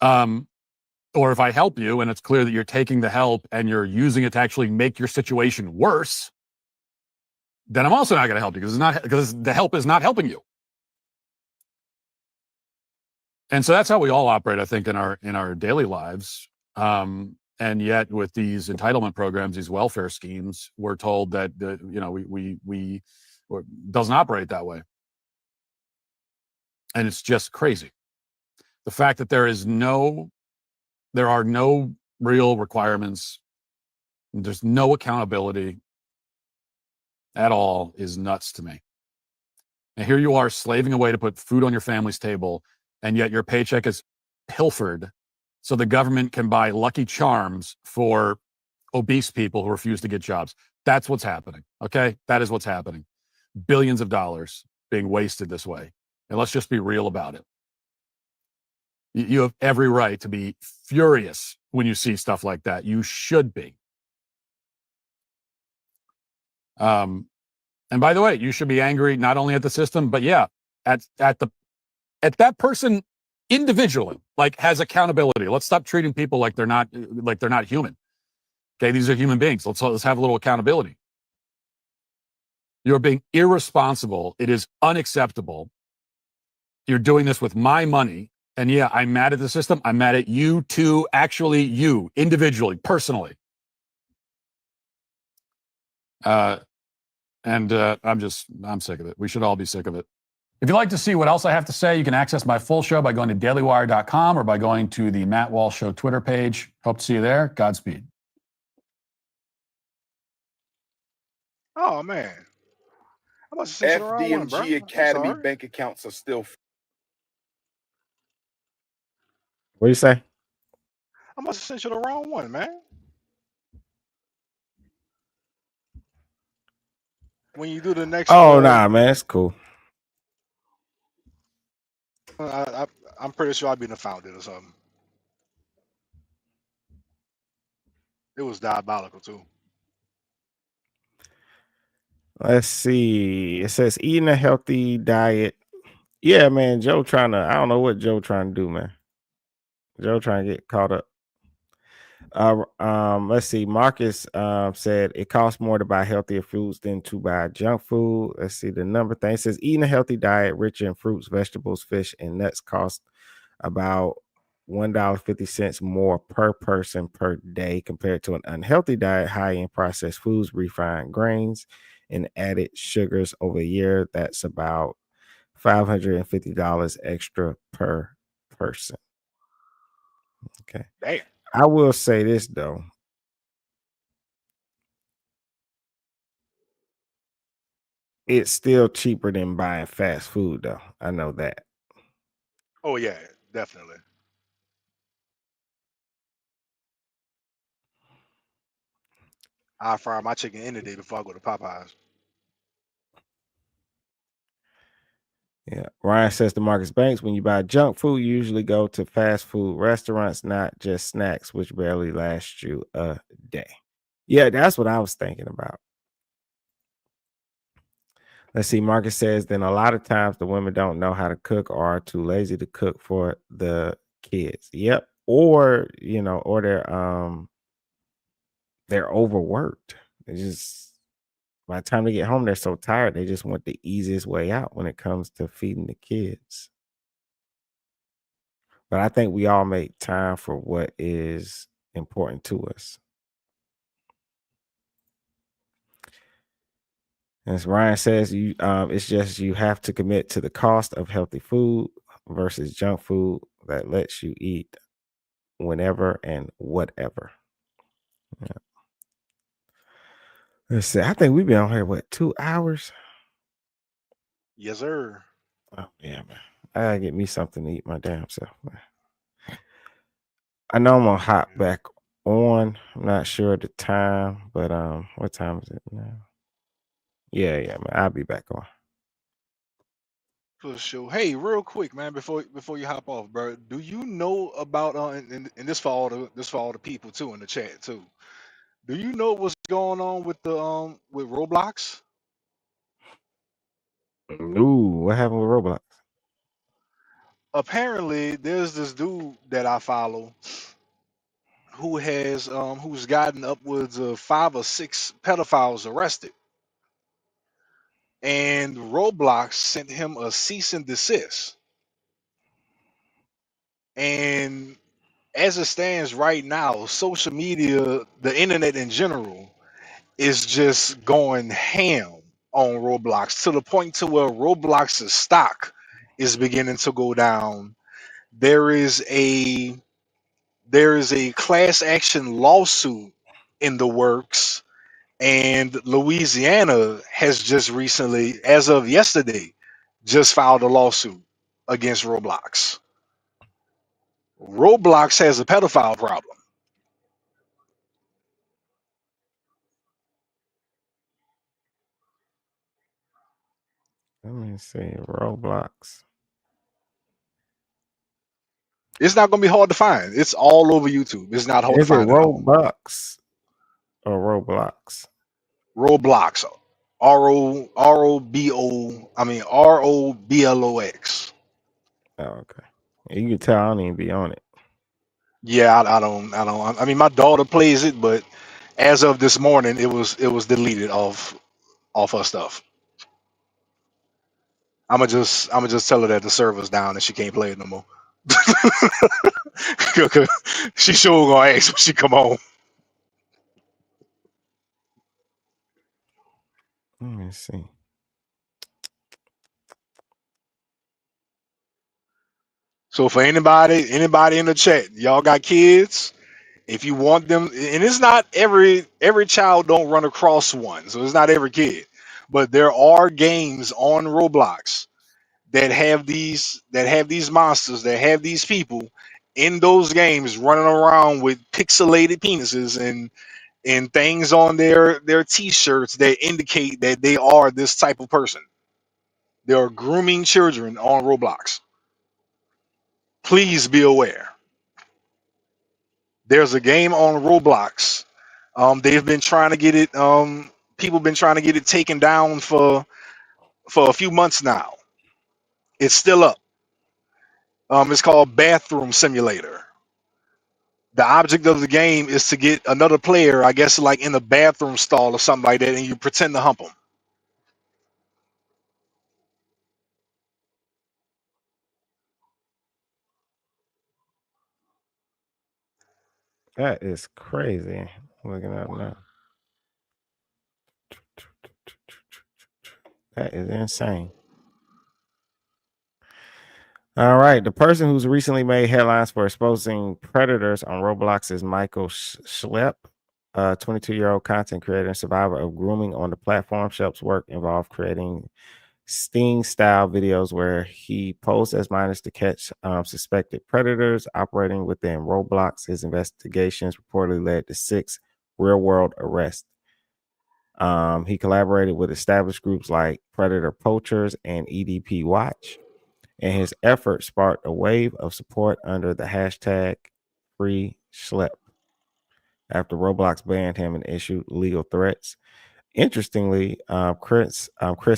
Or if I help you and it's clear that you're taking the help and you're using it to actually make your situation worse, then I'm also not going to help you because the help is not helping you. And so that's how we all operate, I think, in our daily lives. And yet, with these entitlement programs, these welfare schemes, we're told that we doesn't operate that way, and it's just crazy. The fact that there are no real requirements, there's no accountability at all, is nuts to me. And here you are slaving away to put food on your family's table, and yet your paycheck is pilfered so the government can buy Lucky Charms for obese people who refuse to get jobs. That's what's happening, okay? That is what's happening. Billions of dollars being wasted this way. And let's just be real about it. You have every right to be furious when you see stuff like that. You should be. And by the way, you should be angry not only at the system, but at that person individually, like, has accountability. Let's stop treating people like they're not human. Okay, these are human beings. Let's have a little accountability. You're being irresponsible. It is unacceptable. You're doing this with my money. And yeah, I'm mad at the system. I'm mad at you too, actually, you individually, personally. I'm sick of it. We should all be sick of it. If you'd like to see what else I have to say, you can access my full show by going to dailywire.com or by going to the Matt Walsh Show Twitter page. Hope to see you there. Godspeed. Oh man, I must have sent you the wrong one, bro. FDMG I'm Academy sorry. bank accounts are still. What do you say? I must have sent you the wrong one, man. When you do the next. Oh, nah, man, it's cool. I'm pretty sure I've been found it or something. It was diabolical too. Let's see. It says eating a healthy diet. Yeah, man. I don't know what Joe trying to do, man. Joe trying to get caught up. Let's see. Marcus said it costs more to buy healthier foods than to buy junk food. Let's see the number thing. It says eating a healthy diet rich in fruits, vegetables, fish, and nuts costs about $1.50 more per person per day compared to an unhealthy diet high in processed foods, refined grains, and added sugars over a year. That's about $550 extra per person. Okay. Damn. I will say this though. It's still cheaper than buying fast food though. I know that. Oh yeah, definitely. I fry my chicken any day before I go to Popeyes. Yeah. Ryan says to Marcus Banks, when you buy junk food, you usually go to fast food restaurants, not just snacks, which barely last you a day. Yeah, that's what I was thinking about. Let's see. Marcus says, then a lot of times the women don't know how to cook or are too lazy to cook for the kids. Yep. Or, or they're overworked. They just, by the time they get home, they're so tired. They just want the easiest way out when it comes to feeding the kids. But I think we all make time for what is important to us. As Ryan says, it's just you have to commit to the cost of healthy food versus junk food that lets you eat whenever and whatever. Yeah. Let's see. I think we've been on here 2 hours? Yes, sir. Oh yeah, man. I gotta get me something to eat my damn self, man. I know I'm gonna hop back on. I'm not sure the time, but what time is it now? Yeah, man. I'll be back on. For sure. Hey, real quick, man, before you hop off, bro, do you know about and this for all the people too in the chat too? Do you know what's going on with the with Roblox? Ooh, what happened with Roblox? apparently there's this dude that I follow who has who's gotten upwards of 5 or 6 pedophiles arrested, and Roblox sent him a cease and desist. And as it stands right now, social media, the internet in general, is just going ham on Roblox to the point to where Roblox's stock is beginning to go down. There is a class action lawsuit in the works, and Louisiana has just recently, as of yesterday, just filed a lawsuit against Roblox. Roblox has a pedophile problem. Let me see. Roblox. It's not going to be hard to find. It's all over YouTube. It's not hard to Is it find at all. Robux or Roblox? Roblox. ROBO. I mean ROBLOX. Oh, okay. You can tell I don't even be on it. Yeah, I don't. I mean, my daughter plays it, but as of this morning, it was deleted off her stuff. I'm gonna just tell her that the server's down and she can't play it no more. She sure gonna ask when she come home. Let me see. So for anybody in the chat, y'all got kids, if you want them, and it's not every child don't run across one, so it's not every kid, but there are games on Roblox that have these monsters, that have these people in those games running around with pixelated penises and things on their t-shirts that indicate that they are this type of person. They are grooming children on Roblox. Please be aware. There's a game on Roblox. They've been trying to get it. People been trying to get it taken down for a few months now. It's still up. It's called Bathroom Simulator. The object of the game is to get another player, I guess, like in a bathroom stall or something like that, and you pretend to hump them. That is crazy. Looking up now. That is insane. All right. The person who's recently made headlines for exposing predators on Roblox is Michael Schlepp, a 22-year-old content creator and survivor of grooming on the platform. Schlepp's work involved creating Sting-style videos where he posed as minors to catch suspected predators operating within Roblox. His investigations reportedly led to 6 real-world arrests. He collaborated with established groups like Predator Poachers and EDP Watch, and his effort sparked a wave of support under the hashtag #FreeSchlepp after Roblox banned him and issued legal threats. Interestingly, Chris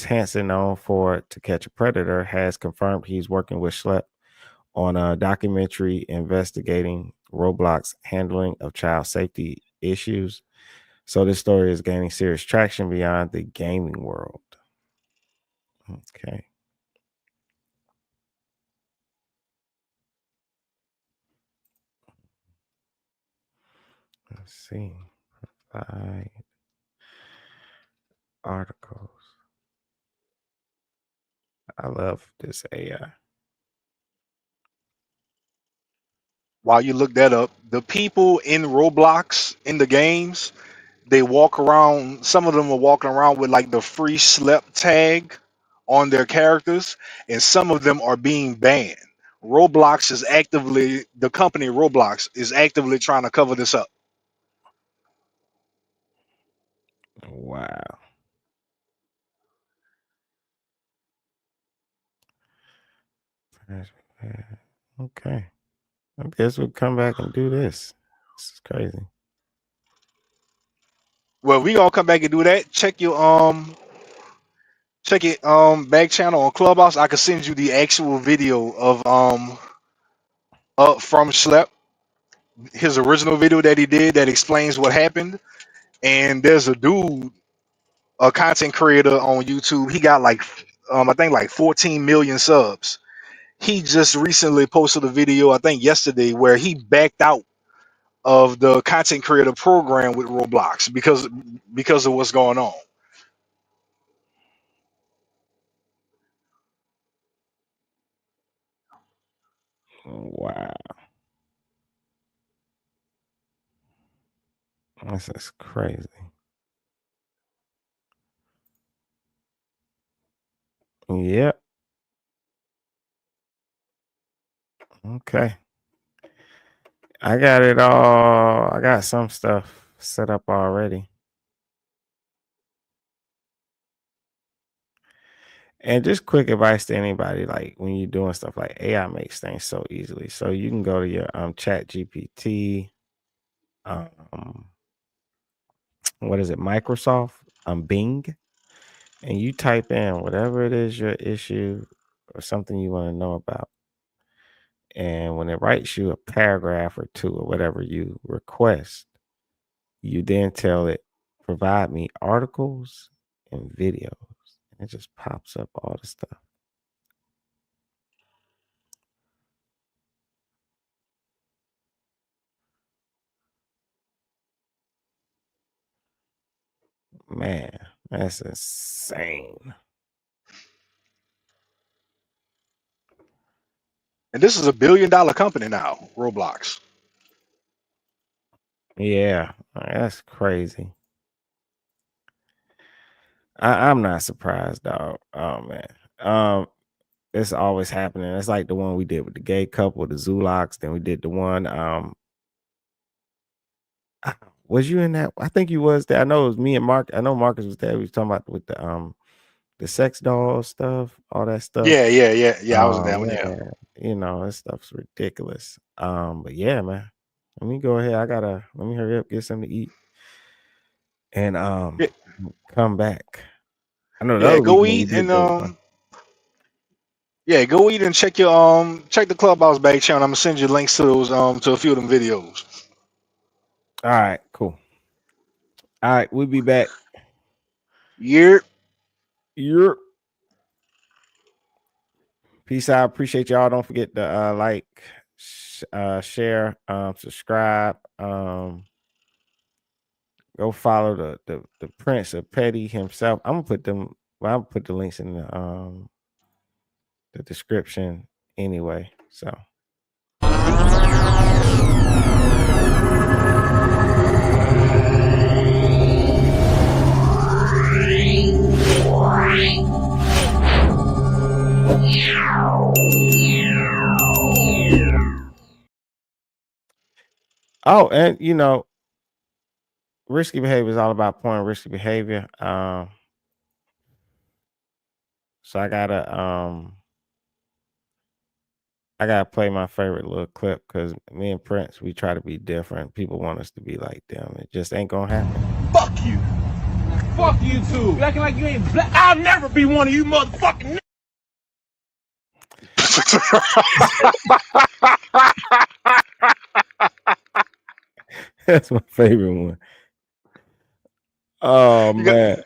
Hansen, known for To Catch a Predator, has confirmed he's working with Schlepp on a documentary investigating Roblox handling of child safety issues. So this story is gaining serious traction beyond the gaming world. Okay. Let's see. Provide articles. I love this AI. While you look that up, the people in Roblox in the games, they walk around. Some of them are walking around with like the free slip tag on their characters, and some of them are being banned. The company Roblox is actively trying to cover this up. Wow. Okay. I guess we'll come back and do this. This is crazy. Well, we gonna come back and do that. Check it back channel on Clubhouse. I could send you the actual video of up from Schlep, his original video that he did that explains what happened. And there's a dude, a content creator on YouTube. He got like I think like 14 million subs. He just recently posted a video, I think yesterday, where he backed out of the content creator program with Roblox because of what's going on. Wow. That's just crazy. Yep. Okay. I got it all. I got some stuff set up already. And just quick advice to anybody, like when you're doing stuff like AI makes things so easily. So you can go to your chat GPT, what is it, Microsoft, Bing, and you type in whatever it is your issue or something you want to know about. And when it writes you a paragraph or two or whatever you request, you then tell it, provide me articles and videos. And it just pops up all the stuff. Man, that's insane. And this is $1 billion company now, Roblox. Yeah, that's crazy. I'm not surprised, dog. Oh man. It's always happening. It's like the one we did with the gay couple, the Zulocks. Then we did the one. Was you in that? I think you was there. I know it was me and Mark. I know Marcus was there. We was talking about with the sex doll stuff, all that stuff. Yeah. I was in that one. Yeah. Man, you know, that stuff's ridiculous. But yeah, man. Let me go ahead. Let me hurry up, get something to eat, and come back. I know the Yeah, other go weekend we eat did and the go eat and check your check the Clubhouse back channel. I'm gonna send you links to those to a few of them videos. All right, cool. All right, we'll be back. Year. Peace out. Appreciate y'all. Don't forget to like, share, subscribe. Go follow the Prince of Petty himself. I'm gonna put the links in the description anyway. So oh, and you know, risky behavior is all about pouring risky behavior. So I gotta play my favorite little clip because me and Prince, we try to be different. People want us to be like them. It just ain't gonna happen. Fuck you. Fuck you too. You acting like you ain't black. I'll never be one of you motherfucking. That's my favorite one. Oh man.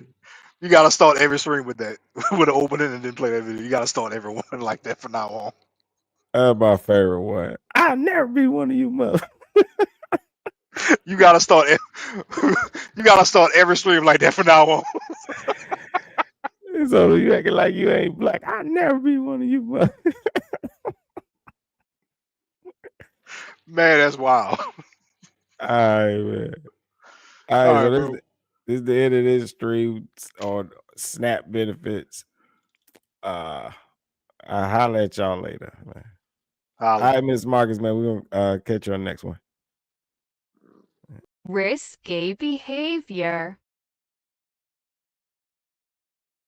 You gotta start every stream with that, with an opening and then play that video. You gotta start everyone like that from now on. That's my favorite one. I'll never be one of you mother. You gotta start. You gotta start every stream like that from now on. So you acting like you ain't black. I'll never be one of you mother. Man, that's wild. All right, man. All right, so this is the end of this stream on SNAP benefits. I'll holler at y'all later, man. All right, Miss Marcus, man. We're gonna catch you on the next one. Risky behavior.